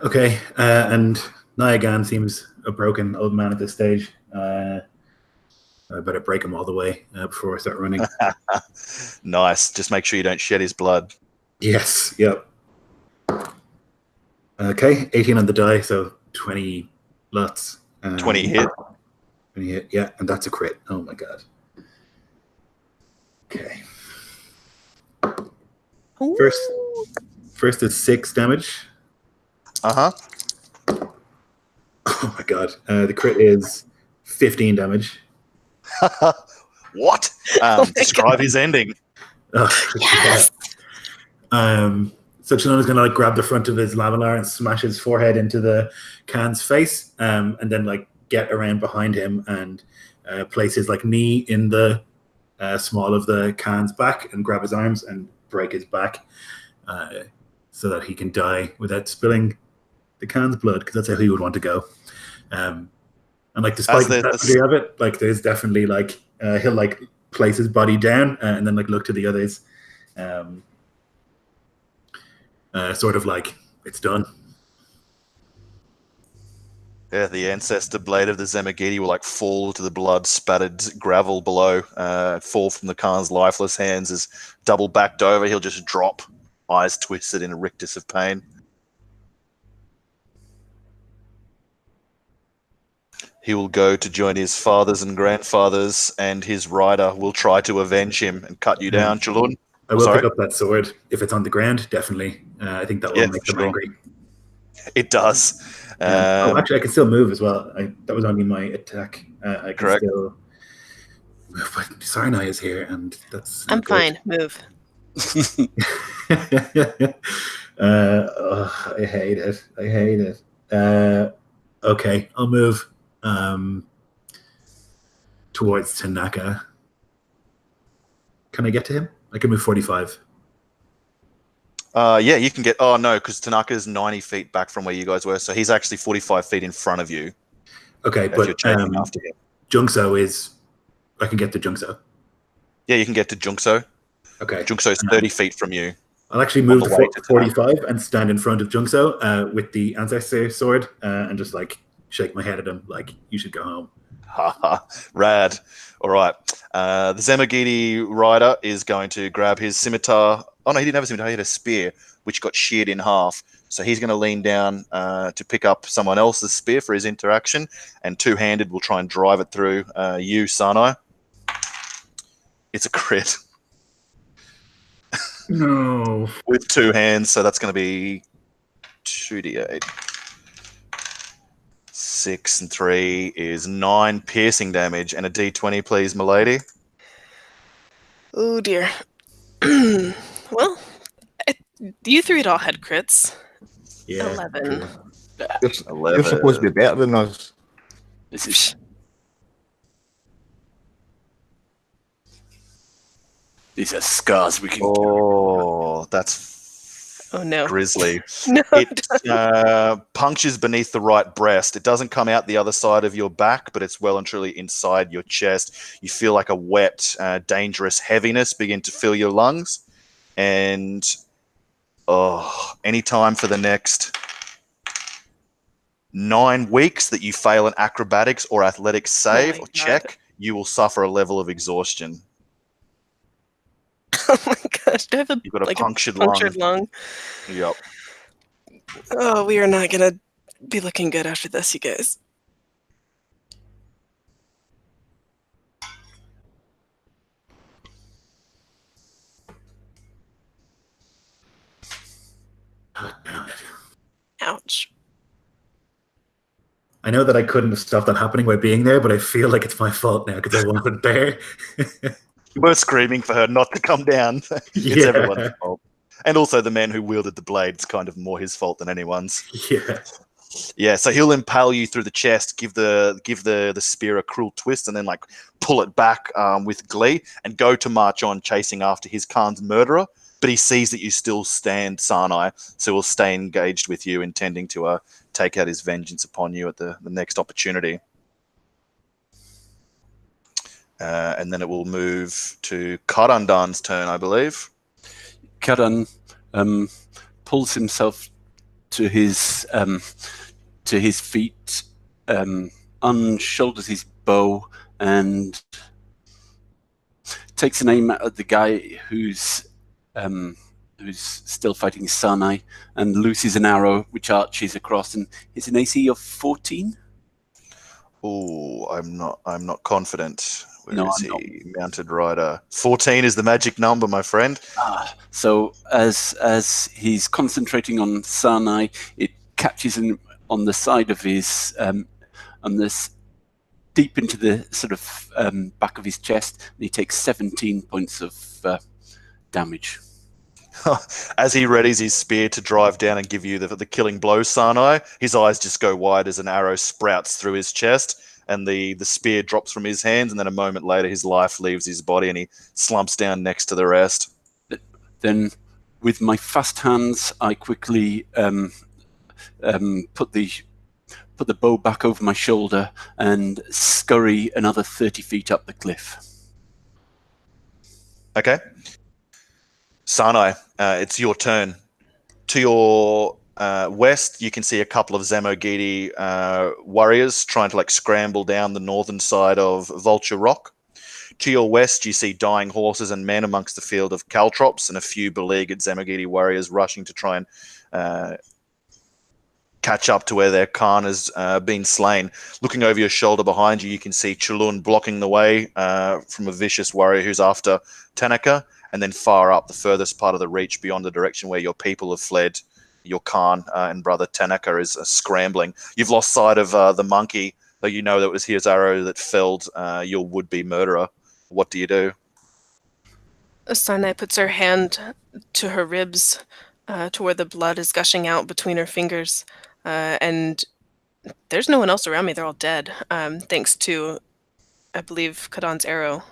Okay, and Naican seems a broken old man at this stage. I better break him all the way before I start running. Nice. Just make sure you don't shed his blood. Yes, yep. Okay, 18 on the die, so 20 lots. 20 hit. 20 hit, yeah, and that's a crit. Oh my god. Okay. Ooh. First is 6 damage. Uh-huh. Oh my god. The crit is 15 damage. What? Describe his ending. Yes! So Chalona's going to like grab the front of his Lavalar and smash his forehead into the Khan's face, and then like get around behind him and place his like knee in the small of the Khan's back and grab his arms and break his back so that he can die without spilling the Khan's blood, because that's how he would want to go. And like despite the tragedy of it, like there's definitely like he'll like place his body down and then like look to the others. Sort of like it's done. Yeah, the ancestor blade of the Zemagiti will like fall to the blood spattered gravel below, fall from the Khan's lifeless hands as double backed over. He'll just drop, eyes twisted in a rictus of pain. He will go to join his fathers and grandfathers, and his rider will try to avenge him and cut you down, Chulun. I will pick up that sword if it's on the ground, definitely. I think that will make them angry. It does. Actually, I can still move as well. That was only my attack. I can still move, but Sarnai is here, and that's. I'm fine. Move. I hate it. I hate it. Okay, I'll move towards Tanaka. Can I get to him? I can move 45. Yeah, you can get... Oh, no, because Tanaka is 90 feet back from where you guys were, so he's actually 45 feet in front of you. Okay, but you're chasing after him. Jungso is... I can get to Jungso. Yeah, you can get to Jungso. Okay. Jungso is 30 feet from you. I'll actually move to 45 and stand in front of Jungso with the Ancestor sword and just, like, shake my head at him like, you should go home. Haha, rad. All right. The Zemagiti rider is going to grab his scimitar. Oh, no, he didn't have a scimitar. He had a spear, which got sheared in half. So he's going to lean down to pick up someone else's spear for his interaction, and two-handed will try and drive it through you, Sanai. It's a crit No. with 2 hands, so that's going to be 2d8. 6 and 3 is 9 piercing damage, and a d20, please, milady. Oh dear. Well, you three all had crits. Yeah. 11. True. You're supposed to be better than us. This is. These are scars we can. Oh, that's Oh no. grisly. No. It punctures beneath the right breast. It doesn't come out the other side of your back, but it's well and truly inside your chest. You feel like a wet, dangerous heaviness begin to fill your lungs. And any time for the next 9 weeks that you fail an acrobatics or athletics save or check, you will suffer a level of exhaustion. Oh my gosh. Do I have You've got a like punctured lung? Yep. Oh, we are not going to be looking good after this, you guys. Ouch. I know that I couldn't have stopped that happening by being there, but I feel like it's my fault now because I wanted Bear. You were screaming for her not to come down. It's everyone's fault. And also the man who wielded the blade. It's kind of more his fault than anyone's. Yeah. Yeah, so he'll impale you through the chest, give the spear a cruel twist, and then like pull it back with glee and go to march on, chasing after his Khan's murderer. But he sees that you still stand, Sanai, so he'll stay engaged with you, intending to take out his vengeance upon you at the next opportunity. And then it will move to Karandan's turn, I believe. Khagan pulls himself to his feet, unshoulders his bow, and takes an aim at the guy who's still fighting Sanai, and looses an arrow which arches across, and it's an AC of 14. Oh, I'm not confident. Where No, is I'm he? Mounted rider. 14 is the magic number, my friend. So as he's concentrating on Sanai, it catches him on the side of his on this deep into the sort of back of his chest, and he takes 17 points of damage. As he readies his spear to drive down and give you the killing blow, Sanai, his eyes just go wide as an arrow sprouts through his chest, and the spear drops from his hands, and then a moment later his life leaves his body and he slumps down next to the rest. Then with my fast hands, I quickly put the bow back over my shoulder and scurry another 30 feet up the cliff. Okay. Sanai, it's your turn. To your west, you can see a couple of Zamogidi warriors trying to scramble down the northern side of Vulture Rock. To your west, you see dying horses and men amongst the field of caltrops and a few beleaguered Zamogidi warriors rushing to try and catch up to where their Khan has been slain. Looking over your shoulder behind you, you can see Chulun blocking the way from a vicious warrior who's after Tanaka. And then far up, the furthest part of the reach beyond the direction where your people have fled, your Khan and brother Tanaka is scrambling. You've lost sight of the monkey, though you know that it was his arrow that felled your would-be murderer. What do you do? Sanai puts her hand to her ribs, to where the blood is gushing out between her fingers, and there's no one else around me. They're all dead, thanks to, I believe, Khagan's arrow.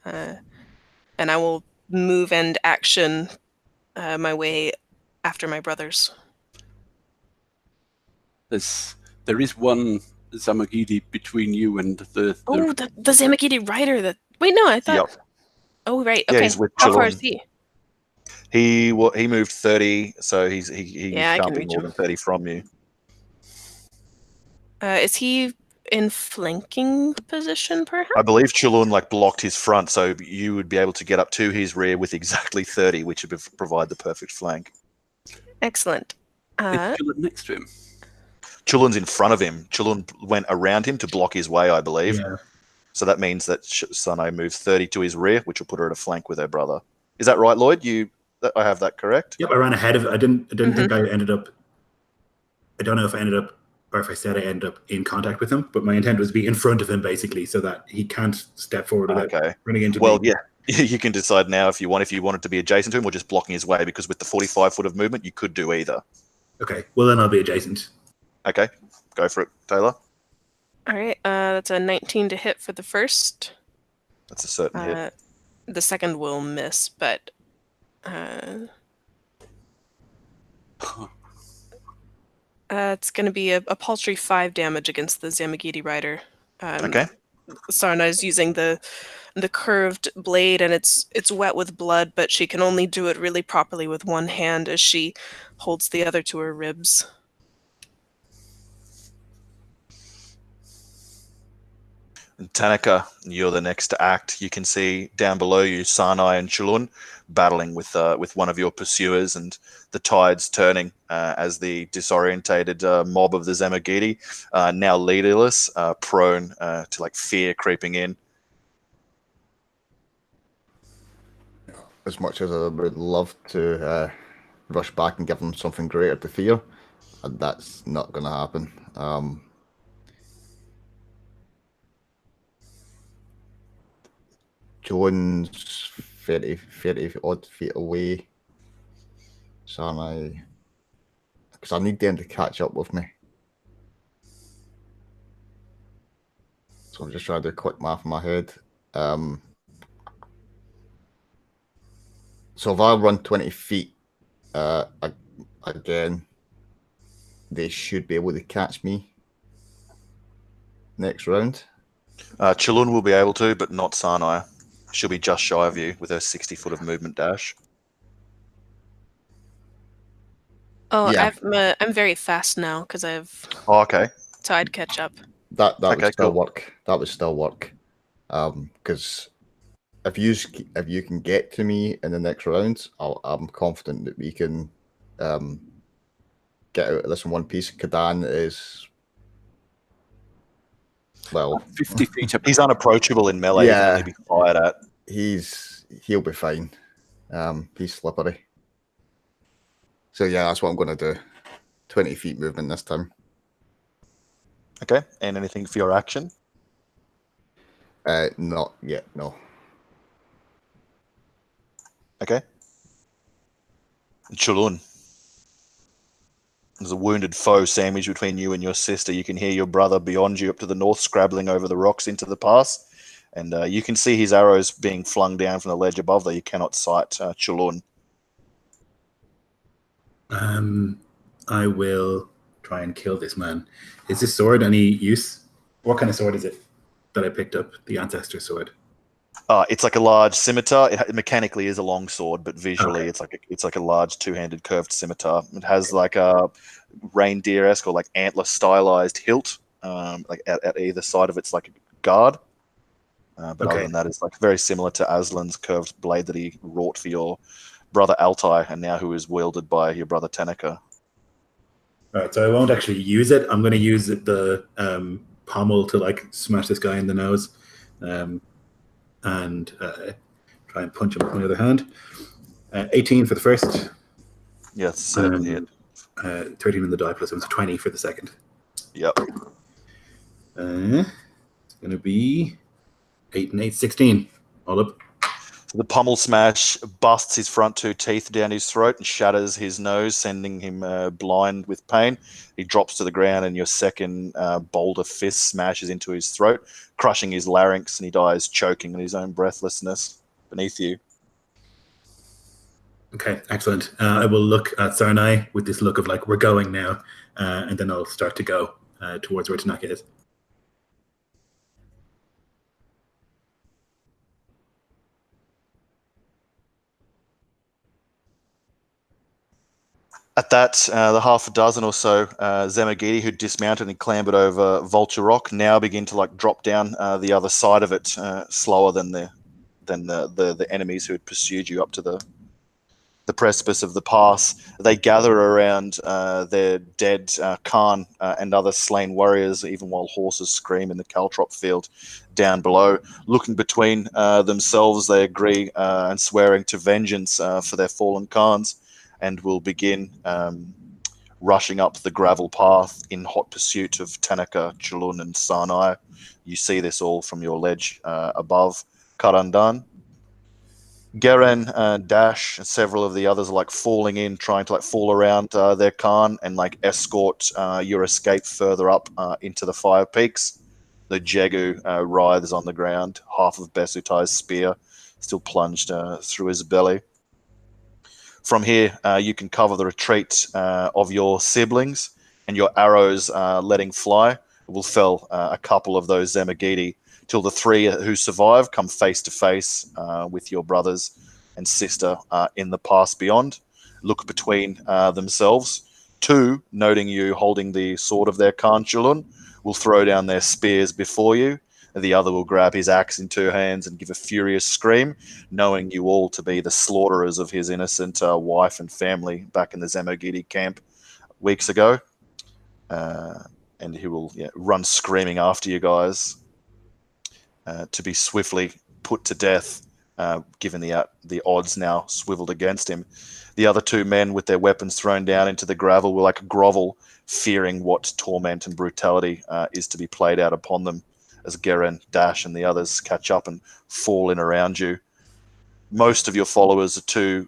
And I will move and action my way after my brothers. There is one Zamogidi between you and the Zamogidi rider. Wait, no, I thought. Yep. Oh, right. Yeah, Okay. he's with How far Chulun. is he? He moved 30, so he Yeah, I can't can be reach more him. than 30 from you. Is he in flanking position, perhaps? I believe Chulun blocked his front, so you would be able to get up to his rear with exactly 30, which would provide the perfect flank. Excellent. Chulun next to him. Chulun's in front of him. Chulun went around him to block his way, I believe. Yeah. So that means that Sane moves 30 to his rear, which will put her at a flank with her brother. Is that right, Lloyd? I have that correct? Yep, I ran ahead of it. I didn't think I ended up. I don't know if I ended up, or if I said I ended up in contact with him, but my intent was to be in front of him, basically, so that he can't step forward without running into me. Well, yeah. You can decide now if you wanted to be adjacent to him or just blocking his way, because with the 45 foot of movement, you could do either. Okay, well then I'll be adjacent. Okay, go for it, Taylor. All right, that's a 19 to hit for the first. That's a certain hit. The second will miss, but it's going to be a paltry 5 damage against the Zamagiti rider. Okay. Sarna is using the curved blade, and it's wet with blood, but she can only do it really properly with one hand as she holds the other to her ribs. Tanaka, you're the next to act. You can see down below you Sanai and Chulun battling with one of your pursuers, and the tides turning as the disorientated mob of the Zamagiti, now leaderless, prone to like fear creeping in. As much as I would love to rush back and give them something greater to fear, that's not going to happen. Jones 30 odd feet away. So because I need them to catch up with me. So I'm just trying to do quick math in my head. So if I run 20 feet again, they should be able to catch me next round. Chulun will be able to, but not Sanai. She'll be just shy of you with her 60 foot of movement dash. Oh, Yeah. I'm very fast now because I've. Oh, okay. So I'd catch up. That Okay, would still cool. work. That would still work. Because if you can get to me in the next round, I'm confident that we can get out of this in one piece. Khagan is 50 feet up. He's unapproachable in melee. Yeah. He can only be fired at. he'll be fine. He's slippery. So yeah, that's what I'm going to do. 20 feet movement this time. Okay, and anything for your action? Not yet, no. Okay. Chulun. There's a wounded foe sandwiched between you and your sister. You can hear your brother beyond you up to the north scrabbling over the rocks into the pass. And you can see his arrows being flung down from the ledge above there. You cannot sight Chulun. I will try and kill this man. Is this sword any use? What kind of sword is it that I picked up? The ancestor sword. It's like a large scimitar. It mechanically is a long sword, but visually Okay. it's like a large two-handed curved scimitar. It has like a reindeer-esque or like antler stylized hilt, like at either side of it's like a guard. But other Okay. than that, it's like very similar to Aslan's curved blade that he wrought for your brother Altai, and now who is wielded by your brother Tanaka. All right, so I won't actually use it. I'm going to use the pommel to like smash this guy in the nose, and try and punch him with my other hand. 18 for the first. Yes, certain hit. 13 in the die plus 1, so 20 for the second. Yep. It's going to be 8 and 8, 16. All up. So the pommel smash busts his front two teeth down his throat and shatters his nose, sending him blind with pain. He drops to the ground, and your second boulder fist smashes into his throat, crushing his larynx, and he dies choking in his own breathlessness beneath you. Okay, excellent. I will look at Sarnai with this look of like, we're going now, and then I'll start to go towards where Tanaka is. At that, the half a dozen or so Zamagiti who dismounted and clambered over Vulture Rock now begin to like drop down the other side of it slower than the enemies who had pursued you up to the precipice of the pass. They gather around their dead Khan and other slain warriors, even while horses scream in the caltrop field down below. Looking between themselves, they agree and swearing to vengeance for their fallen Khans, and will begin rushing up the gravel path in hot pursuit of Tanaka, Chulun, and Sanai. You see this all from your ledge above Karandan. Garen, Dash, and several of the others are like falling in, trying to like fall around their Khan and like escort your escape further up into the fire peaks. The Jegu writhes on the ground, half of Besutai's spear still plunged through his belly. From here, you can cover the retreat of your siblings, and your arrows letting fly will fell a couple of those Zemagiti till the three who survive come face to face with your brothers and sister in the pass beyond. Look between themselves. Two, noting you holding the sword of their Khan Chulun, will throw down their spears before you. The other will grab his axe in two hands and give a furious scream, knowing you all to be the slaughterers of his innocent wife and family back in the Zemogiti camp weeks ago. And he will run screaming after you guys to be swiftly put to death, given the odds now swiveled against him. The other two men with their weapons thrown down into the gravel will like grovel, fearing what torment and brutality is to be played out upon them as Garen, Dash, and the others catch up and fall in around you. Most of your followers are too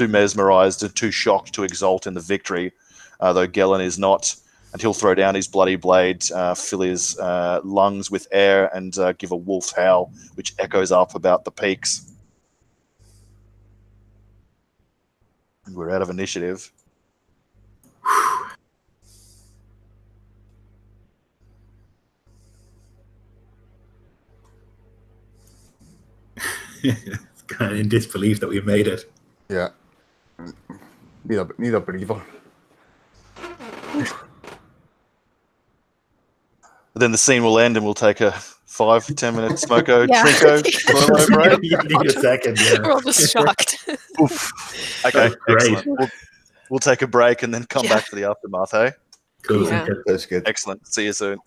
mesmerized and too shocked to exult in the victory, though Galyn is not, and he'll throw down his bloody blade, fill his lungs with air, and give a wolf's howl, which echoes up about the peaks. And we're out of initiative. It's kind of in disbelief that we made it. Yeah. Need a breather. Then the scene will end and we'll take a 5 to 10 minute smoko Yeah. trinko toilet break. You need a second, yeah. We're all just shocked. Oof. Okay, That's great. excellent. We'll take a break and then come back for the aftermath, hey? Cool. Yeah. That's good. Excellent. See you soon.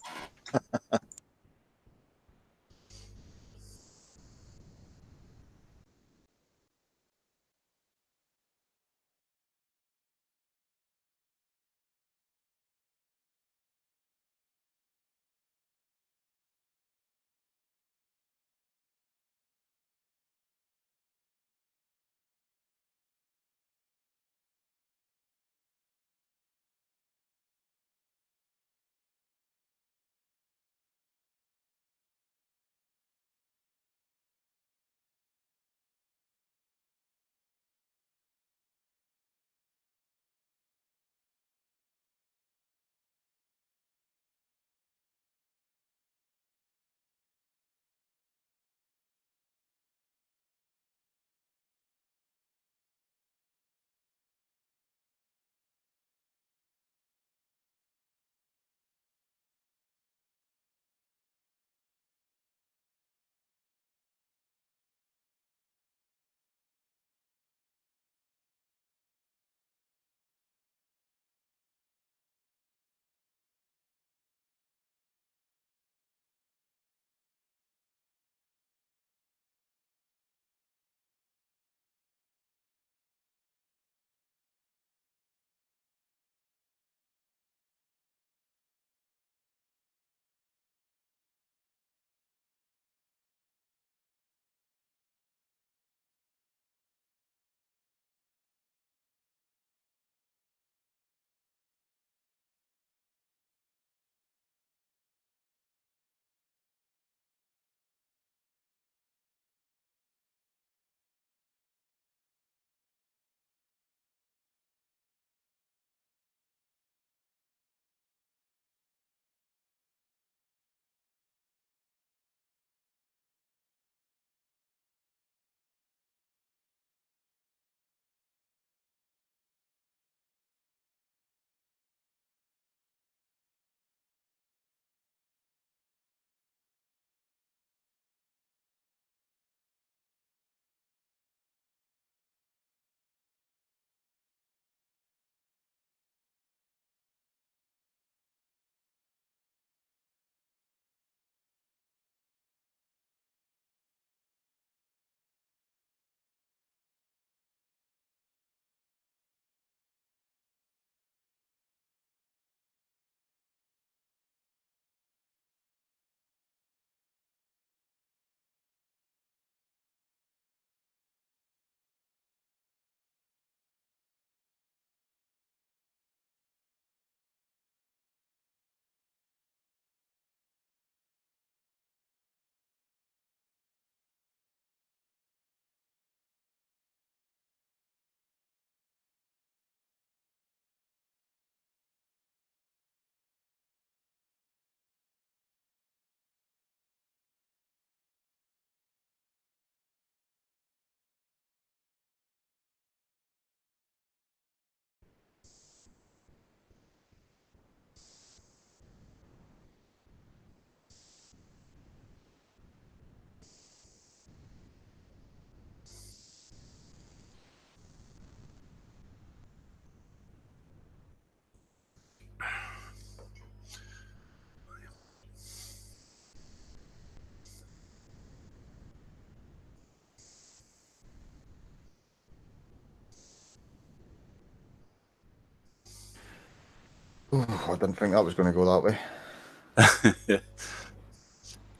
Oh, I didn't think that was going to go that way.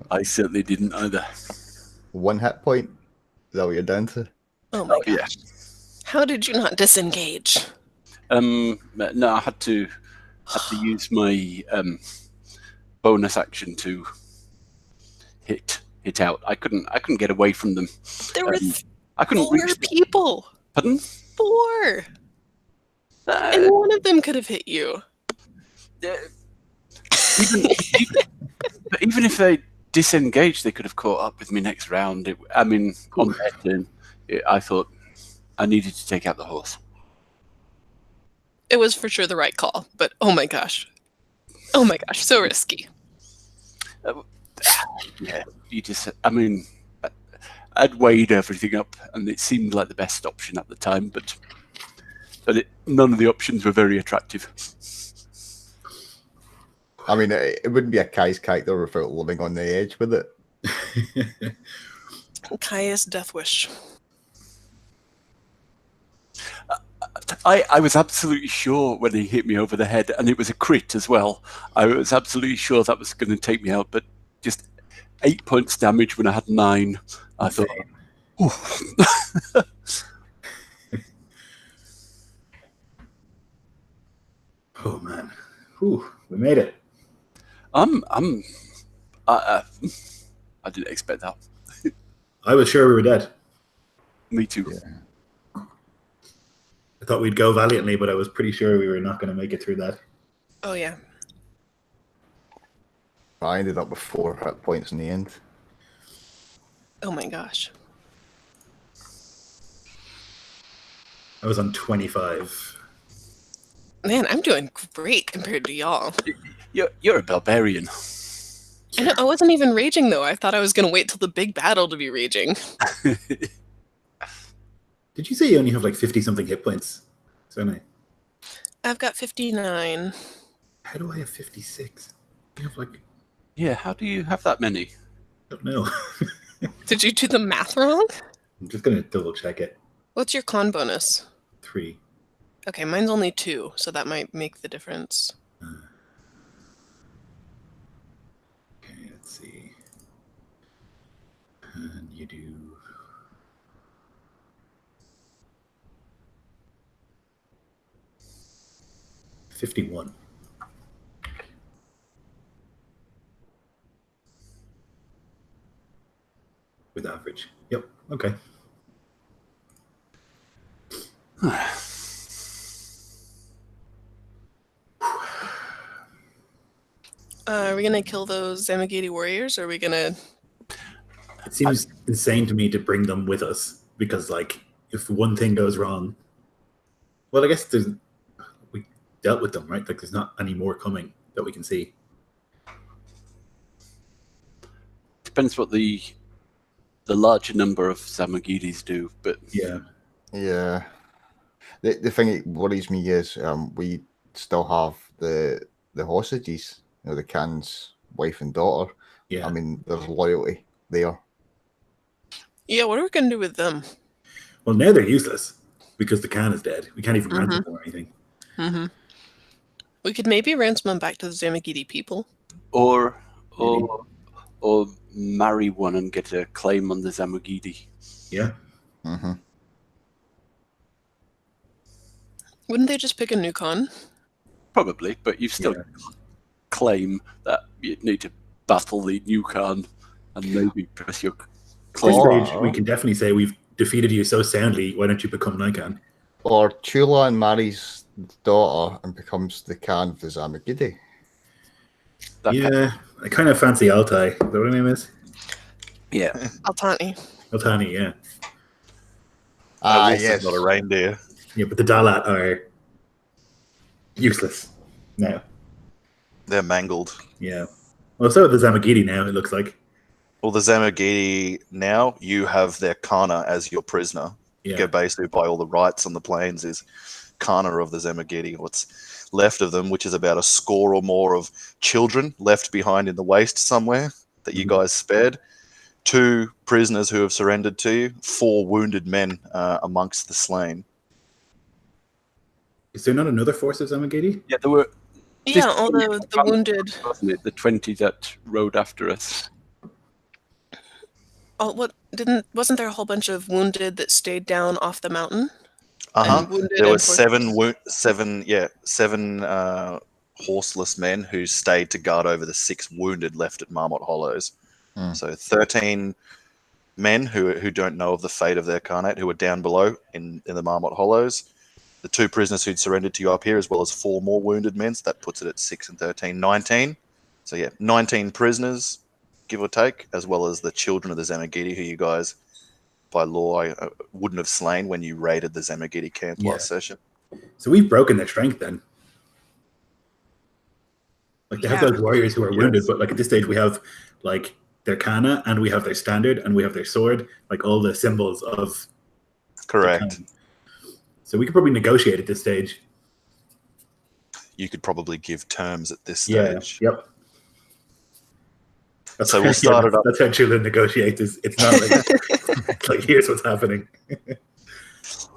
I certainly didn't either. 1 hit point. Is that what you're down to? Oh my yeah. gosh. How did you not disengage? No, I had to use my bonus action to hit out. I couldn't get away from them. There were I couldn't 4 reach them. people. Pardon? 4. And one of them could have hit you. Even if they disengaged, they could have caught up with me next round. On their turn, I thought I needed to take out the horse. It was for sure the right call, but oh my gosh, so risky. Yeah, I'd weighed everything up, and it seemed like the best option at the time, but none of the options were very attractive. I mean, it wouldn't be a Kai's character without living on the edge with it. Kai's death wish. I was absolutely sure when he hit me over the head, and it was a crit as well. I was absolutely sure that was going to take me out, but just 8 points damage when I had 9. I thought, Oh man, whew, we made it. I didn't expect that. I was sure we were dead. Me too. Yeah. I thought we'd go valiantly, but I was pretty sure we were not going to make it through that. Oh yeah. I ended up with 4 hit points in the end. Oh my gosh. I was on 25. Man, I'm doing great compared to y'all. You're a barbarian. I know, I wasn't even raging though. I thought I was going to wait till the big battle to be raging. Did you say you only have like 50-something hit points? So nice. I've got 59. How do I have 56? I have like... Yeah, how do you have that many? I don't know. Did you do the math wrong? I'm just going to double check it. What's your con bonus? 3. Okay, mine's only 2, so that might make the difference. Okay, let's see. And you do... 51. With average. Yep. Okay. Are we gonna kill those Zamagiti warriors, or are we gonna... It seems insane to me to bring them with us, because, like, if one thing goes wrong... Well, I guess we dealt with them, right? Like, there's not any more coming that we can see. Depends what the larger number of Zamagiris do, but Yeah. Yeah. The thing that worries me is we still have the hostages, the Khan's wife and daughter. Yeah. I mean, there's loyalty there. Yeah, what are we gonna do with them? Well, now they're useless, because the Khan is dead. We can't even ransom them or anything. Mm-hmm. We could maybe ransom them back to the Zamagiti people. or marry one and get a claim on the Zamagidi. Yeah. Mm-hmm. Wouldn't they just pick a new con? Probably, but you've still claim that you need to battle the new Khan and maybe press your At claim. this stage, we can definitely say we've defeated you so soundly, why don't you become Naican? Or Chulan marries the daughter and becomes the Khan of the Zamagidi. Yeah, I kind of fancy Altai. Is that what her name is? Yeah. Altani. Altani, yeah. Yes. Not a reindeer. Yeah, but the Dalat are useless now. They're mangled. Yeah. Well, so are the Zamagiti now, it looks like. Well, the Zamagiti now, you have their Kana as your prisoner. Yeah. Go basically by all the rights on the plains is Kana of the Zamagiti. What's left of them, which is about a score or more of children left behind in the waste somewhere that you guys spared. 2 prisoners who have surrendered to you. 4 wounded men amongst the slain. Is there not another force of Zamagiti? Yeah, there were Yeah, all the wounded. Wasn't it the 20 that rode after us? Oh, wasn't there a whole bunch of wounded that stayed down off the mountain? Uh-huh. And wounded There were and seven horseless men who stayed to guard over the 6 wounded left at Marmot Hollows. So 13 men who don't know of the fate of their Khanate, who were down below in the Marmot Hollows. The 2 prisoners who'd surrendered to you up here, as well as 4 more wounded men. So that puts it at 6 and 13, 19. So yeah, 19 prisoners, give or take, as well as the children of the Zamagiti, who you guys, by law, wouldn't have slain when you raided the Zamagiti camp last session. So we've broken their strength then. Like they have those warriors who are wounded, but like at this stage we have like their kana and we have their standard and we have their sword, like all the symbols of. Correct. So we could probably negotiate at this stage. You could probably give terms at this stage. Yeah. Yep. So we'll start it up. That's how Chula negotiates. It's not like it's like here's what's happening.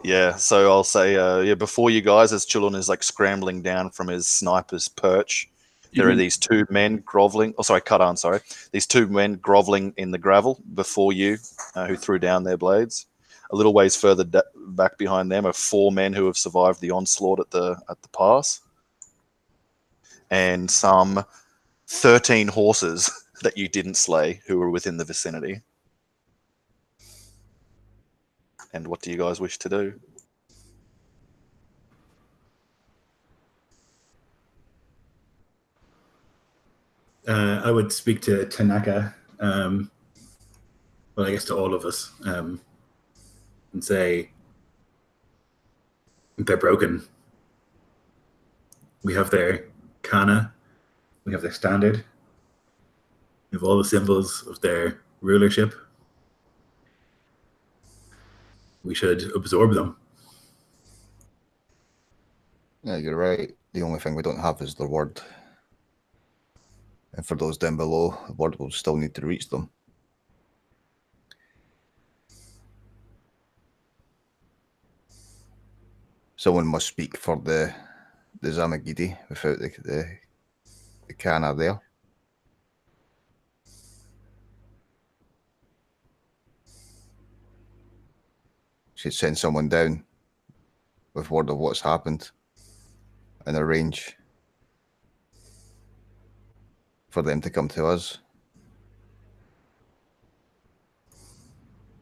Yeah, so I'll say, before you guys, as Chulun is like scrambling down from his sniper's perch, there are these 2 men groveling. Oh, sorry, Khagan, sorry. These 2 men groveling in the gravel before you, who threw down their blades. A little ways further back behind them are 4 men who have survived the onslaught at the pass, and some 13 horses that you didn't slay who were within the vicinity. And what do you guys wish to do? I would speak to Tanaka, well, I guess to all of us, and say they're broken. We have their kana, we have their standard, we have all the symbols of their rulership. We should absorb them. Yeah, you're right. The only thing we don't have is the word. And for those down below, the word will still need to reach them. Someone must speak for the Zamagidi without the Kana there. Should send someone down with word of what's happened and arrange for them to come to us.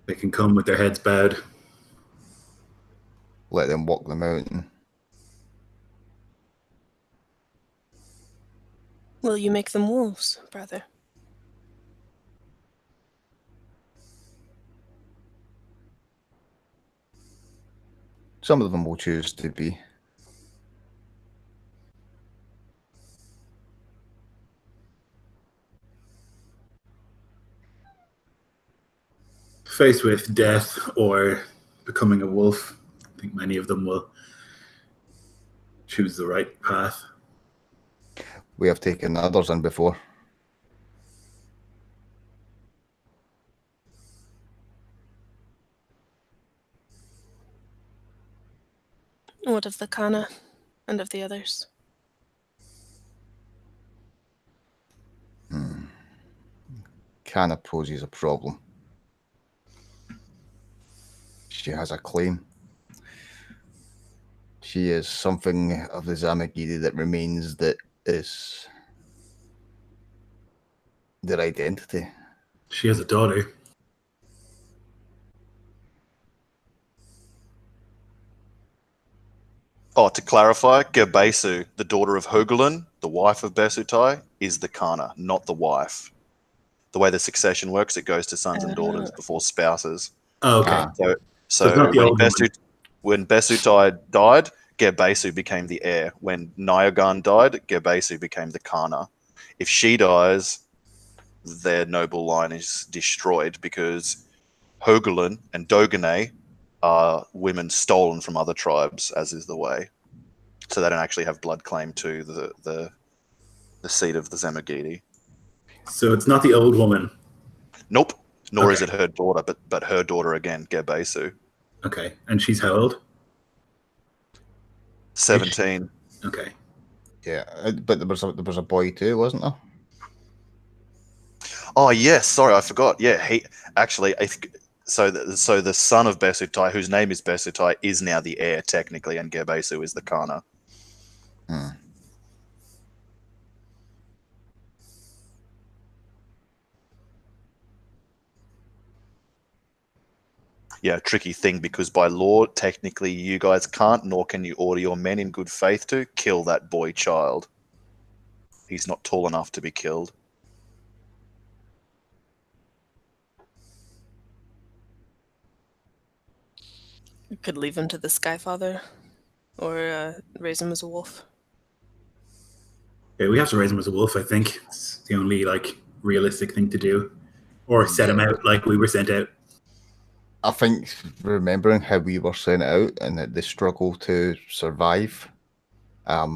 They can come with their heads bowed. Let them walk the mountain. Will you make them wolves, brother? Some of them will choose to be. Faced with death or becoming a wolf, I think many of them will choose the right path. We have taken others in before. What of the Kana and of the others? Kana poses a problem. She has a claim. She is something of the Zamagiri that remains that is their identity. She has a daughter. Oh, to clarify, Gerbesu, the daughter of Hordelands, the wife of Besutai, is the Kana, not the wife. The way the succession works, it goes to sons and daughters before spouses. Oh, okay. So it's not the old when Besutai died, Gerbesu became the heir. When Naican died, Gerbesu became the Kana. If she dies, their noble line is destroyed because Hordelands and Dogone are women stolen from other tribes, as is the way. So they don't actually have blood claim to the seat of the Zamagiti. So it's not the old woman. Nope. Nor is it her daughter, but her daughter again, Gerbesu. Okay. And she's how old? 17. Okay. Yeah, but there was a boy too, wasn't there? Oh yes, sorry, I forgot. Yeah, he actually. So the son of Besutai, whose name is Besutai, is now the heir technically, and Gerbesu is the Kana. Hmm. Yeah, tricky thing because by law, technically, you guys can't, nor can you order your men in good faith to kill that boy child. He's not tall enough to be killed. We could leave him to the Skyfather, or raise him as a wolf. Yeah, we have to raise him as a wolf. I think it's the only like realistic thing to do, or set him out like we were sent out. I think remembering how we were sent out and the struggle to survive, I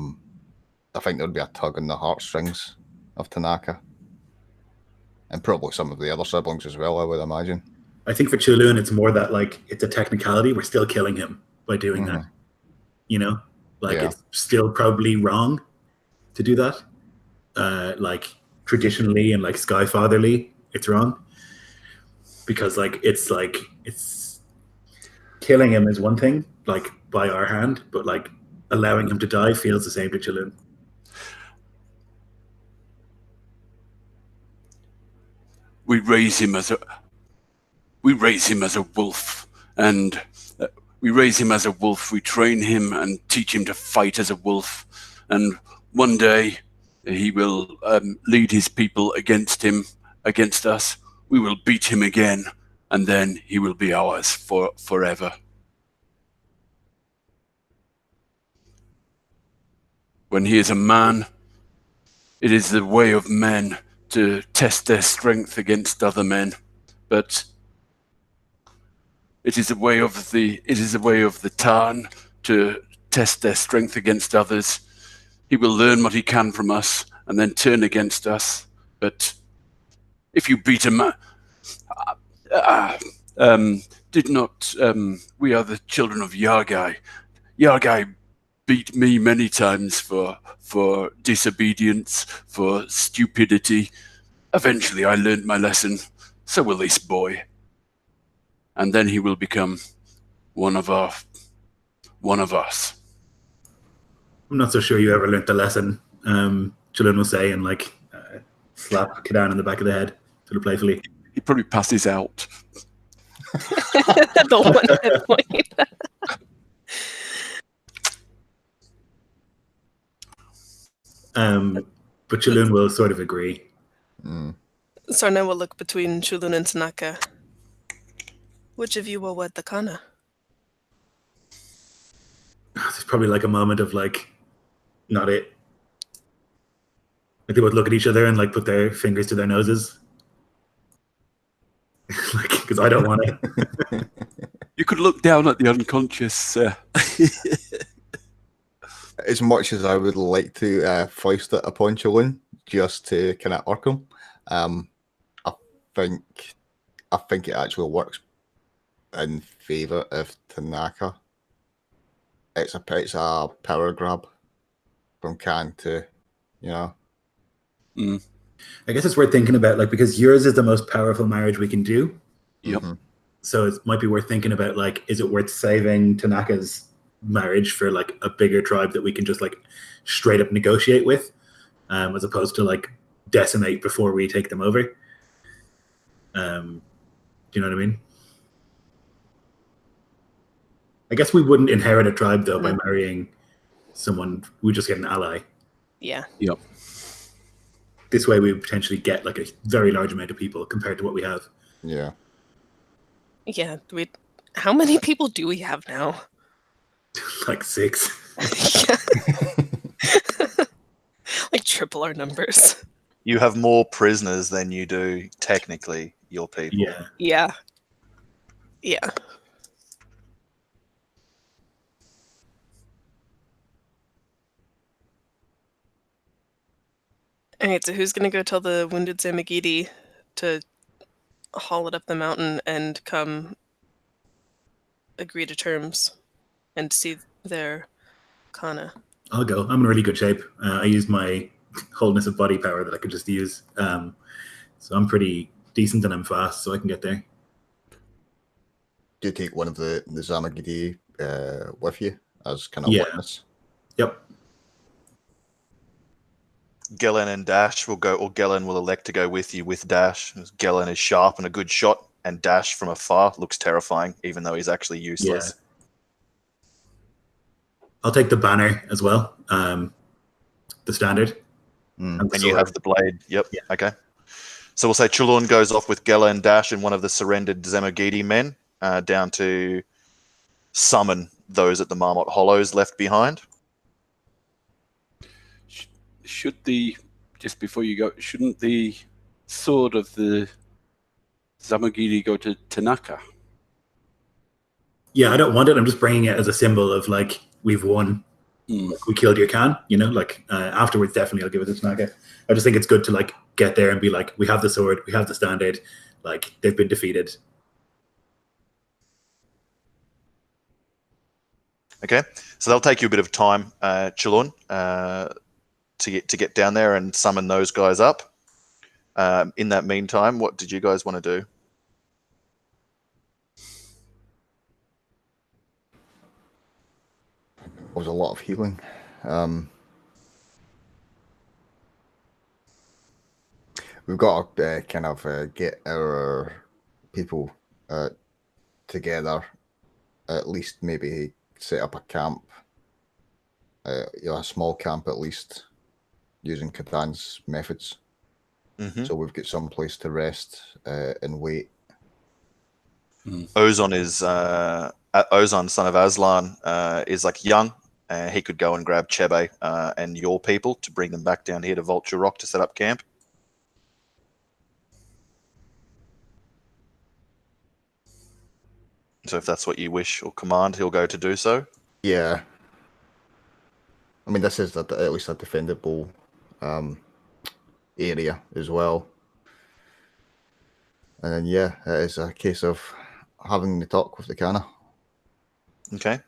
think there'd be a tug on the heartstrings of Tanaka. And probably some of the other siblings as well, I would imagine. I think for Chulun, it's more that like it's a technicality. We're still killing him by doing that. You know, like it's still probably wrong to do that. Like traditionally and like Skyfatherly, it's wrong because like it's killing him is one thing, like by our hand, but like allowing him to die feels the same to Chulun. We raise him as a wolf, and we raise him as a wolf. We train him and teach him to fight as a wolf, and one day he will lead his people against us. We will beat him again, and then he will be ours forever. When he is a man, it is the way of men to test their strength against other men, but it is a way of the Tarn to test their strength against others. He will learn what he can from us and then turn against us. But if you beat a man, we are the children of Yargai. Yargai beat me many times for disobedience, for stupidity. Eventually I learned my lesson. So will this boy. And then he will become one of us. I'm not so sure you ever learnt the lesson. Chulun will say and like slap Kadan in the back of the head sort of playfully. He probably passes out. The one hit point. But Chulun will sort of agree. Sarna will look between Chulun and Tanaka. Which of you will wed the Kana? There's probably like a moment of like, not it. Like they both look at each other and like put their fingers to their noses. Like, because I don't want it. You could look down at the unconscious. As much as I would like to foist it upon Chulun just to kind of irk him, I think it actually works in favour of Tanaka. It's a power grab from Khan to, you know. I guess it's worth thinking about, like, because yours is the most powerful marriage we can do. Yep. So it might be worth thinking about, like, is it worth saving Tanaka's marriage for like a bigger tribe that we can just like straight up negotiate with, as opposed to like decimate before we take them over. Do you know what I mean? I guess we wouldn't inherit a tribe though by marrying someone. We just get an ally. Yeah. Yep. This way we would potentially get like a very large amount of people compared to what we have. Yeah. Yeah. How many people do we have now? Like 6. Like triple our numbers. You have more prisoners than you do technically your people. Yeah. Alright, so who's gonna go tell the wounded Zamagidi to haul it up the mountain and come agree to terms and see their Kana? I'll go. I'm in really good shape. I used my wholeness of body power that I could just use. So I'm pretty decent and I'm fast, so I can get there. Do you take one of the Zamagidi with you as kind of Yeah. witness? Yep. Galyn and Dash will go, or Galyn will elect to go with you with Dash. Galyn is sharp and a good shot, and Dash from afar looks terrifying, even though he's actually useless. Yeah. I'll take the banner as well, the standard. Mm. And you have the blade. Yep. Yeah. Okay. So we'll say Chulun goes off with Gela and Dash and one of the surrendered Zamagidi men down to summon those at the Marmot Hollows left behind. Should just before you go, shouldn't the sword of the Zamagiri go to Tanaka? Yeah, I don't want it. I'm just bringing it as a symbol of like we've won. Like, we killed your Khan. You know, like afterwards, definitely I'll give it to Tanaka. I just think it's good to like get there and be like, we have the sword, we have the standard. Like they've been defeated. Okay, so that'll take you a bit of time, Chulun, to get down there and summon those guys up. In that meantime, what did you guys want to do? Was a lot of healing. We've got to kind of get our people together, at least maybe set up a camp, a small camp at least, using Khagan's methods. Mm-hmm. So we've got some place to rest and wait. Ozon is Ozon, son of Aslan, is like young. He could go and grab Chebe and your people to bring them back down here to Vulture Rock to set up camp. So if that's what you wish or command, he'll go to do so. Yeah. I mean, this is at least a defendable area as well. And then, yeah, it is a case of having the talk with the Kana. Okay.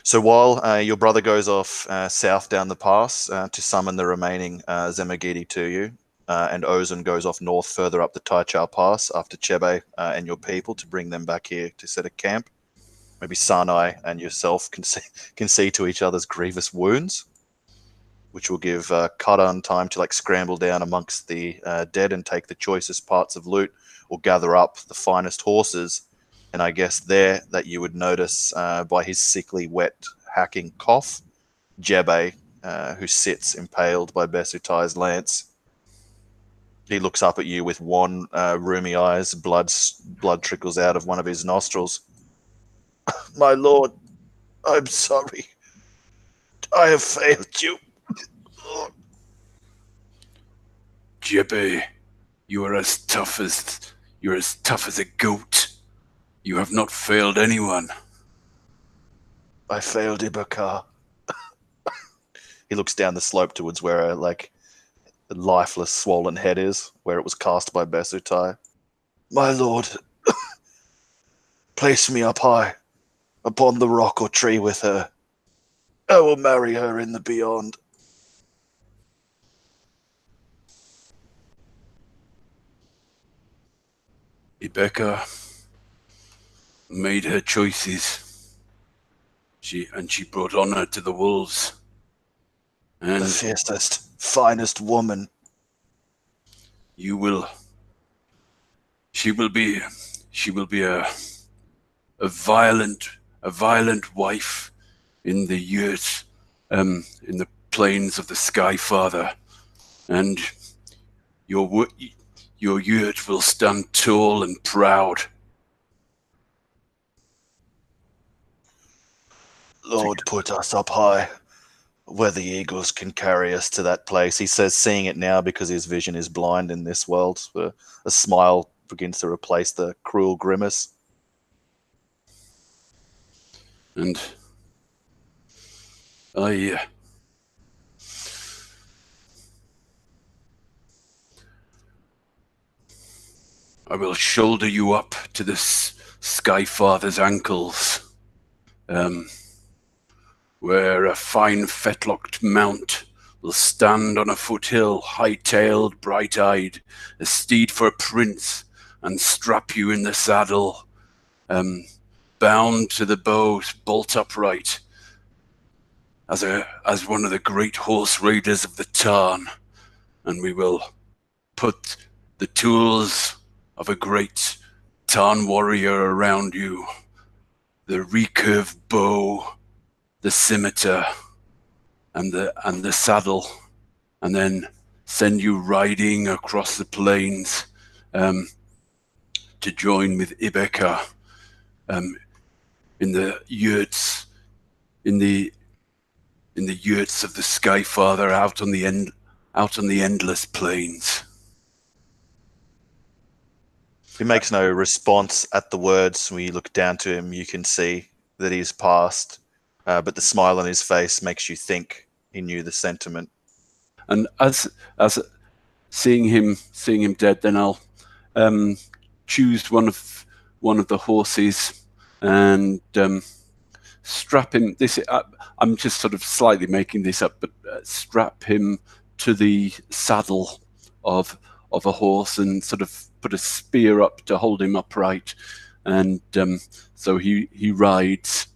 So while your brother goes off south down the pass to summon the remaining Zamagidi to you, and Ozon goes off north further up the Taichar Pass after Chebe and your people to bring them back here to set a camp. Maybe Sanai and yourself can see to each other's grievous wounds, which will give Khagan time to like scramble down amongst the dead and take the choicest parts of loot or gather up the finest horses. And I guess there that you would notice by his sickly, wet, hacking cough, Jebe, who sits impaled by Besutai's lance. He looks up at you with wan, rheumy eyes. Blood trickles out of one of his nostrils. My lord, I'm sorry. I have failed you. Jebe, you're as tough as a goat. You have not failed anyone. I failed Ibakar. He looks down the slope towards where the lifeless, swollen head is, where it was cast by Besutai. My lord, place me up high, upon the rock or tree with her. I will marry her in the beyond. Ibeka made her choices. She brought honor to the wolves. And The fiercest, finest woman. she will be a violent wife in the yurt, in the plains of the Sky Father, and your yurt will stand tall and proud. Lord, put us up high, where the eagles can carry us to that place. He says, seeing it now because his vision is blind in this world. A smile begins to replace the cruel grimace. And I will shoulder you up to the Sky Father's ankles. where a fine fetlocked mount will stand on a foothill, high-tailed, bright-eyed, a steed for a prince, and strap you in the saddle, bound to the bow, bolt upright, as one of the great horse raiders of the Tarn, and we will put the tools of a great Tarn warrior around you, the recurved bow, the scimitar, and the saddle, and then send you riding across the plains to join with Ibeka in the yurts, in the yurts of the Skyfather out on the endless plains. He makes no response at the words. When you look down to him, you can see that he's passed, but the smile on his face makes you think he knew the sentiment. And as seeing him dead, then I'll choose one of the horses and strap him. I'm just sort of slightly making this up, but strap him to the saddle of a horse and sort of put a spear up to hold him upright, and so he rides,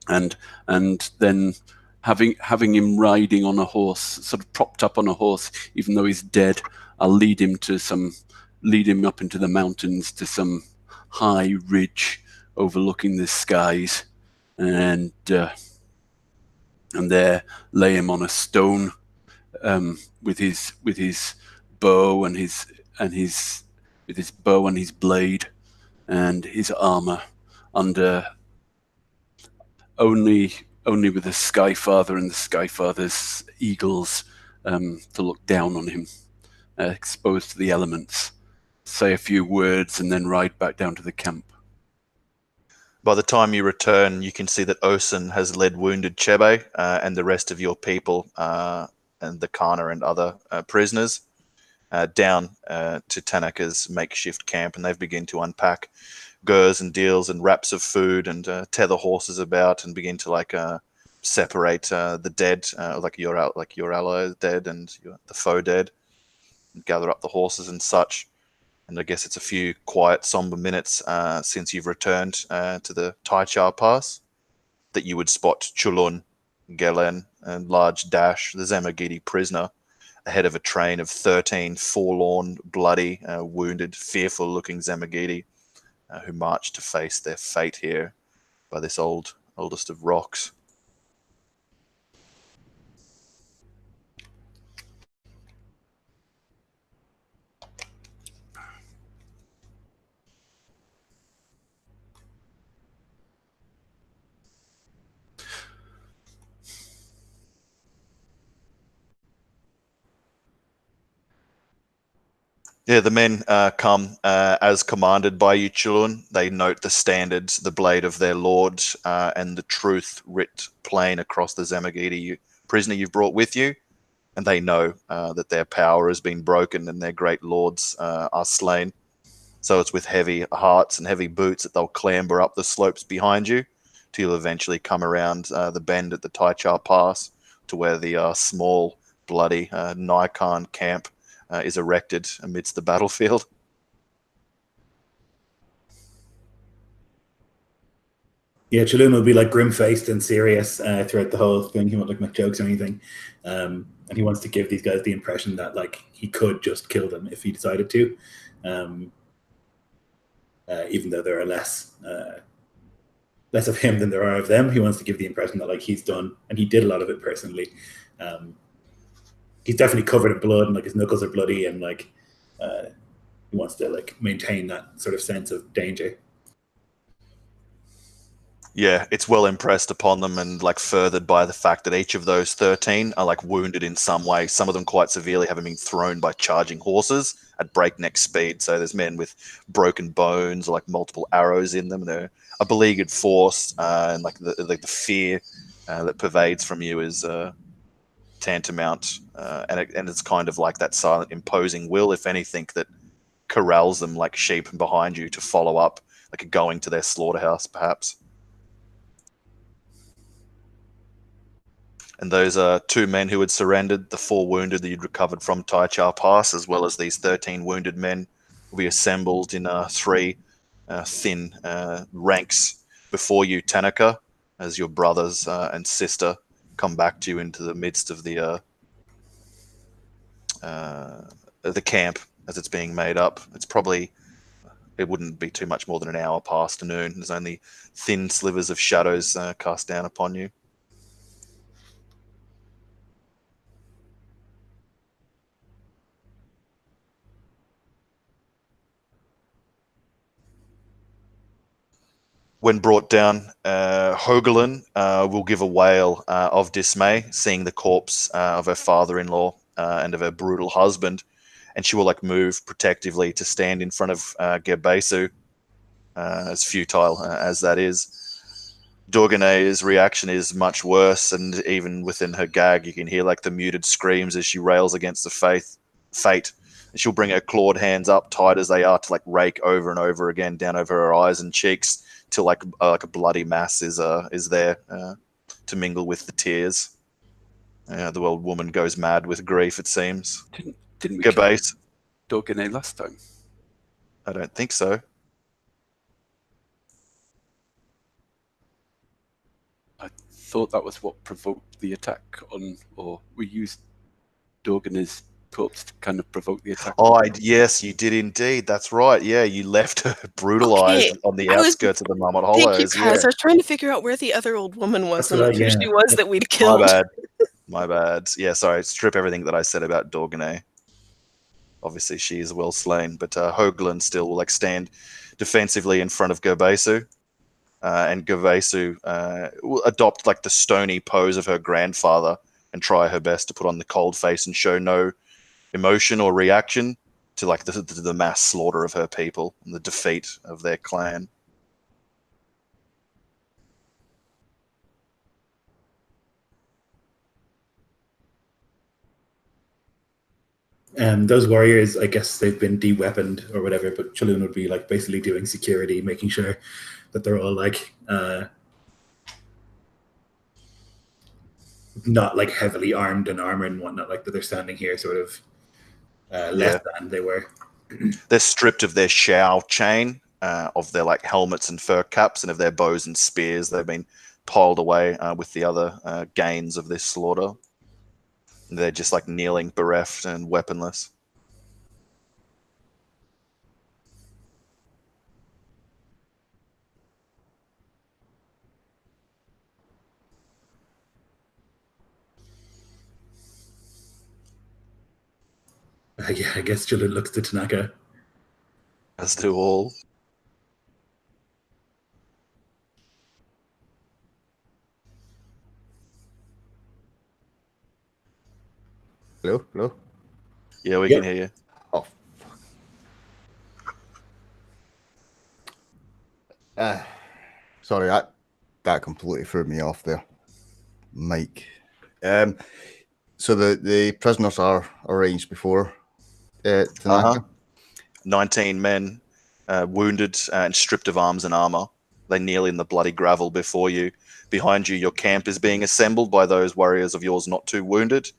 and then having him riding on a horse, sort of propped up on a horse, even though he's dead, I'll lead him up into the mountains to some high ridge overlooking the skies, and there lay him on a stone with his bow and his blade and his armor, under only with the Skyfather and the Skyfather's eagles to look down on him, exposed to the elements, say a few words, and then ride back down to the camp. By the time you return, you can see that Osen has led wounded Chebe and the rest of your people and the Kana and other prisoners down to Tanaka's makeshift camp, and they've begun to unpack gurs and deals and wraps of food and tether horses about and begin to separate the dead, like your ally dead and the foe dead, and gather up the horses and such. And I guess it's a few quiet, somber minutes since you've returned to the Taichar Pass that you would spot Chulun, Galyn, and large Dash, the Zamagidi prisoner, ahead of a train of 13 forlorn, bloody, wounded, fearful-looking Zamagidi who marched to face their fate here by this oldest of rocks. Yeah, the men come as commanded by you, Chulun. They note the standards, the blade of their lord, and the truth writ plain across the Zamagidi prisoner you've brought with you. And they know that their power has been broken and their great lords are slain. So it's with heavy hearts and heavy boots that they'll clamber up the slopes behind you till you'll eventually come around the bend at the Taichar Pass to where the small, bloody Naican camp is erected amidst the battlefield. Yeah, Chulun will be grim-faced and serious throughout the whole thing. He won't make jokes or anything, and he wants to give these guys the impression that he could just kill them if he decided to, even though there are less of him than there are of them. He wants to give the impression that he's done, and he did a lot of it personally. He's definitely covered in blood, and his knuckles are bloody, and he wants to maintain that sort of sense of danger. Yeah, it's well impressed upon them and furthered by the fact that each of those 13 are wounded in some way. Some of them quite severely, having been thrown by charging horses at breakneck speed. So there's men with broken bones or multiple arrows in them. They're a beleaguered force, and the fear that pervades from you is tantamount, and it's kind of like that silent, imposing will, if anything, that corrals them like sheep behind you to follow up, going to their slaughterhouse, perhaps. And those 2 men who had surrendered, the 4 wounded that you'd recovered from Taichar Pass, as well as these 13 wounded men, will be assembled in 3 thin ranks before you, Tanaka, as your brothers and sister come back to you into the midst of the camp as it's being made up. It wouldn't be too much more than an hour past noon. There's only thin slivers of shadows cast down upon you. When brought down, Hordelands will give a wail of dismay, seeing the corpse of her father-in-law and of her brutal husband, and she will move protectively to stand in front of Gebesu, as futile as that is. Dorgane's reaction is much worse, and even within her gag, you can hear the muted screams as she rails against the fate. And she'll bring her clawed hands up, tight as they are, to rake over and over again down over her eyes and cheeks, till a bloody mass is there to mingle with the tears. The old woman goes mad with grief, it seems. Didn't we Gebase? Dorgane last time? I don't think so. I thought that was what provoked the attack on, or we used Dorgane's corpse to kind of provoke the attack. Oh, yes, you did indeed. That's right. Yeah, you left her brutalized on the outskirts of the Marmot Hollows. Thank you, guys. I was trying to figure out where the other old woman was and who she was that we'd killed. My bad. Yeah, sorry. Strip everything that I said about Dorgane. Obviously, she is well slain, but Hordelands still will stand defensively in front of Gebesu. And Gebesu will adopt the stony pose of her grandfather and try her best to put on the cold face and show no emotion or reaction to the mass slaughter of her people and the defeat of their clan. Those warriors, I guess they've been de-weaponed or whatever, but Chaloon would be basically doing security, making sure that they're all not heavily armed and armor and whatnot, that they're standing here sort of less than they were. They're stripped of their shao chain, of their helmets and fur caps, and of their bows and spears. They've been piled away with the other gains of this slaughter. They're just kneeling, bereft and weaponless. Yeah, I guess Chaloon looks to Tanaka. As do all. Hello? Yeah, we can hear you. Oh. Sorry, that completely threw me off there, Mike. So the prisoners are arranged before Tanaka? 19 men wounded and stripped of arms and armor. They kneel in the bloody gravel before you. Behind you, your camp is being assembled by those warriors of yours not too wounded.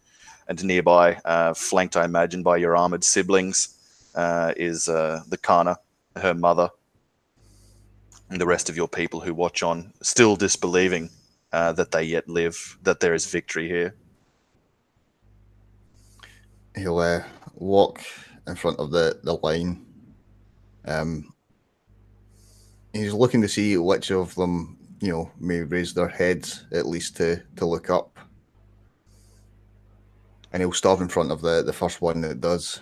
And nearby, flanked, I imagine, by your armored siblings, is the Kana, her mother, and the rest of your people who watch on, still disbelieving that they yet live, that there is victory here. He'll walk in front of the line. He's looking to see which of them, may raise their heads at least to look up. And he'll stop in front of the first one that does.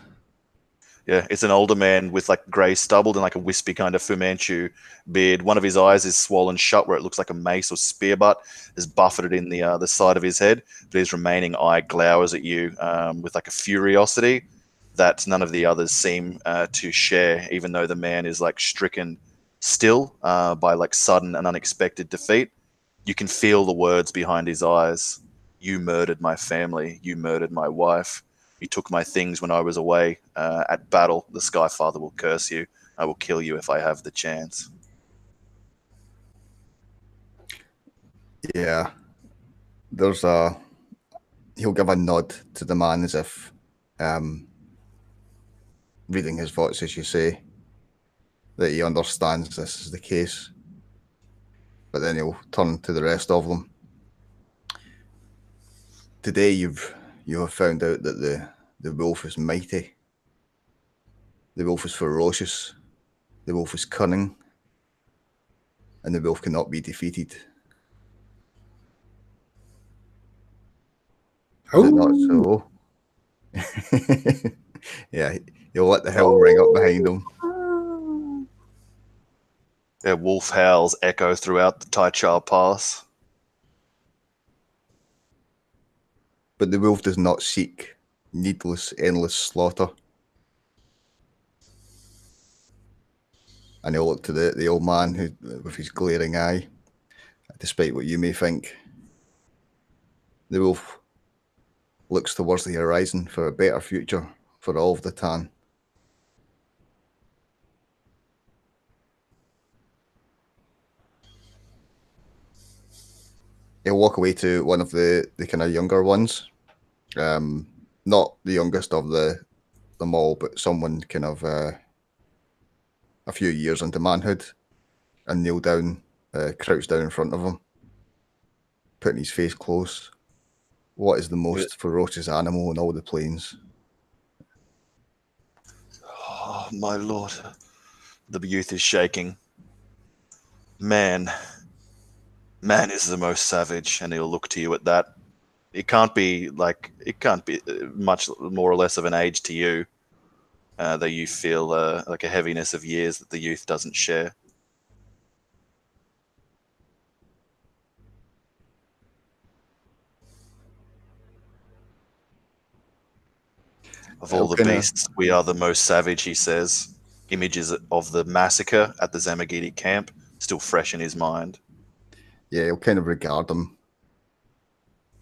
Yeah, it's an older man with grey stubble and a wispy kind of Fu Manchu beard. One of his eyes is swollen shut where it looks like a mace or spear butt is buffeted in the side of his head. But his remaining eye glowers at you with a furiosity that none of the others seem to share, even though the man is stricken still by sudden and unexpected defeat. You can feel the words behind his eyes. You murdered my family. You murdered my wife. You took my things when I was away at battle. The Sky Father will curse you. I will kill you if I have the chance. Yeah. There's a he'll give a nod to the man as if reading his thoughts, as you say, that he understands this is the case. But then he'll turn to the rest of them. Today you have found out that the wolf is mighty. The wolf is ferocious. The wolf is cunning. And the wolf cannot be defeated. Is it not so? Yeah, he'll let the howl ring up behind him. Their wolf howls echo throughout the Taichar Pass. But the wolf does not seek needless, endless slaughter. And he'll look to the old man who, with his glaring eye, despite what you may think. The wolf looks towards the horizon for a better future for all of the Tan. He'll walk away to one of the kind of younger ones. Not the youngest of them all, but someone kind of a few years into manhood, and kneel down, crouch down in front of him, putting his face close. What is the most ferocious animal in all the plains? Oh, my lord. The youth is shaking. Man is the most savage, and he'll look to you at that. It can't be much more or less of an age to you, though you feel like a heaviness of years that the youth doesn't share. Of all the beasts, we are the most savage, he says. Images of the massacre at the Zamagiti camp still fresh in his mind. Yeah, he'll kind of regard him,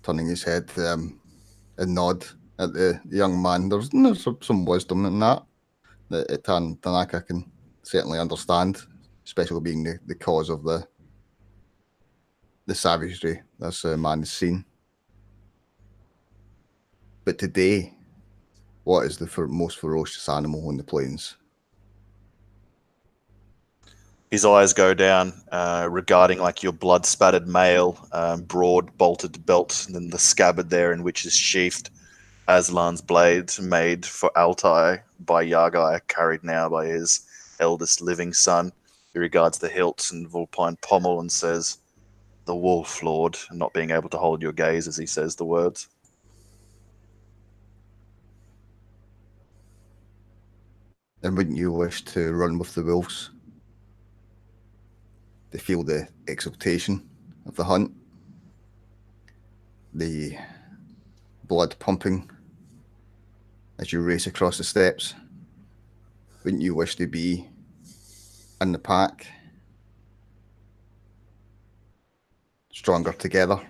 turning his head and nod at the young man. There's some wisdom in that Tanaka can certainly understand, especially being the cause of the savagery this man has seen. But today, what is the most ferocious animal on the plains? His eyes go down, regarding like your blood-spattered mail, broad bolted belt, and then the scabbard there in which is sheathed Aslan's blade made for Altai by Yagai, carried now by his eldest living son. He regards the hilt and vulpine pommel and says, "The wolf, lord," not being able to hold your gaze as he says the words. And wouldn't you wish to run with the wolves? They feel the exultation of the hunt, the blood pumping as you race across the steppes. Wouldn't you wish to be in the pack, stronger together?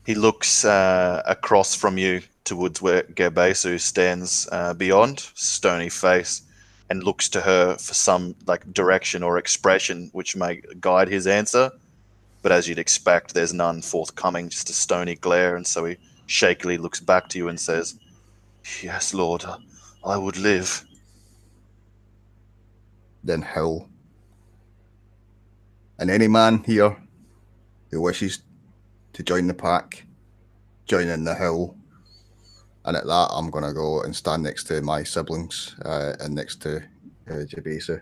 He looks across from you towards where Gerbesu stands beyond, stony face, and looks to her for some like direction or expression which may guide his answer. But as you'd expect, there's none forthcoming, just a stony glare, and so he shakily looks back to you and says, "Yes, Lord, I would live." Then howl. And any man here who wishes to join the pack, join in the howl. And at that, I'm going to go and stand next to my siblings and next to Jabesa.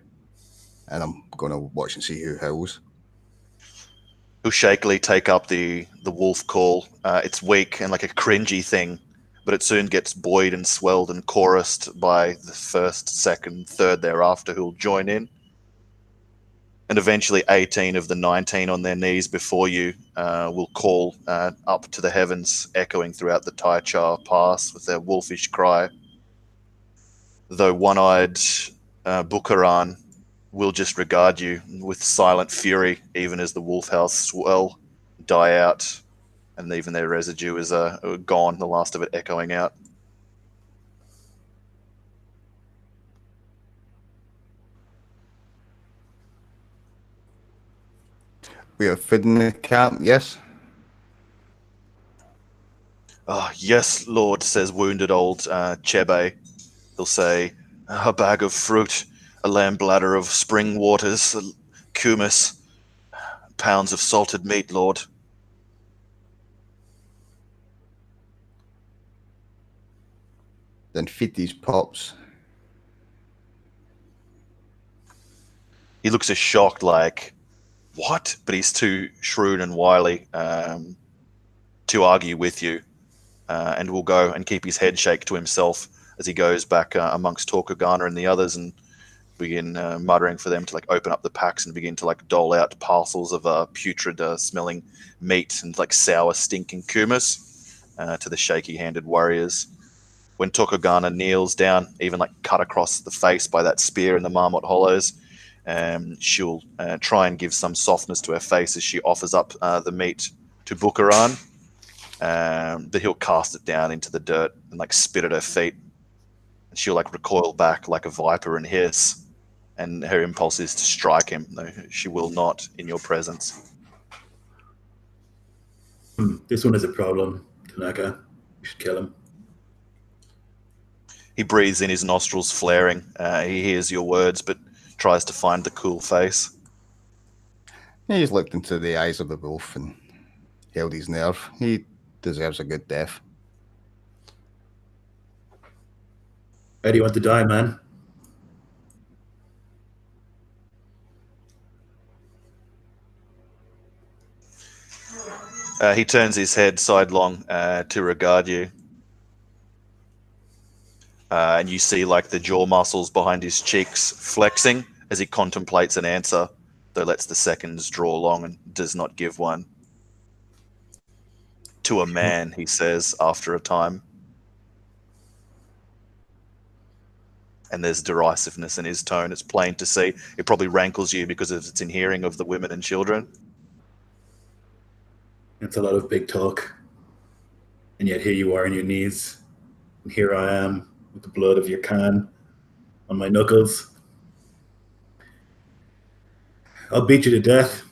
And I'm going to watch and see who howls. He'll shakily take up the wolf call. It's weak and like a cringy thing, but it soon gets buoyed and swelled and chorused by the first, second, third thereafter who'll join in. And eventually 18 of the 19 on their knees before you will call up to the heavens, echoing throughout the Taichar Pass with their wolfish cry. Though one-eyed Bukharan will just regard you with silent fury, even as the wolf howls swell, die out, and even their residue is gone, the last of it echoing out. We have food in the camp, yes? "Ah, yes, Lord," says wounded old Chebe. He'll say, "A bag of fruit, a lamb bladder of spring waters, kumis, pounds of salted meat, Lord." Then feed these pups. He looks as shocked, like, "What?" But he's too shrewd and wily to argue with you, and will go and keep his head shake to himself as he goes back amongst Torkagana and the others and begin muttering for them to like open up the packs and begin to like dole out parcels of putrid smelling meat and like sour stinking kumis to the shaky-handed warriors. When Torkagana kneels down, even like cut across the face by that spear in the Marmot Hollows, she'll try and give some softness to her face as she offers up the meat to Bukaran. But he'll cast it down into the dirt and like spit at her feet. And she'll like recoil back like a viper and hiss. And her impulse is to strike him. No, she will not in your presence. This one is a problem, Tanaka. We should kill him. He breathes in, his nostrils flaring. He hears your words, but tries to find the cool face. He's looked into the eyes of the wolf and held his nerve. He deserves a good death. How do you want to die, man? He turns his head sidelong to regard you. And you see like the jaw muscles behind his cheeks flexing as he contemplates an answer, though lets the seconds draw long and does not give one. "To a man," he says after a time. And there's derisiveness in his tone. It's plain to see. It probably rankles you because it's in hearing of the women and children. It's a lot of big talk. And yet here you are on your knees. And here I am with the blood of your Khan on my knuckles. I'll beat you to death.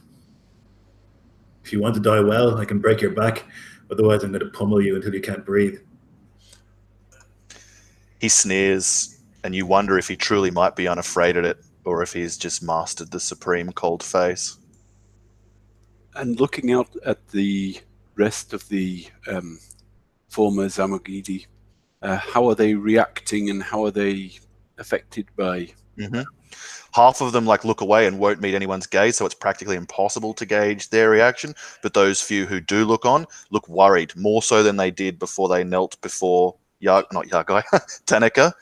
If you want to die well, I can break your back. Otherwise, I'm going to pummel you until you can't breathe. He sneers, and you wonder if he truly might be unafraid of it, or if he's just mastered the supreme cold face. And looking out at the rest of the former Zamogidi, how are they reacting and how are they affected by? Mm-hmm. Half of them like look away and won't meet anyone's gaze, so it's practically impossible to gauge their reaction. But those few who do look on look worried, more so than they did before they knelt before Tanaka,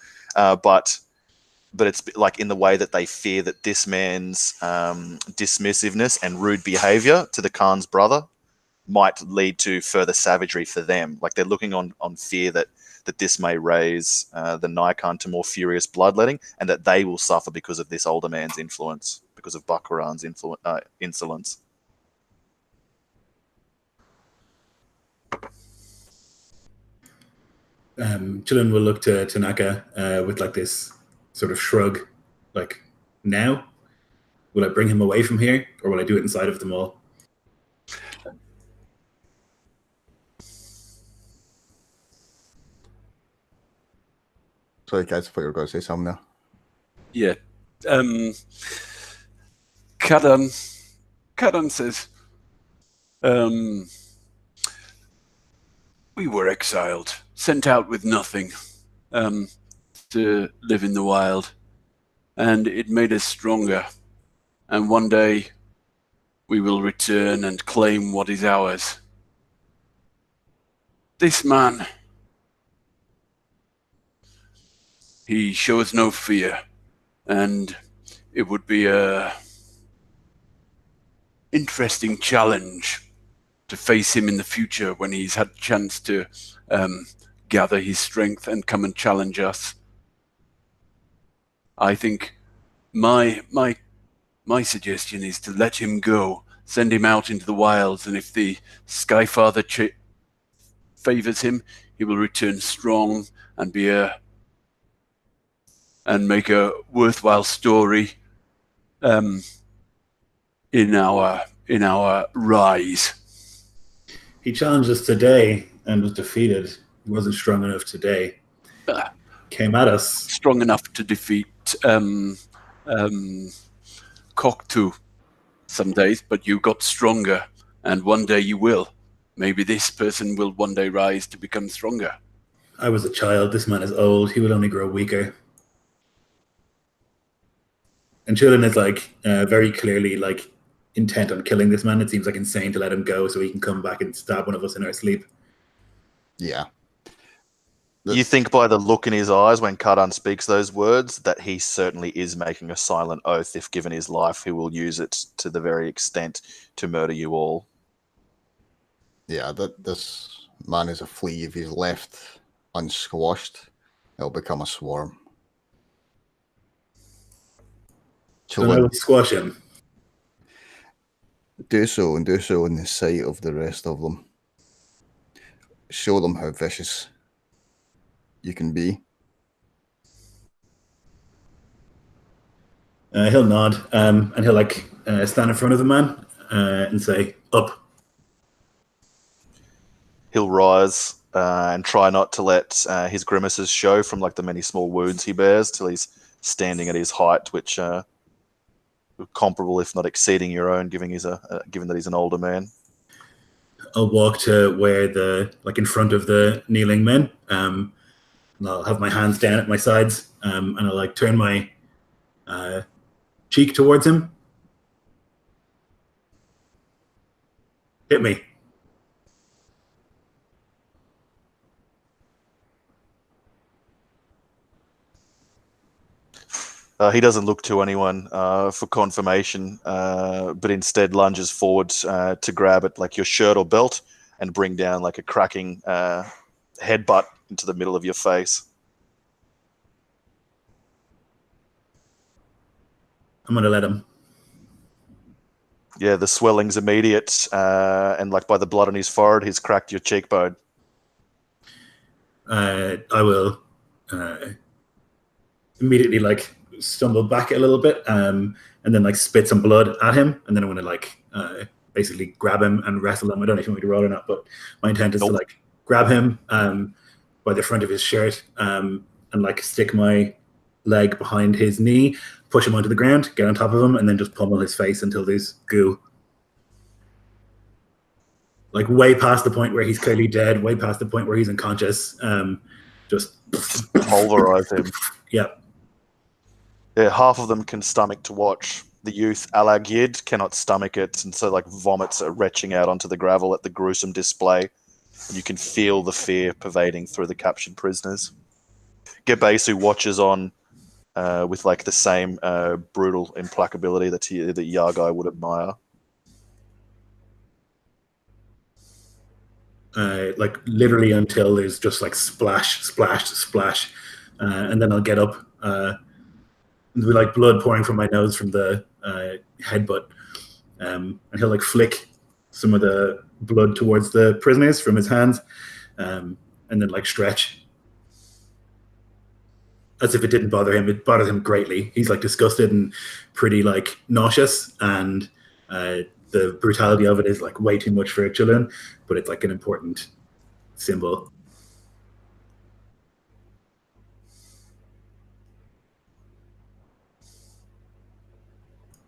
but it's like in the way that they fear that this man's dismissiveness and rude behavior to the Khan's brother might lead to further savagery for them. Like they're looking on fear that this may raise the Naican to more furious bloodletting, and that they will suffer because of this older man's influence, because of Bukaran's insolence. Chillin will look to Tanaka with like this sort of shrug, like, now? Will I bring him away from here, or will I do it inside of them all? Sorry, guys, I thought you were going to say something there. Yeah. Khagan says, we were exiled, sent out with nothing, to live in the wild, and it made us stronger. And one day we will return and claim what is ours. This man, he shows no fear, and it would be a interesting challenge to face him in the future when he's had a chance to gather his strength and come and challenge us. I think my suggestion is to let him go, send him out into the wilds, and if the Skyfather favors him, he will return strong and make a worthwhile story in our in our rise. He challenged us today and was defeated. He wasn't strong enough today. Came at us. Strong enough to defeat Cocktoo some days, but you got stronger, and one day you will. Maybe this person will one day rise to become stronger. I was a child. This man is old. He will only grow weaker. And Children is like very clearly like intent on killing this man. It seems like insane to let him go so he can come back and stab one of us in our sleep. Yeah. You think by the look in his eyes when Khagan speaks those words that he certainly is making a silent oath. If given his life, he will use it to the very extent to murder you all. Yeah, this man is a flea. If he's left unsquashed, he'll become a swarm. So I will squash him. Do so, and do so in the sight of the rest of them. Show them how vicious you can be. He'll nod, and he'll like stand in front of the man and say, "Up." He'll rise and try not to let his grimaces show from like the many small wounds he bears till he's standing at his height, which comparable, if not exceeding your own, given that he's an older man. I'll walk to where in front of the kneeling men. And I'll have my hands down at my sides, and I'll like turn my cheek towards him. Hit me. He doesn't look to anyone for confirmation, but instead lunges forward to grab at like your shirt or belt and bring down like a cracking headbutt into the middle of your face. I'm gonna let him. Yeah, the swelling's immediate, and like by the blood on his forehead, he's cracked your cheekbone. I will immediately like stumble back a little bit, and then like spit some blood at him, and then I'm gonna like basically grab him and wrestle him. I don't know if you want me to roll or not, but my intent is to like grab him by the front of his shirt and like stick my leg behind his knee, push him onto the ground, get on top of him, and then just pummel his face until there's goo. Like way past the point where he's clearly dead, way past the point where he's unconscious. Just pulverize him. Yep. Yeah, half of them can stomach to watch. The youth Alagyid cannot stomach it, and so like vomits are retching out onto the gravel at the gruesome display. And you can feel the fear pervading through the captured prisoners. Gebesu watches on with like the same brutal implacability that Yagai would admire. Like literally until there's just like splash, splash, splash, and then I'll get up. There'll be like blood pouring from my nose from the headbutt, and he'll like flick some of the blood towards the prisoners from his hands, and then like stretch. As if it didn't bother him. It bothered him greatly. He's like disgusted and pretty like nauseous, and the brutality of it is like way too much for children, but it's like an important symbol.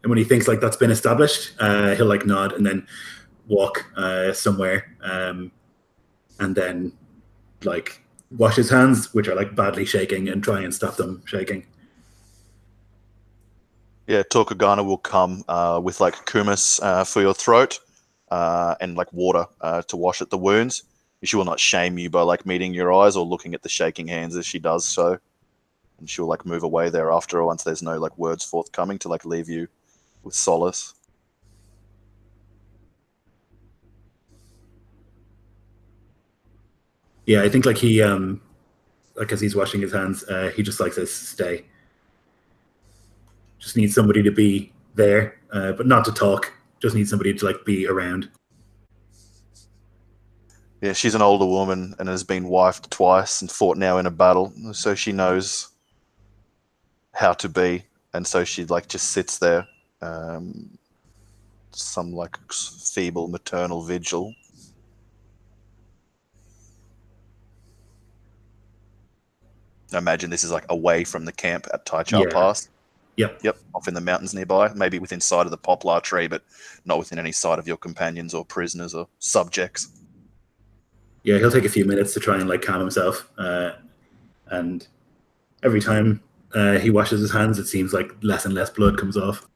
And when he thinks like that's been established, he'll like nod and then walk somewhere, and then like wash his hands, which are like badly shaking, and try and stop them shaking. Yeah, Torkagana will come with like kumis for your throat and like water to wash at the wounds. She will not shame you by like meeting your eyes or looking at the shaking hands as she does so. And she'll like move away thereafter once there's no like words forthcoming to like leave you with solace. Yeah, I think like he like as he's washing his hands, he just like says stay. Just needs somebody to be there, but not to talk. Just needs somebody to like be around. Yeah, she's an older woman and has been wifed twice and fought now in a battle, so she knows how to be, and so she like just sits there, some like feeble maternal vigil. I imagine this is like away from the camp at Taichar Yeah. Pass. Yep. Yep, off in the mountains nearby, maybe within sight of the poplar tree, but not within any sight of your companions or prisoners or subjects. Yeah, he'll take a few minutes to try and like calm himself, and every time he washes his hands, it seems like less and less blood comes off.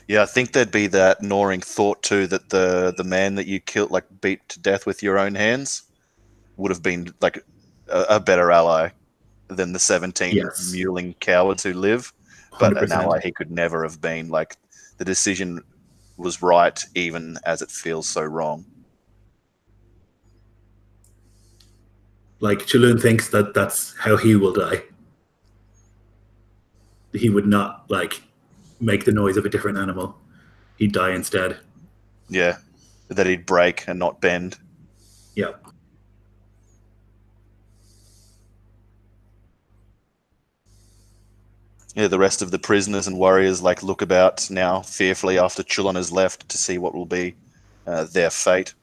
Yeah, I think there'd be that gnawing thought too that the man that you killed, like beat to death with your own hands, would have been like a better ally than the 17 Yes. mewling cowards who live. But an 100%. ally he could never have been. Like the decision was right, even as it feels so wrong. Like Chaloon thinks that that's how he will die. He would not like make the noise of a different animal. He'd die instead. Yeah, that he'd break and not bend. Yeah. Yeah, the rest of the prisoners and warriors like look about now fearfully after Chulon has left to see what will be their fate.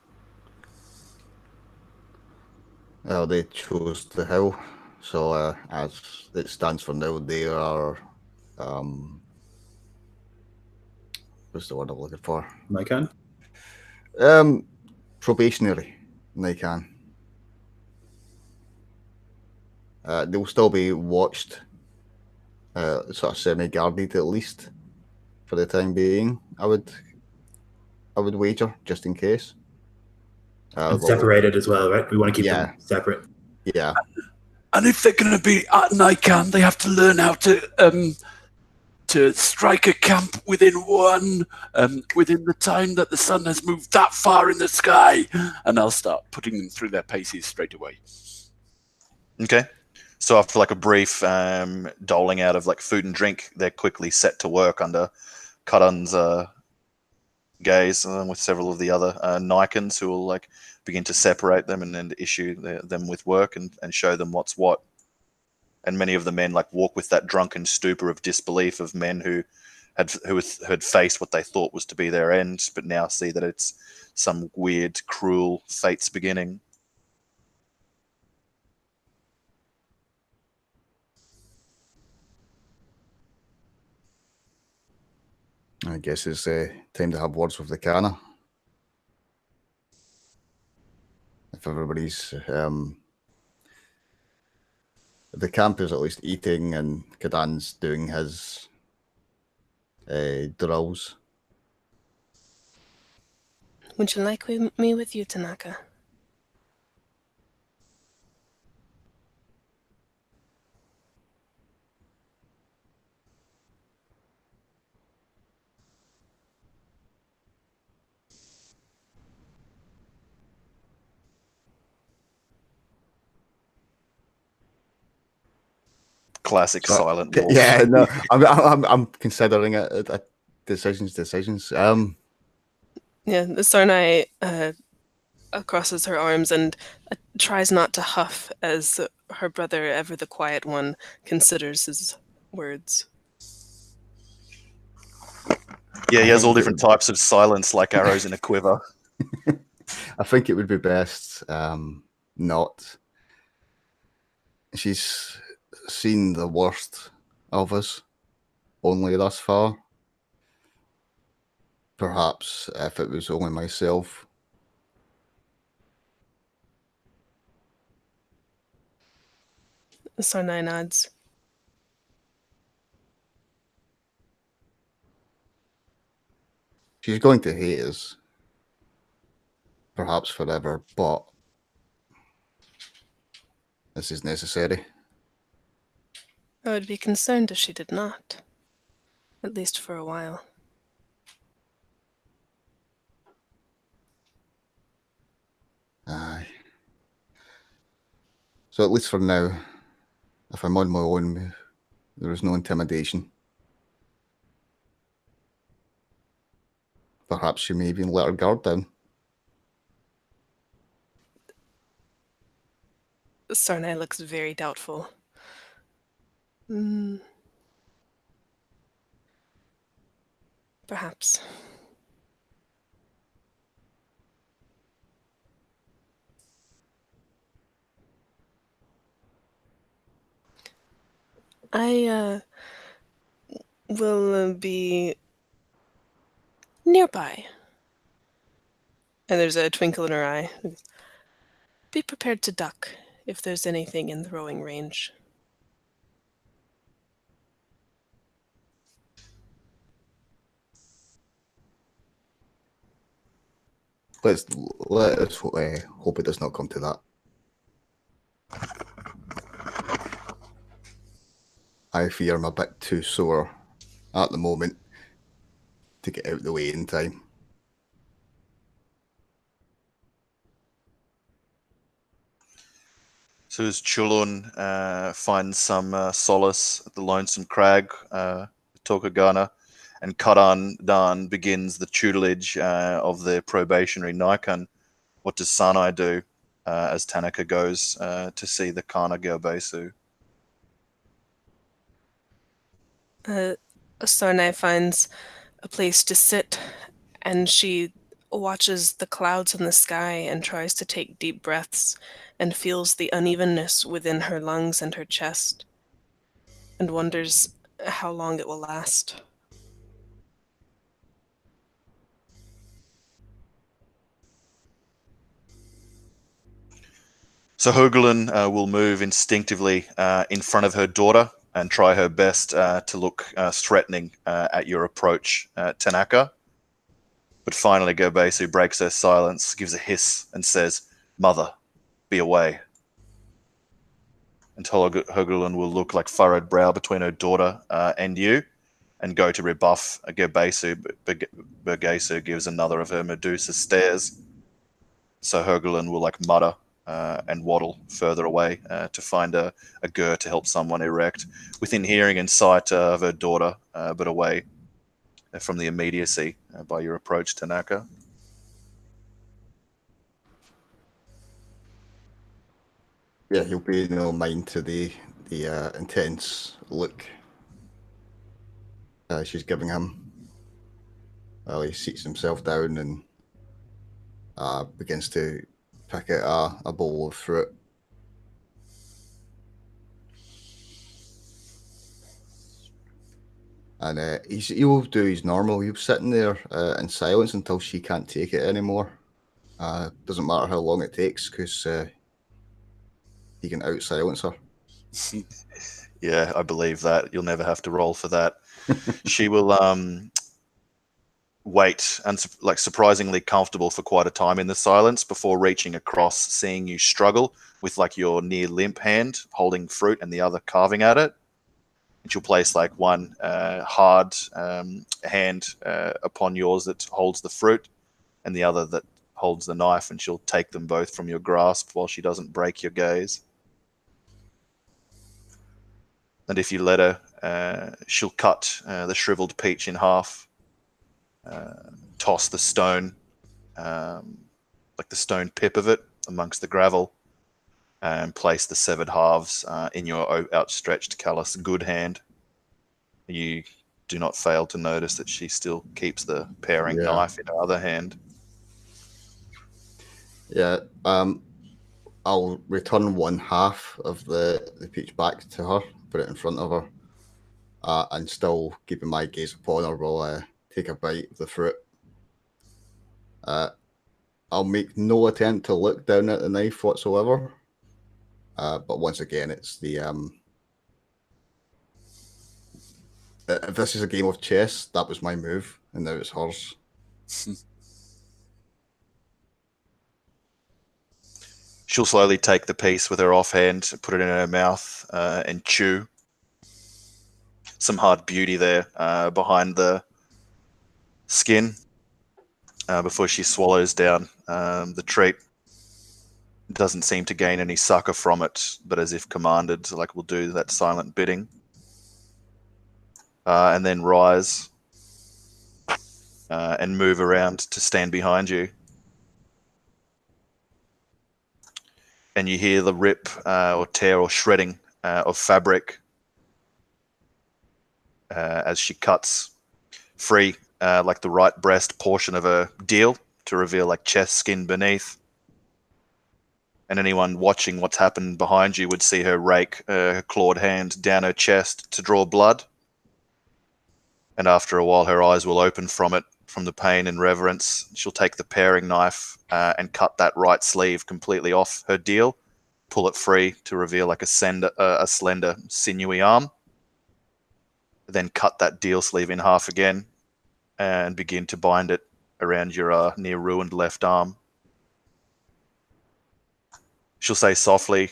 Well, they chose the hill, so as it stands for now, they are what's the word I'm looking for? Naican? Probationary, Naican. They'll still be watched, sort of semi-guarded at least for the time being. I would wager, just in case. And separated as well, right? We want to keep them separate. Yeah. And if they're going to be at Naican, they have to learn how to strike a camp within the time that the sun has moved that far in the sky. And I'll start putting them through their paces straight away. Okay. So after like a brief doling out of like food and drink, they're quickly set to work under Khagan's gaze, along with several of the other Naicans who will like begin to separate them and then issue them with work and show them what's what. And many of the men like walk with that drunken stupor of disbelief of men who had faced what they thought was to be their end, but now see that it's some weird, cruel fate's beginning. I guess it's time to have words with the canna. If everybody's the camp is at least eating and Khagan's doing his drills. Would you like me with you, Tanaka? Classic silent wolf. Yeah, no, I'm considering it. Decisions. Yeah, the Sarnai crosses her arms and tries not to huff as her brother, ever the quiet one, considers his words. Yeah, he has all different types of silence like arrows in a quiver. I think it would be best not. She's seen the worst of us only thus far. Perhaps if it was only myself. Sarnai nods. She's going to hate us. Perhaps forever, but this is necessary. I would be concerned if she did not. At least for a while. Aye. So at least for now, if I'm on my own, there is no intimidation. Perhaps she may even let her guard down. Sarnai looks very doubtful. Perhaps. I will be nearby. And there's a twinkle in her eye. Be prepared to duck if there's anything in throwing range. Let us hope it does not come to that. I fear I'm a bit too sore at the moment to get out the way in time. So as Chulun finds some solace at the Lonesome Crag, Tokagana, and Karan Dan begins the tutelage of the probationary Naican, what does Sanai do as Tanaka goes to see the Kana Gerbesu? Sarnai finds a place to sit, and she watches the clouds in the sky and tries to take deep breaths and feels the unevenness within her lungs and her chest and wonders how long it will last. So Hordelands will move instinctively in front of her daughter and try her best to look threatening at your approach, Tanaka. But finally, Gerbesu breaks her silence, gives a hiss, and says, "Mother, be away." And Hordelands will look like furrowed brow between her daughter and you, and go to rebuff Gerbesu. But Gerbesu gives another of her Medusa stares. So Hordelands will mutter and waddle further away to find a gur to help someone erect, within hearing and sight of her daughter, but away from the immediacy by your approach, Tanaka. Yeah, he'll pay no mind to the intense look she's giving him. Well, he seats himself down and begins to pick out a bowl of fruit. And he'll do his normal. He'll be sitting there in silence until she can't take it anymore. Doesn't matter how long it takes, because he can out-silence her. Yeah, I believe that. You'll never have to roll for that. She will wait and surprisingly comfortable for quite a time in the silence before reaching across, seeing you struggle with your near limp hand holding fruit and the other carving at it. And she'll place one hard hand upon yours that holds the fruit and the other that holds the knife, and she'll take them both from your grasp while she doesn't break your gaze. And if you let her, she'll cut the shriveled peach in half, toss the stone, the stone pip of it, amongst the gravel, and place the severed halves in your outstretched, callous good hand. You do not fail to notice that she still keeps the paring knife in her other hand. Yeah, I'll return one half of the peach back to her, put it in front of her, and still keeping my gaze upon her while I take a bite of the fruit. I'll make no attempt to look down at the knife whatsoever. But once again, it's the if this is a game of chess, that was my move, and now it's hers. She'll slowly take the piece with her offhand, put it in her mouth, and chew. Some hard beauty there behind the skin before she swallows down the treat. Doesn't seem to gain any succor from it, but as if commanded, will do that silent bidding. And then rise and move around to stand behind you. And you hear the rip or tear or shredding of fabric as she cuts free like the right breast portion of a deal to reveal like chest skin beneath. And anyone watching what's happened behind you would see her rake her clawed hand down her chest to draw blood. And after a while, her eyes will open from it, from the pain and reverence. She'll take the paring knife and cut that right sleeve completely off her deal, pull it free to reveal like a slender, sinewy arm. Then cut that deal sleeve in half again and begin to bind it around your near ruined left arm. She'll say softly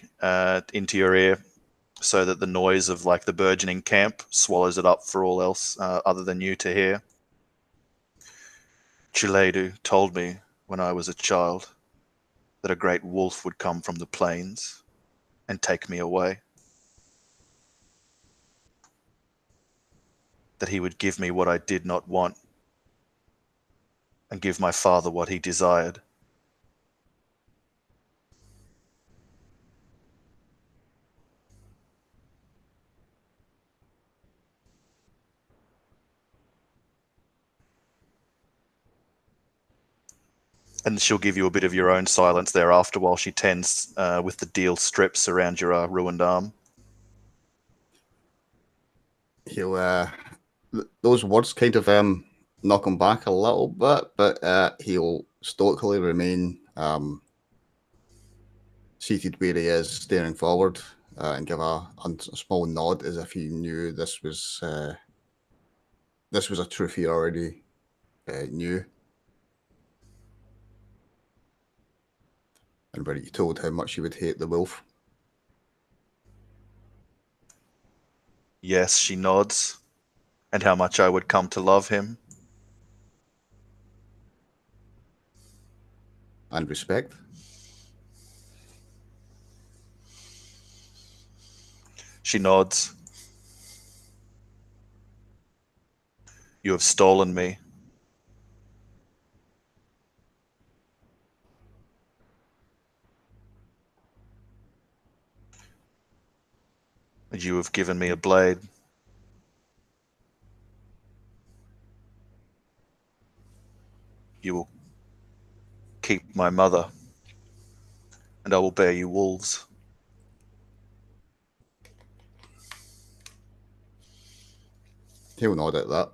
into your ear so that the noise of like the burgeoning camp swallows it up for all else other than you to hear. Chiledu told me when I was a child that a great wolf would come from the plains and take me away. That he would give me what I did not want and give my father what he desired. And she'll give you a bit of your own silence thereafter while she tends with the deal strips around your ruined arm. He'll those words kind of knock him back a little bit, but he'll stoically remain seated where he is, staring forward, and give a small nod as if he knew this was a truth he already knew. And where he told how much he would hate the wolf. Yes, she nods. And how much I would come to love him. And respect. She nods. You have stolen me. And you have given me a blade. You will keep my mother, and I will bear you wolves. He'll nod at that.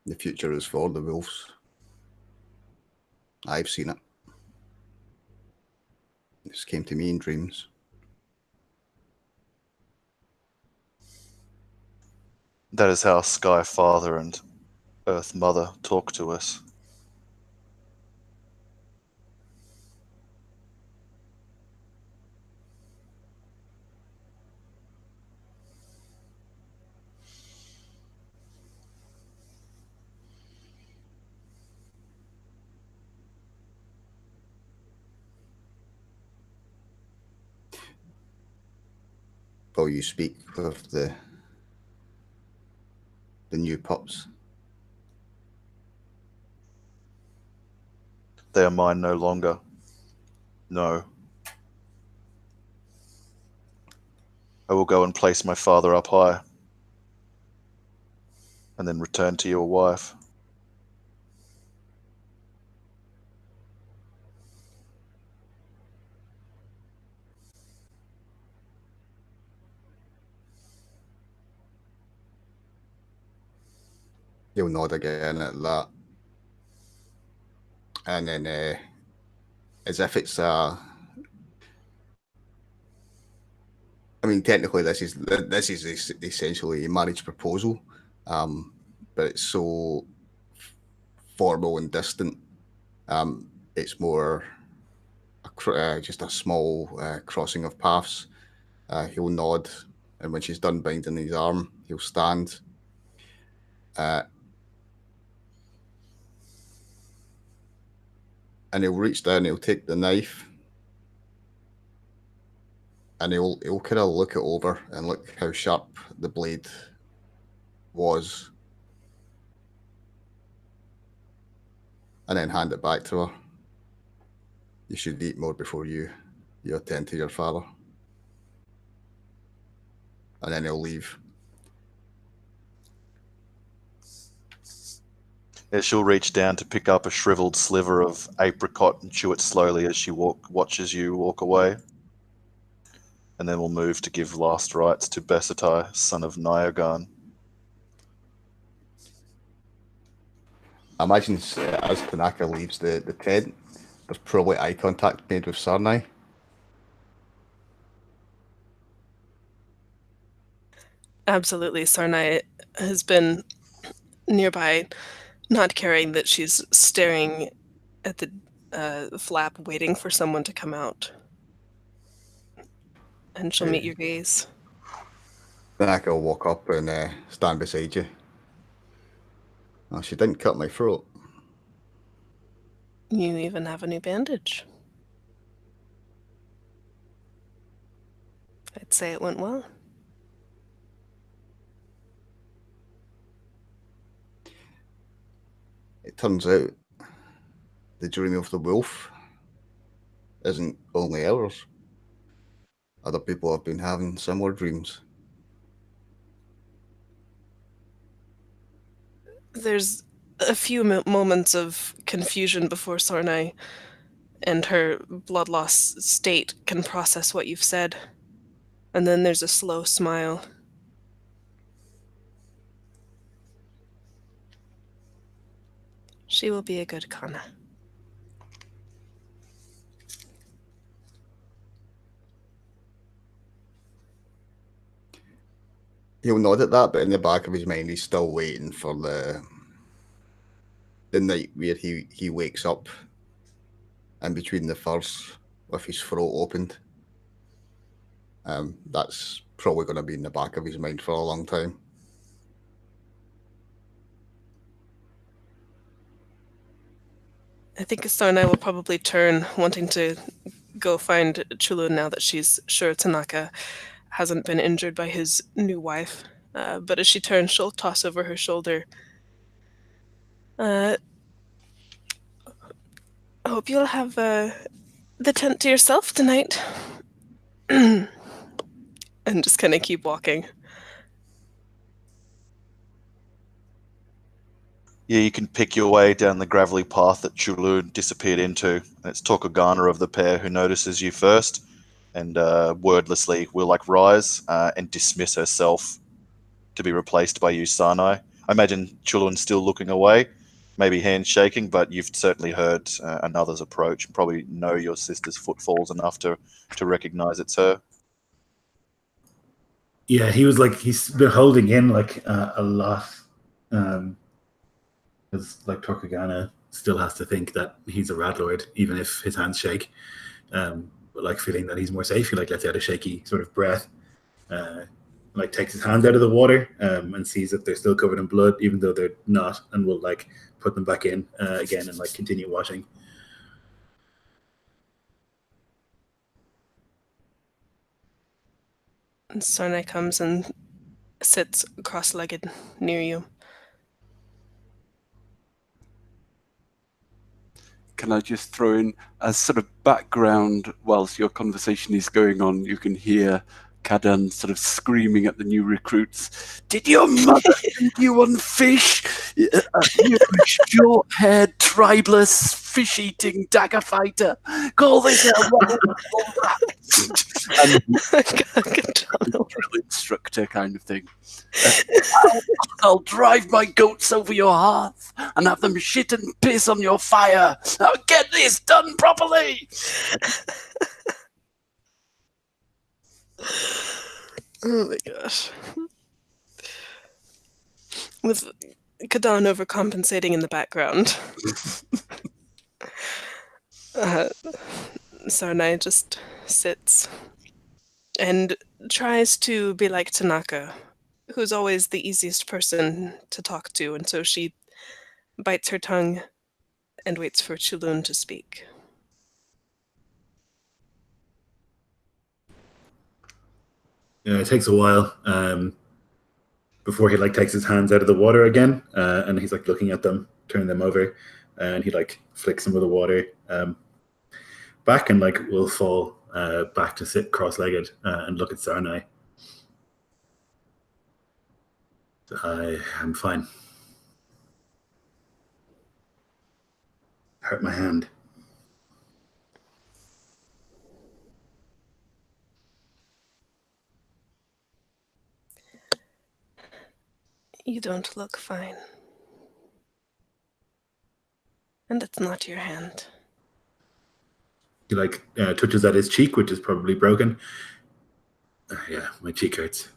The future is for the wolves. I've seen it. This came to me in dreams. That is how Sky Father and Earth Mother talk to us. Will you speak with the new pups? They are mine no longer. No. I will go and place my father up high, and then return to your wife. He'll nod again at that. And then, as if it's I mean, technically, this is essentially a marriage proposal, but it's so formal and distant. It's more just a small crossing of paths. He'll nod, and when she's done binding his arm, he'll stand. And he'll reach down, he'll take the knife, and he'll kind of look it over and look how sharp the blade was, and then hand it back to her. You should eat more before you you attend to your father. And then he'll leave. Yeah, she'll reach down to pick up a shriveled sliver of apricot and chew it slowly as she watches you walk away. And then we'll move to give last rites to Besatai, son of Naican. I imagine as Tanaka leaves the tent, there's probably eye contact made with Sarnai. Absolutely. Sarnai has been nearby, not caring that she's staring at the flap, waiting for someone to come out. And she'll meet your gaze. Tanaka will walk up and stand beside you. Oh, she didn't cut my throat. You even have a new bandage. I'd say it went well. It turns out the dream of the wolf isn't only ours. Other people have been having similar dreams. There's a few moments of confusion before Sarnai and her blood loss state can process what you've said. And then there's a slow smile. She will be a good Kana. He'll nod at that, but in the back of his mind, he's still waiting for the night where he wakes up in between the firs with his throat opened. That's probably going to be in the back of his mind for a long time. I think Sarnai will probably turn, wanting to go find Chulun now that she's sure Tanaka hasn't been injured by his new wife. But as she turns, she'll toss over her shoulder. I hope you'll have the tent to yourself tonight. And just kind of keep walking. Yeah, you can pick your way down the gravelly path that Chulun disappeared into. And it's Tokogana of the pair who notices you first and wordlessly will rise and dismiss herself to be replaced by you, Sarnai. I imagine Chulun's still looking away, maybe handshaking, but you've certainly heard another's approach and probably know your sister's footfalls enough to recognize it's her. Yeah, he's been holding in a lot. Because Tokogana still has to think that he's a rat lord, even if his hands shake. But feeling that he's more safe, he lets out a shaky sort of breath. Takes his hands out of the water and sees that they're still covered in blood, even though they're not, and will put them back in again and continue washing. And Sarnai comes and sits cross-legged near you. Can I just throw in as sort of background whilst your conversation is going on? You can hear Khagan sort of screaming at the new recruits. Did your mother feed you on fish? You short-haired, tribeless, fish-eating dagger fighter. Call this a drill instructor kind of thing. I'll drive my goats over your hearth and have them shit and piss on your fire. Now get this done properly. Oh my gosh. With Khagan overcompensating in the background, Sarnai just sits and tries to be like Tanaka, who's always the easiest person to talk to, and so she bites her tongue and waits for Chulun to speak. Yeah, it takes a while before he takes his hands out of the water again, and he's looking at them, turning them over, and he flicks some of the water back and will fall back to sit cross-legged and look at Sarnai. I am fine. Hurt my hand. You don't look fine. And it's not your hand. He touches at his cheek, which is probably broken. Yeah, my cheek hurts.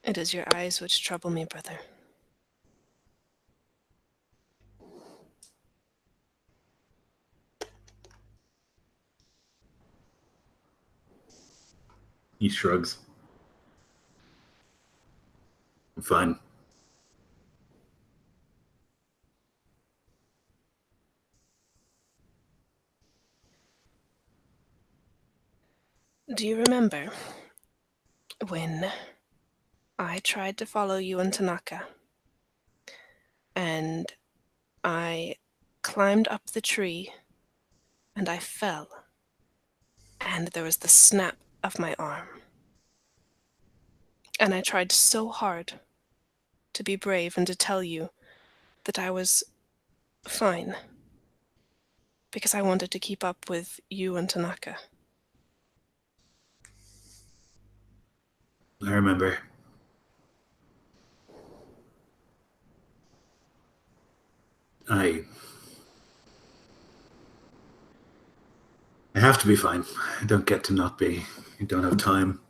It is your eyes which trouble me, brother. He shrugs. I'm fine. Do you remember when I tried to follow you into Naka and I climbed up the tree and I fell and there was the snap of my arm? And I tried so hard to be brave and to tell you that I was fine because I wanted to keep up with you and Tanaka. I remember. I have to be fine. I don't get to not be. I don't have time.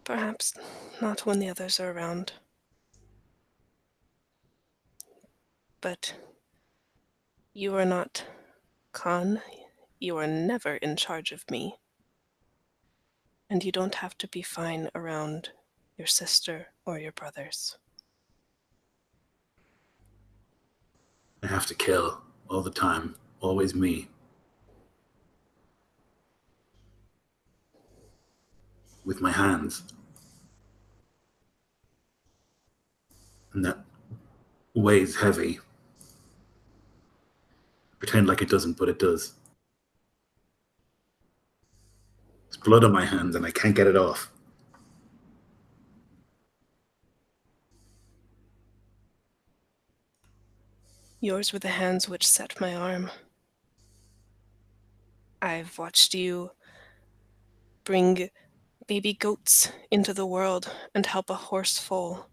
Perhaps not when the others are around. But you are not Khan. You are never in charge of me. And you don't have to be fine around your sister or your brothers. I have to kill all the time. Always me. With my hands. And that weighs heavy. Pretend like it doesn't, but it does. There's blood on my hands and I can't get it off. Yours were the hands which set my arm. I've watched you bring baby goats into the world and help a horse foal.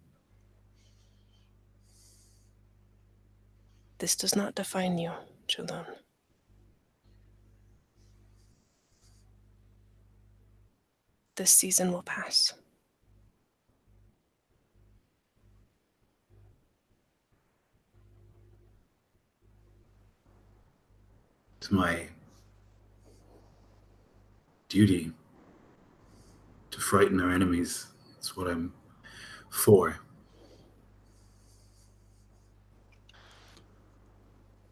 This does not define you, Julon. This season will pass. It's my duty to frighten our enemies. That's what I'm for.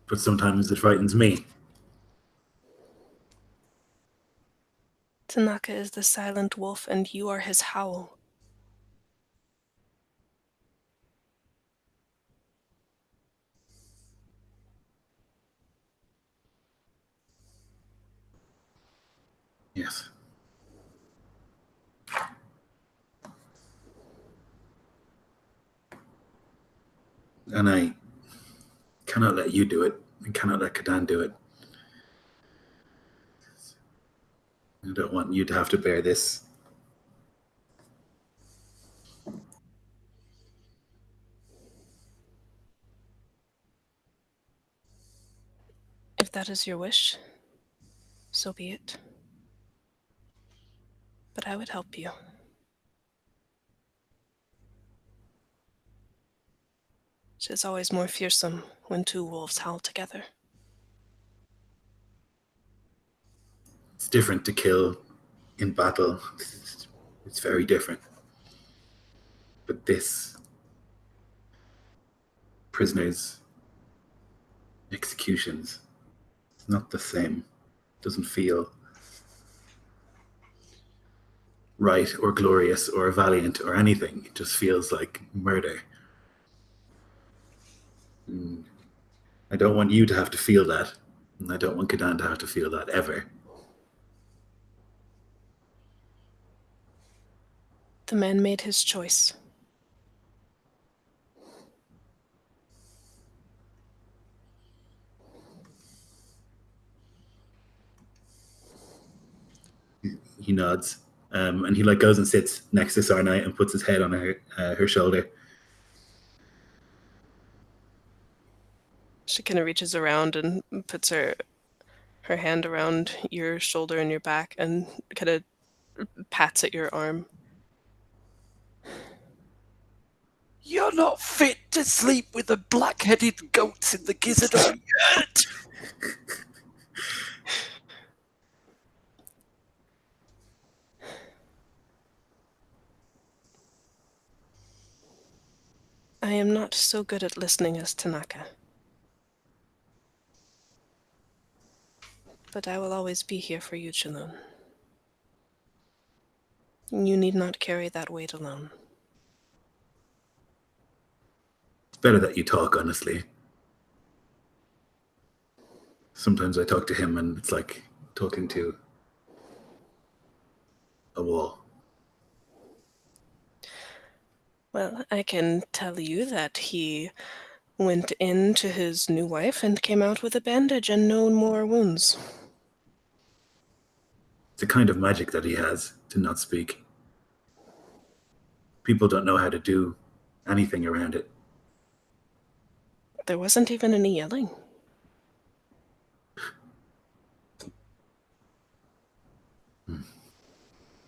But sometimes it frightens me. Tanaka is the silent wolf and you are his howl. Yes. And I cannot let you do it. I cannot let Khagan do it. I don't want you to have to bear this. If that is your wish, so be it. But I would help you. It is always more fearsome when two wolves howl together. It's different to kill in battle. It's very different. But this, prisoners, executions, it's not the same. It doesn't feel. right or glorious or valiant or anything. It just feels like murder. I don't want you to have to feel that. And I don't want Khagan to have to feel that ever. The man made his choice. He nods. And he like goes and sits next to Sarnai and puts his head on her shoulder. She kind of reaches around and puts her hand around your shoulder and your back and kind of pats at your arm. You're not fit to sleep with the black-headed goats in the gizzard of yet. I am not so good at listening as Tanaka. But I will always be here for you, Chilun. You need not carry that weight alone. It's better that you talk, honestly. Sometimes I talk to him and it's like talking to a wall. Well, I can tell you that he went in to his new wife and came out with a bandage and no more wounds. It's a kind of magic that he has to not speak. People don't know how to do anything around it. There wasn't even any yelling.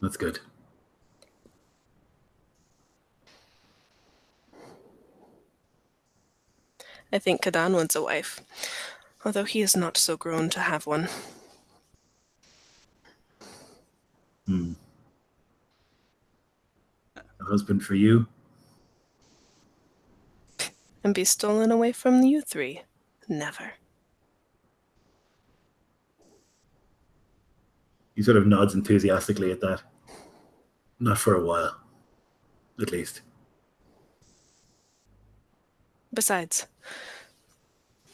That's good. I think Khagan wants a wife, although he is not so grown to have one. A husband for you? And be stolen away from you three? Never. He sort of nods enthusiastically at that. Not for a while, at least. Besides,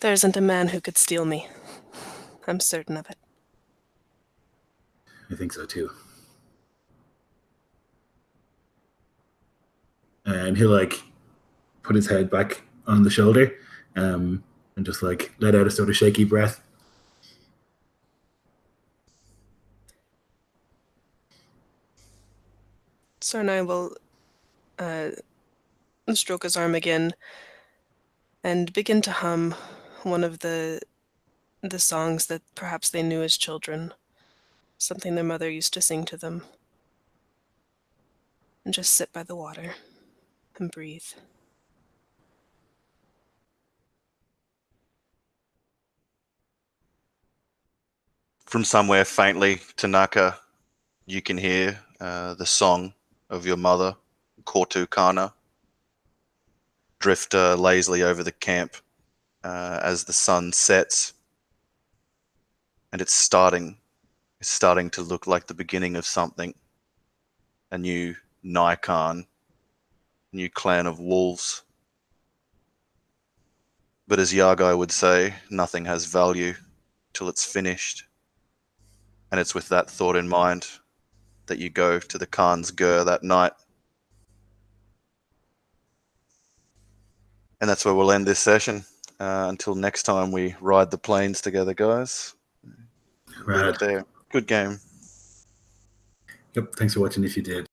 there isn't a man who could steal me. I'm certain of it. I think so too. And he'll like put his head back on the shoulder and just like let out a sort of shaky breath. Sarnai will stroke his arm again and begin to hum one of the songs that perhaps they knew as children, something their mother used to sing to them. And just sit by the water and breathe. From somewhere faintly, Tanaka, you can hear the song of your mother, Kortu Kana, drift lazily over the camp as the sun sets, and it's starting to look like the beginning of something. A new Naican, new clan of wolves. But as Yagai would say, nothing has value till it's finished. And it's with that thought in mind that you go to the Khan's Gur that night. And that's where we'll end this session. Until next time we ride the plains together, guys. Leave it there. Good game. Yep, thanks for watching if you did.